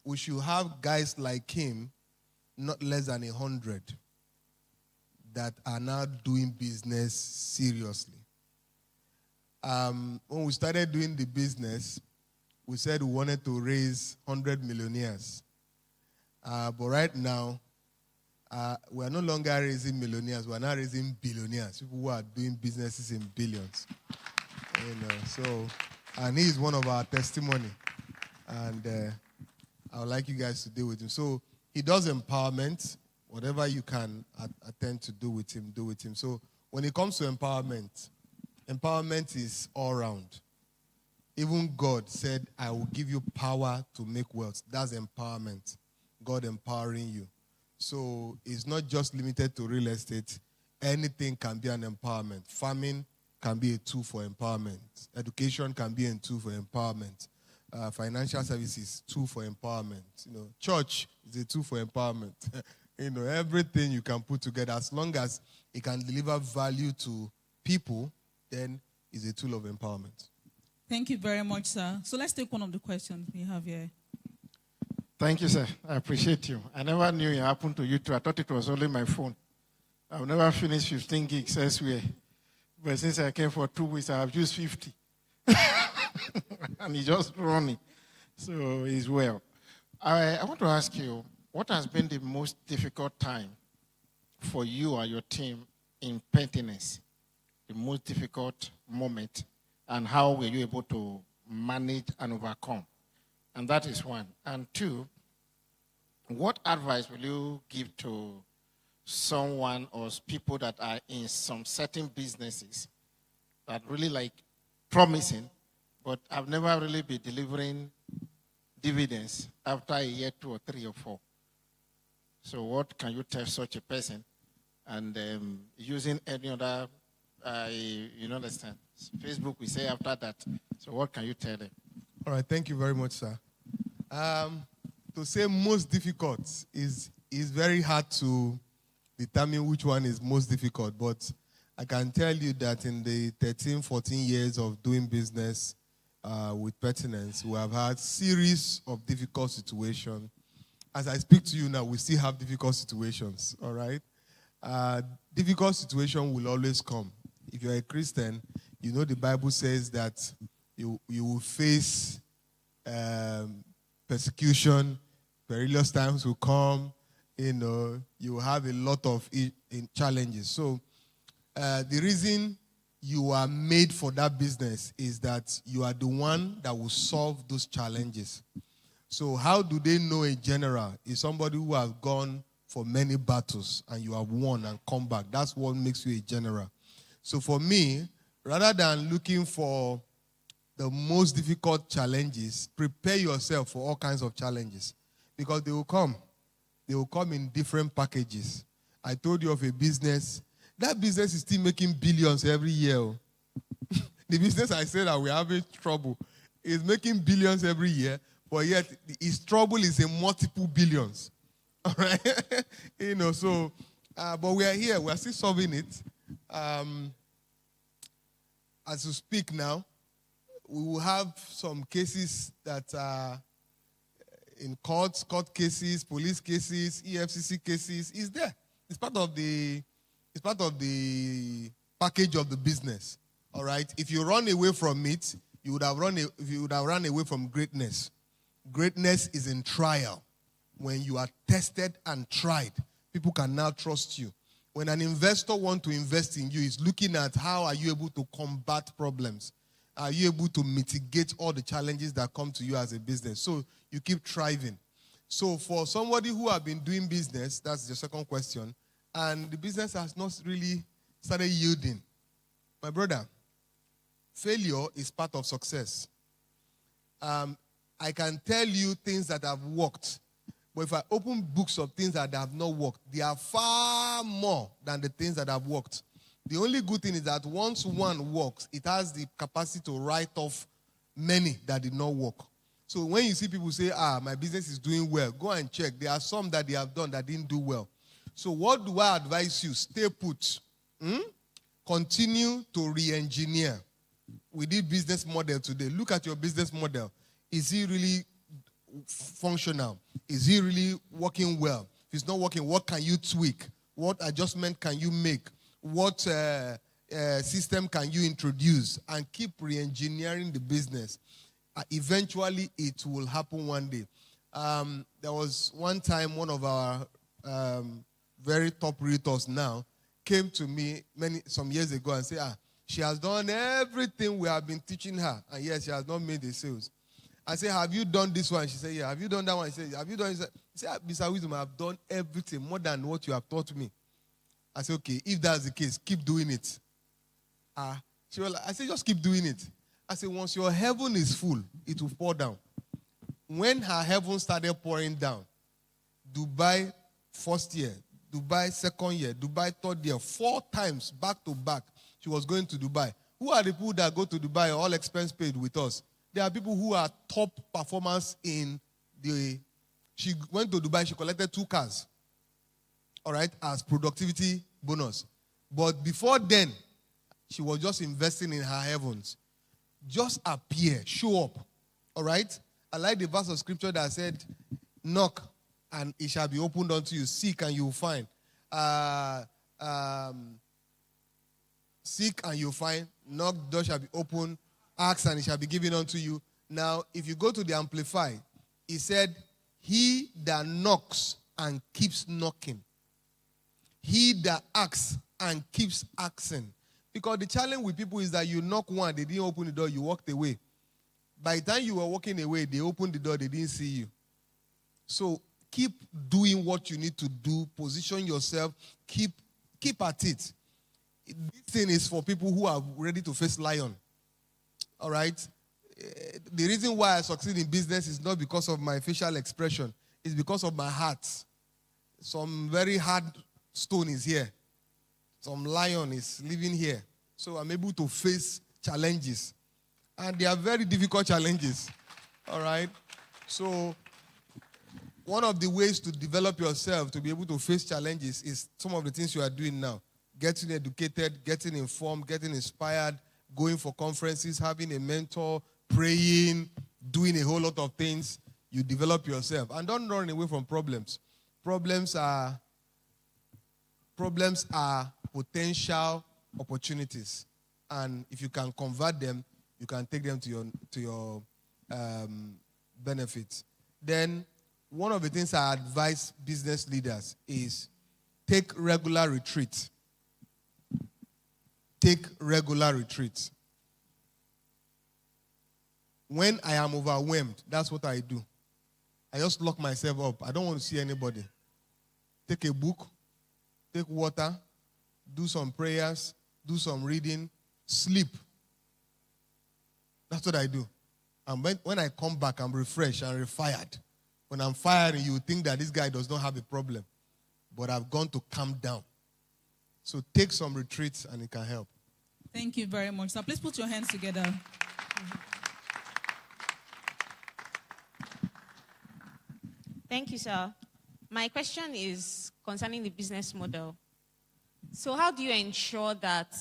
we should have guys like him, not less than 100, that are now doing business seriously. When we started doing the business, we said we wanted to raise 100 millionaires. But right now, we are no longer raising millionaires. We are now raising billionaires, people who are doing businesses in billions. And he is one of our testimony. And I would like you guys to deal with him. So he does empowerment. Whatever you can attend to do with him, do with him. So when it comes to empowerment, empowerment is all round. Even God said, I will give you power to make wealth. That's empowerment. God empowering you. So it's not just limited to real estate. Anything can be an empowerment. Farming can be a tool for empowerment. Education can be a tool for empowerment. Financial services, tool for empowerment. Church is a tool for empowerment. Everything you can put together, as long as it can deliver value to people, then it's a tool of empowerment. Thank you very much, sir. So let's take one of the questions we have here. Thank you, sir. I appreciate you. I never knew it happened to you too. I thought it was only my phone. I've never finished 15 gigs elsewhere. But since I came for 2 weeks, I have used 50. And it's just running. So it's well. I want to ask you, what has been the most difficult time for you and your team in pertinence? The most difficult moment, and how were you able to manage and overcome? And that is one. And two, what advice will you give to someone or people that are in some certain businesses that really like promising, but have never really been delivering dividends after a year, 2 or 3 or 4? So what can you tell such a person? And using any other, you understand, Facebook we say after that. So what can you tell them? All right, thank you very much, sir. To say most difficult is very hard to determine which one is most difficult, but I can tell you that in the 13, 14 years of doing business with pertinence, we have had series of difficult situations. As I speak to you now, we still have difficult situations, all right? Difficult situation will always come. If you're a Christian, you know the Bible says that you will face persecution, perilous times will come, you will have a lot of challenges. So the reason you are made for that business is that you are the one that will solve those challenges. So how do they know a general? Is somebody who has gone for many battles and you have won and come back. That's what makes you a general. So for me, rather than looking for the most difficult challenges, prepare yourself for all kinds of challenges because they will come. They will come in different packages. I told you of a business. That business is still making billions every year. The business I said that we're having trouble is making billions every year, but yet its trouble is in multiple billions. All right? But we are here. We are still solving it. As we speak now, we will have some cases that are in court cases, police cases, EFCC cases. It's there. It's part of the package of the business. All right. If you run away from it, you would have run away from greatness. Greatness is in trial. When you are tested and tried, people can now trust you. When an investor wants to invest in you, he's looking at how are you able to combat problems. Are you able to mitigate all the challenges that come to you as a business? So you keep thriving. So for somebody who have been doing business, that's the second question, and the business has not really started yielding. My brother, failure is part of success. I can tell you things that have worked, but if I open books of things that have not worked, they are far more than the things that have worked. The only good thing is that once one works, it has the capacity to write off many that did not work. So when you see people say, my business is doing well, go and check. There are some that they have done that didn't do well. So what do I advise you? Stay put. Continue to re-engineer. We did business model today. Look at your business model. Is it really functional? Is it really working well? If it's not working, what can you tweak? What adjustment can you make? What system can you introduce? And keep re-engineering the business. Eventually, it will happen one day. There was one time one of our very top realtors now came to me some years ago and said, she has done everything we have been teaching her, and yes, she has not made the sales. I said, have you done this one? She said, yeah. Have you done that one? She said, have you done this? He said, Mr. Wisdom, I have done everything more than what you have taught me. I said, okay, if that's the case, keep doing it. I said, just keep doing it. I said, once your heaven is full, it will pour down. When her heaven started pouring down, Dubai first year, Dubai second year, Dubai third year, 4 times back to back, she was going to Dubai. Who are the people that go to Dubai, all expense paid with us? There are people who are top performers in she went to Dubai, she collected 2 cars. all right, as productivity bonus. But before then, she was just investing in her heavens. Just appear, show up, all right? I like the verse of scripture that said, knock and it shall be opened unto you. Seek and you will find. Seek and you'll find. Knock, the door shall be opened. Ask and it shall be given unto you. Now, if you go to the Amplified, he said, he that knocks and keeps knocking. He that asks and keeps asking. Because the challenge with people is that you knock one, they didn't open the door, you walked away. By the time you were walking away, they opened the door, they didn't see you. So keep doing what you need to do. Position yourself. Keep at it. This thing is for people who are ready to face lion. All right? The reason why I succeed in business is not because of my facial expression. It's because of my heart. Some very hard stone is here. Some lion is living here. So I'm able to face challenges. And they are very difficult challenges. All right? So one of the ways to develop yourself to be able to face challenges is some of the things you are doing now. Getting educated, getting informed, getting inspired, going for conferences, having a mentor, praying, doing a whole lot of things. You develop yourself. And don't run away from problems. Problems are potential opportunities. And if you can convert them, you can take them to your benefit. Then one of the things I advise business leaders is take regular retreats. Take regular retreats. When I am overwhelmed, that's what I do. I just lock myself up. I don't want to see anybody. Take a book, take water, do some prayers, do some reading, sleep. That's what I do. And when I come back, I'm refreshed and refired. When I'm firing, you think that this guy does not have a problem. But I've gone to calm down. So take some retreats and it can help. Thank you very much. So please put your hands together. Thank you, sir. My question is concerning the business model. So how do you ensure that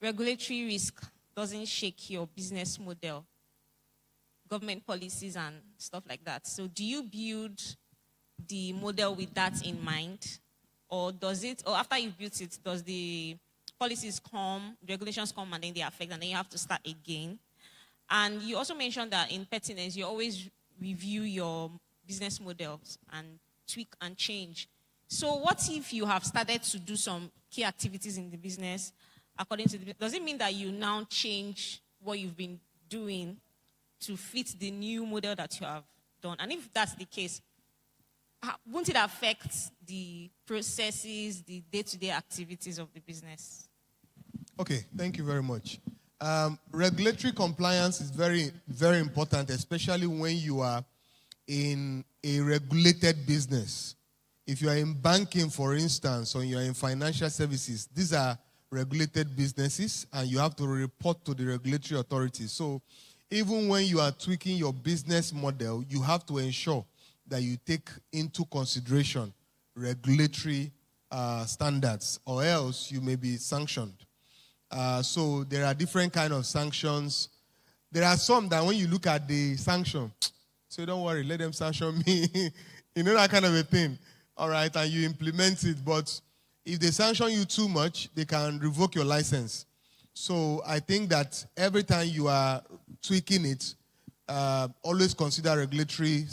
regulatory risk doesn't shake your business model, government policies and stuff like that? So do you build the model with that in mind? Or does it, or after you've built it, does the policies come, regulations come, and then they affect, and then you have to start again? And you also mentioned that in pertinence, you always review your business models and tweak and change. So what if you have started to do some key activities in the business according to the, does it mean that you now change what you've been doing to fit the new model that you have done? And if that's the case, won't it affect the processes, the day-to-day activities of the business? Okay, thank you very much. Regulatory compliance is very, very important, especially when you are in a regulated business. If you are in banking, for instance, or you are in financial services, these are regulated businesses, and you have to report to the regulatory authorities. So even when you are tweaking your business model, you have to ensure that you take into consideration regulatory standards, or else you may be sanctioned. So there are different kinds of sanctions. There are some that when you look at the sanction, so don't worry, let them sanction me. You know, that kind of a thing. All right, and you implement it. But if they sanction you too much, they can revoke your license. So I think that every time you are tweaking it, always consider regulatory,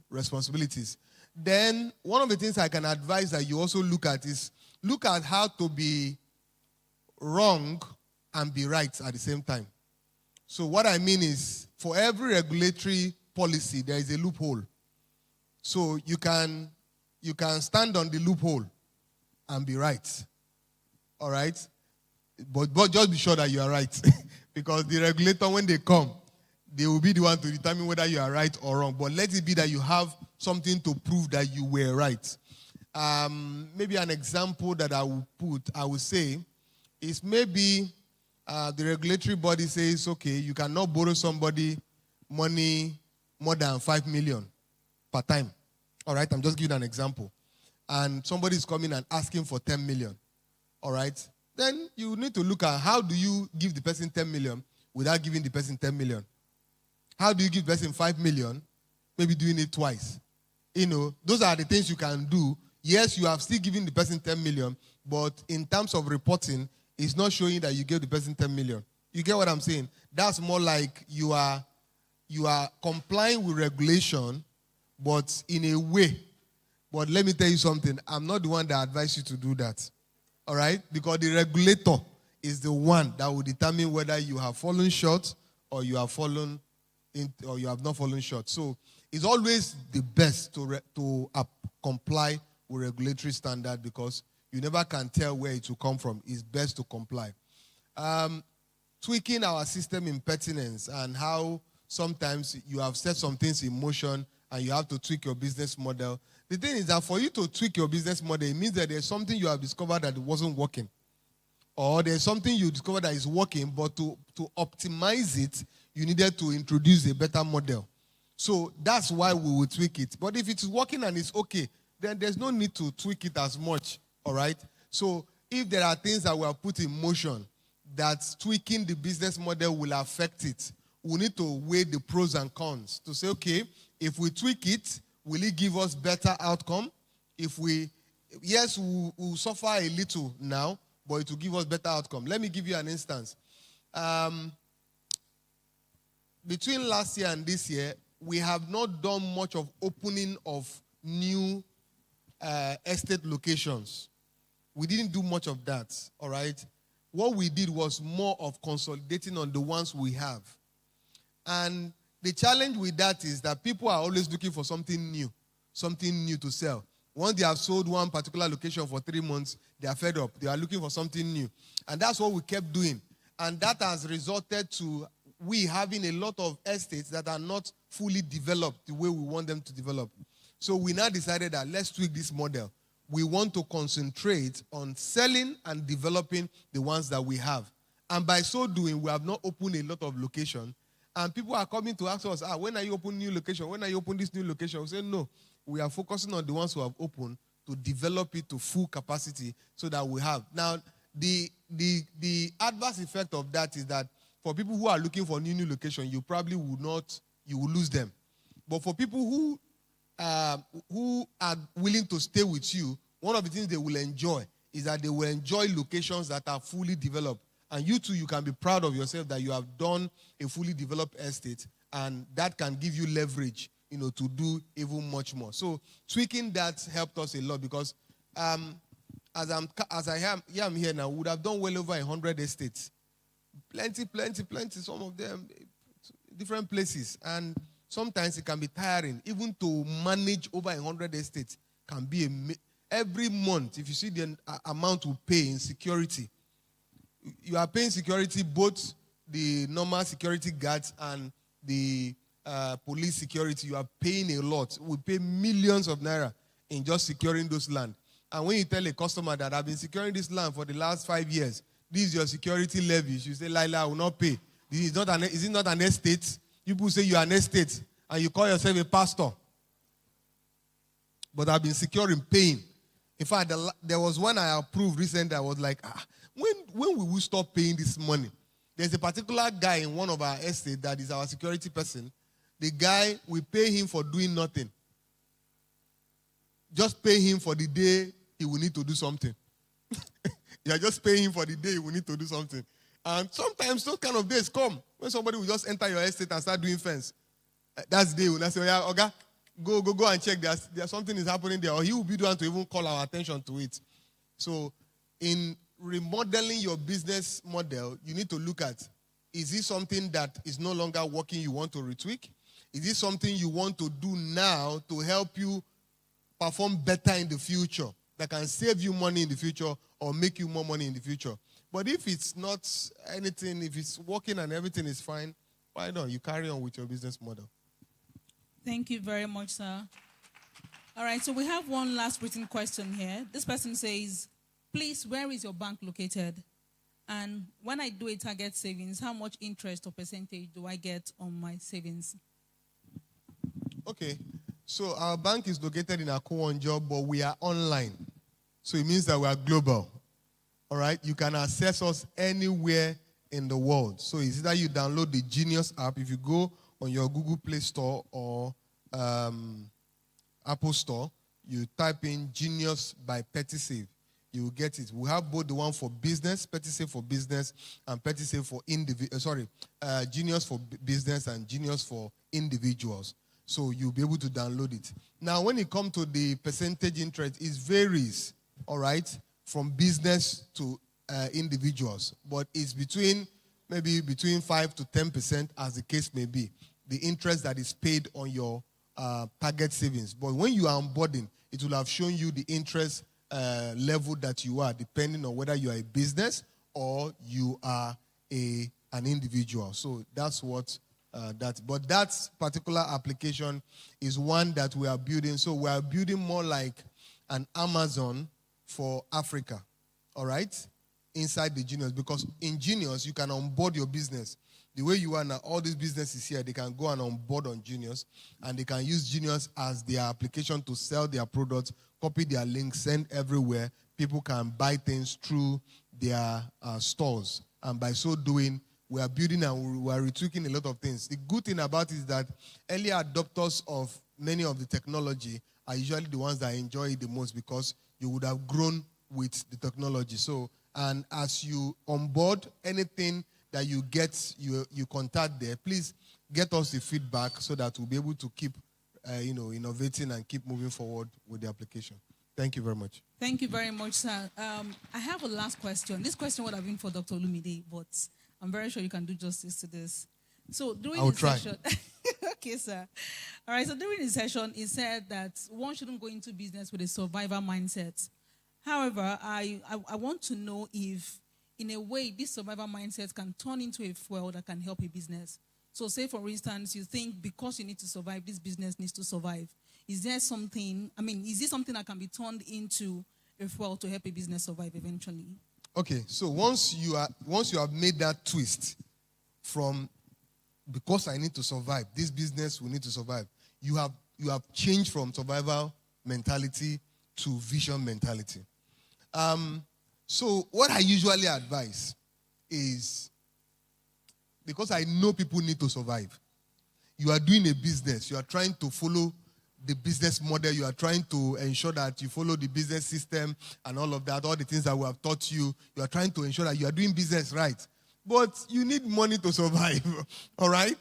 responsibilities. Then one of the things I can advise that you also look at is look at how to be wrong and be right at the same time. So what I mean is, for every regulatory policy, there is a loophole. So you can stand on the loophole and be right. All right? But just be sure that you are right. Because the regulator, when they come, they will be the one to determine whether you are right or wrong. But let it be that you have something to prove that you were right. Maybe an example that I will say, is maybe the regulatory body says, okay, you cannot borrow somebody money more than 5 million per time. All right, I'm just giving an example. And somebody is coming and asking for 10 million. All right, then you need to look at how do you give the person 10 million without giving the person 10 million. How do you give the person 5 million, maybe doing it twice? Those are the things you can do. Yes, you have still given the person 10 million, but in terms of reporting, it's not showing that you gave the person 10 million. You get what I'm saying? That's more like you are complying with regulation, but in a way. But let me tell you something. I'm not the one that advises you to do that. All right? Because the regulator is the one that will determine whether you have fallen short or you have not fallen short. So it's always the best to comply with regulatory standard, because you never can tell where it will come from. It's best to comply. Tweaking our system in pertinence and how sometimes you have set some things in motion and you have to tweak your business model. The thing is that for you to tweak your business model, it means that there's something you have discovered that wasn't working. Or there's something you discovered that is working, but to optimize it, you needed to introduce a better model. So that's why we will tweak it. But if it's working and it's okay, then there's no need to tweak it as much, all right? So if there are things that we have put in motion that tweaking the business model will affect it, we need to weigh the pros and cons to say, okay, if we tweak it, will it give us better outcome? Yes, we'll suffer a little now, but it will give us better outcome. Let me give you an instance. Between last year and this year, we have not done much of opening of new estate locations. We didn't do much of that, all right? What we did was more of consolidating on the ones we have. And the challenge with that is that people are always looking for something new to sell. Once they have sold one particular location for 3 months, they are fed up. They are looking for something new. And that's what we kept doing. And that has resulted to we having a lot of estates that are not fully developed the way we want them to develop. So we now decided that let's tweak this model. We want to concentrate on selling and developing the ones that we have. And by so doing, we have not opened a lot of locations. And people are coming to ask us, when are you opening new location? When are you opening this new location? We say, no, we are focusing on the ones who have opened to develop it to full capacity so that we have. Now, the adverse effect of that is that for people who are looking for new location, you probably you will lose them. But for people who are willing to stay with you, one of the things they will enjoy is that they will enjoy locations that are fully developed. And you too, you can be proud of yourself that you have done a fully developed estate, and that can give you leverage, to do even much more. So tweaking that helped us a lot, because as I am here now, we would have done well over 100 estates. Plenty, some of them, different places. And sometimes it can be tiring. Even to manage over 100 estates can be every month, if you see the amount we pay in security, you are paying security, both the normal security guards and the police security. You are paying a lot. We pay millions of naira in just securing those land. And when you tell a customer that I've been securing this land for the last 5 years, this is your security levies, you say, Laila, I will not pay. Is it not an estate? People say you are an estate and you call yourself a pastor. But I've been securing, paying. In fact, there was one I approved recently. I was like, when will we stop paying this money? There's a particular guy in one of our estates that is our security person. The guy, we pay him for doing nothing. Just pay him for the day he will need to do something. You are just paying him for the day he will need to do something. And sometimes those kind of days come when somebody will just enter your estate and start doing fence. That's the day when I say, yeah, okay, go and check. There's something is happening there. Or he will be the one to even call our attention to it. So in remodeling your business model, you need to look at, is this something that is no longer working you want to retweak? Is this something you want to do now to help you perform better in the future, that can save you money in the future or make you more money in the future? But if it's not anything, if it's working and everything is fine, why not? You carry on with your business model. Thank you very much, sir. All right, so we have one last written question here. This person says, please, where is your bank located? And when I do a target savings, how much interest or percentage do I get on my savings? Okay. So our bank is located in Akowonjo, but we are online. So it means that we are global. All right? You can access us anywhere in the world. So it's either you download the Genius app. If you go on your Google Play Store or Apple Store, you type in Genius by PettySave. You will get it. We have both the one for business, PettySave for business, and PettySave for Genius for business and Genius for individuals. So you'll be able to download it. Now, when it comes to the percentage interest, it varies, all right, from business to individuals. But it's maybe between 5 to 10%, as the case may be, the interest that is paid on your target savings. But when you are onboarding, it will have shown you the interest level that you are, depending on whether you are a business or you are an individual. So that's what but that particular application is one that we are building. So we are building more like an Amazon for Africa, all right, inside the Genius. Because in Genius, you can onboard your business. The way you are now, all these businesses here, they can go and onboard on Genius, and they can use Genius as their application to sell their products, copy their links, send everywhere. People can buy things through their stores. And by so doing, we are building and we are retweaking a lot of things. The good thing about it is that early adopters of many of the technology are usually the ones that enjoy it the most, because you would have grown with the technology. So, and as you onboard anything that you get, you contact there, please get us the feedback so that we'll be able to keep innovating and keep moving forward with the application. Thank you very much. Thank you very much, sir. I have a last question. This question would have been for Dr. Olumide, but I'm very sure you can do justice to this. So during the session, okay, sir. All right. So during the session, he said that one shouldn't go into business with a survivor mindset. However, I want to know if, in a way, this survivor mindset can turn into a fuel that can help a business. So, say for instance, you think because you need to survive, this business needs to survive. Is this something that can be turned into a fuel to help a business survive eventually? Okay, so once you have made that twist from because I need to survive, this business will need to survive, you have changed from survival mentality to vision mentality. So what I usually advise is, because I know people need to survive, you are doing a business, you are trying to follow the business model, you are trying to ensure that you follow the business system and all of that, all the things that we have taught you, you are trying to ensure that you are doing business right. But you need money to survive, all right?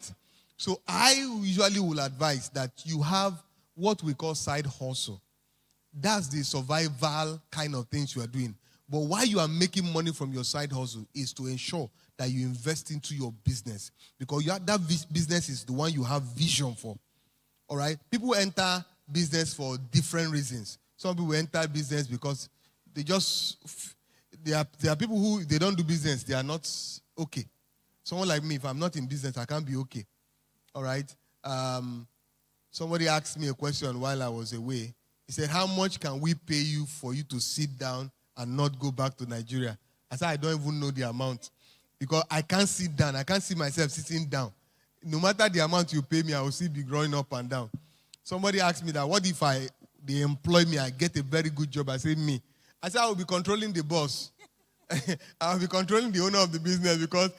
So I usually will advise that you have what we call side hustle. That's the survival kind of things you are doing. But why you are making money from your side hustle is to ensure that you invest into your business. Because that business is the one you have vision for. All right? People enter business for different reasons. Some people enter business because there are people who, they don't do business, they are not okay. Someone like me, if I'm not in business, I can't be okay. All right? Somebody asked me a question while I was away. He said, how much can we pay you for you to sit down and not go back to Nigeria? I said, I don't even know the amount. Because I can't sit down. I can't see myself sitting down. No matter the amount you pay me, I will still be growing up and down. Somebody asked me that, what if they employ me, I get a very good job? I said, me. I said, I will be controlling the boss. I will be controlling the owner of the business, because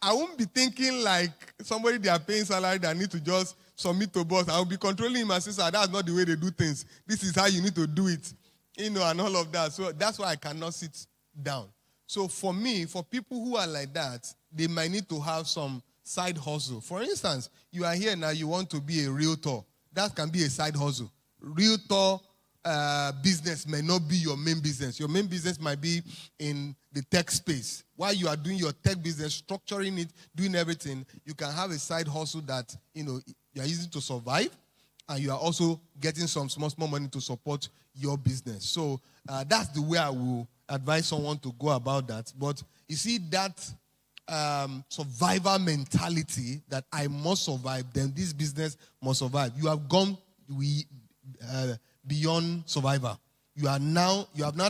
I won't be thinking like somebody they are paying salary that need to just submit to boss. I will be controlling him and say, sir, that's not the way they do things. This is how you need to do it. And all of that. So that's why I cannot sit down. So for me, for people who are like that, they might need to have some side hustle. For instance, you are here now, you want to be a realtor. That can be a side hustle. Realtor business may not be your main business. Your main business might be in the tech space. While you are doing your tech business, structuring it, doing everything, you can have a side hustle that, you are using to survive, and you are also getting some small money to support your business. So that's the way I will advise someone to go about that. But you see that survivor mentality that I must survive, then this business must survive. You have gone beyond survivor. You have now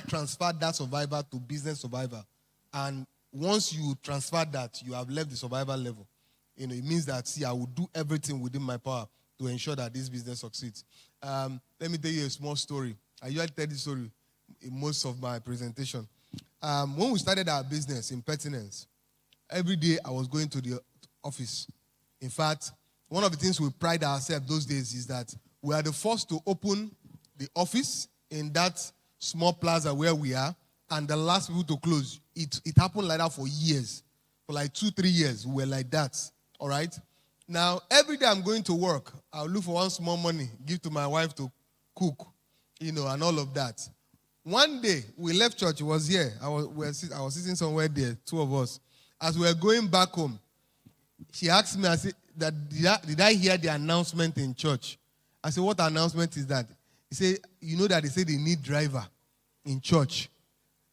transferred that survivor to business survivor. And once you transfer that, you have left the survivor level. It means that, see, I will do everything within my power to ensure that this business succeeds. Let me tell you a small story. I usually tell this story in most of my presentation. When we started our business in Pertinence, every day I was going to the office. In fact, one of the things we pride ourselves those days is that we are the first to open the office in that small plaza where we are, and the last people to close. It happened like that for years. For like 2-3 years, we were like that. All right? Now, every day I'm going to work, I'll look for one small money, give to my wife to cook, and all of that. One day, we left church, it was here. I was sitting somewhere there, two of us. As we were going back home, she asked me, I said, did I hear the announcement in church? I said, what announcement is that? He said, you know that they say they need driver in church.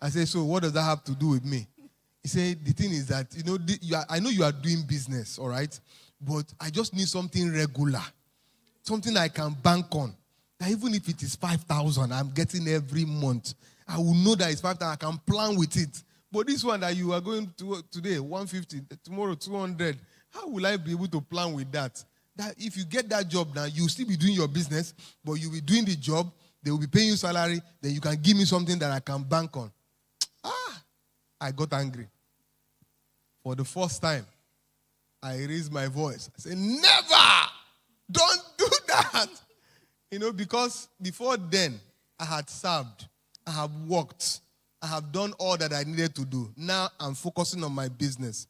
I said, so what does that have to do with me? He said, the thing is that, I know you are doing business, all right? But I just need something regular, something I can bank on. That even if it is 5,000, I'm getting every month. I will know that it's 5,000. I can plan with it. But this one that you are going to today, 150, tomorrow 200, how will I be able to plan with that? That if you get that job now, you'll still be doing your business, but you'll be doing the job, they will be paying you salary, then you can give me something that I can bank on. I got angry. For the first time, I raised my voice. I said, never! Don't do that! Because before then, I had served. I have worked. I have done all that I needed to do. Now I'm focusing on my business.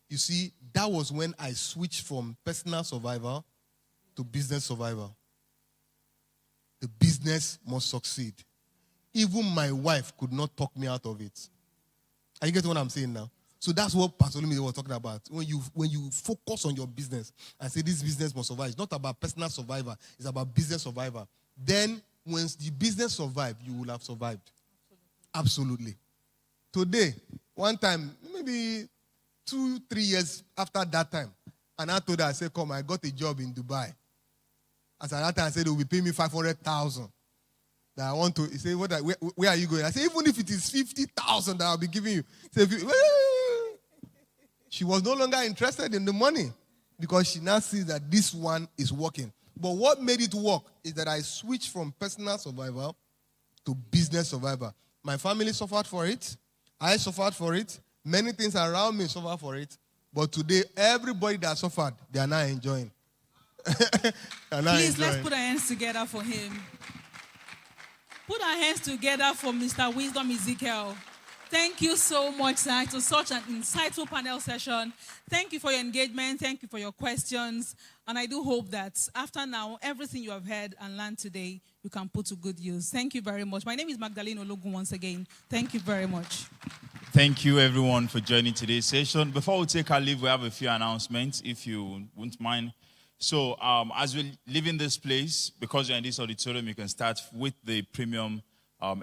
You see, that was when I switched from personal survival to business survival. The business must succeed. Even my wife could not talk me out of it. Are you getting what I'm saying now? So that's what Pastor Olumide was talking about. When you focus on your business and say this business must survive, it's not about personal survival, it's about business survival. Then when the business survives, you will have survived. Absolutely. Today, one time, maybe 2-3 years after that time, and I told her, I said, come, I got a job in Dubai. As at that time, I said, they will be paying me 500,000. That I want to, he said, where are you going? I said, even if it is 50,000 that I'll be giving you. She was no longer interested in the money because she now sees that this one is working. But what made it work is that I switched from personal survival to business survival. My family suffered for it. I suffered for it. Many things around me suffered for it. But today, everybody that suffered, they are now enjoying. Please, let's put our hands together for him. Put our hands together for Mr. Wisdom Ezekiel. Thank you so much, sir. It was such an insightful panel session. Thank you for your engagement. Thank you for your questions. And I do hope that after now, everything you have heard and learned today, you can put to good use. Thank you very much. My name is Magdalene Ologun once again. Thank you very much. Thank you, everyone, for joining today's session. Before we take our leave, we have a few announcements, if you wouldn't mind. So as we're leaving this place, because you're in this auditorium, you can start with the premium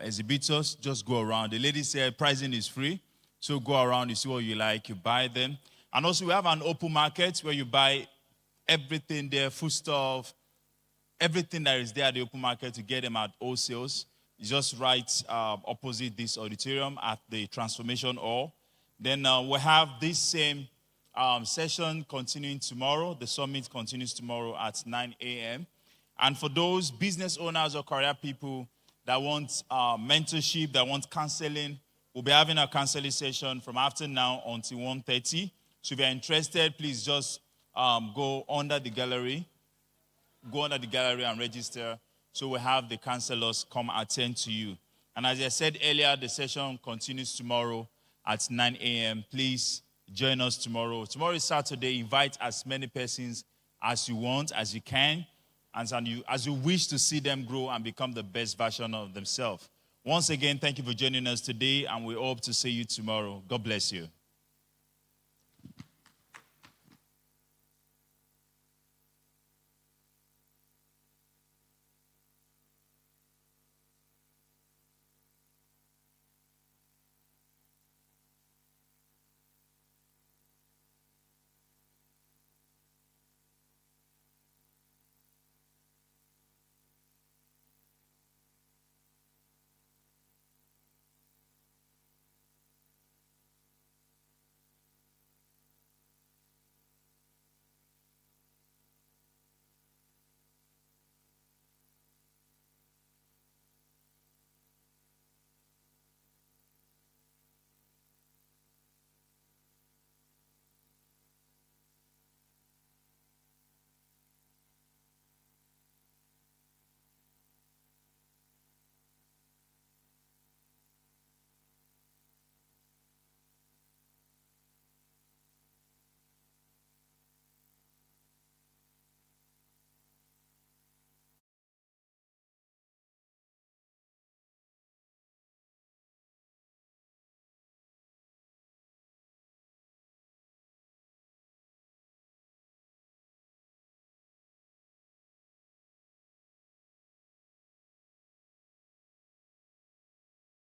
exhibitors. Just go around. The lady said pricing is free. So go around, you see what you like, you buy them. And also we have an open market where you buy everything there, food stuff, everything that is there at the open market to get them at wholesales. It's just right opposite this auditorium at the Transformation Hall. Then we'll have this same session continuing tomorrow. The summit continues tomorrow at 9 a.m. And for those business owners or career people that want mentorship, that want counseling, we'll be having a counseling session from after now until 1:30. So if you're interested, please just go under the gallery and register. So we'll have the counselors come attend to you. And as I said earlier, the session continues tomorrow at 9 a.m. Please join us tomorrow. Tomorrow is Saturday. Invite as many persons as you want, as you can, and as you wish to see them grow and become the best version of themselves. Once again, thank you for joining us today, and we hope to see you tomorrow. God bless you.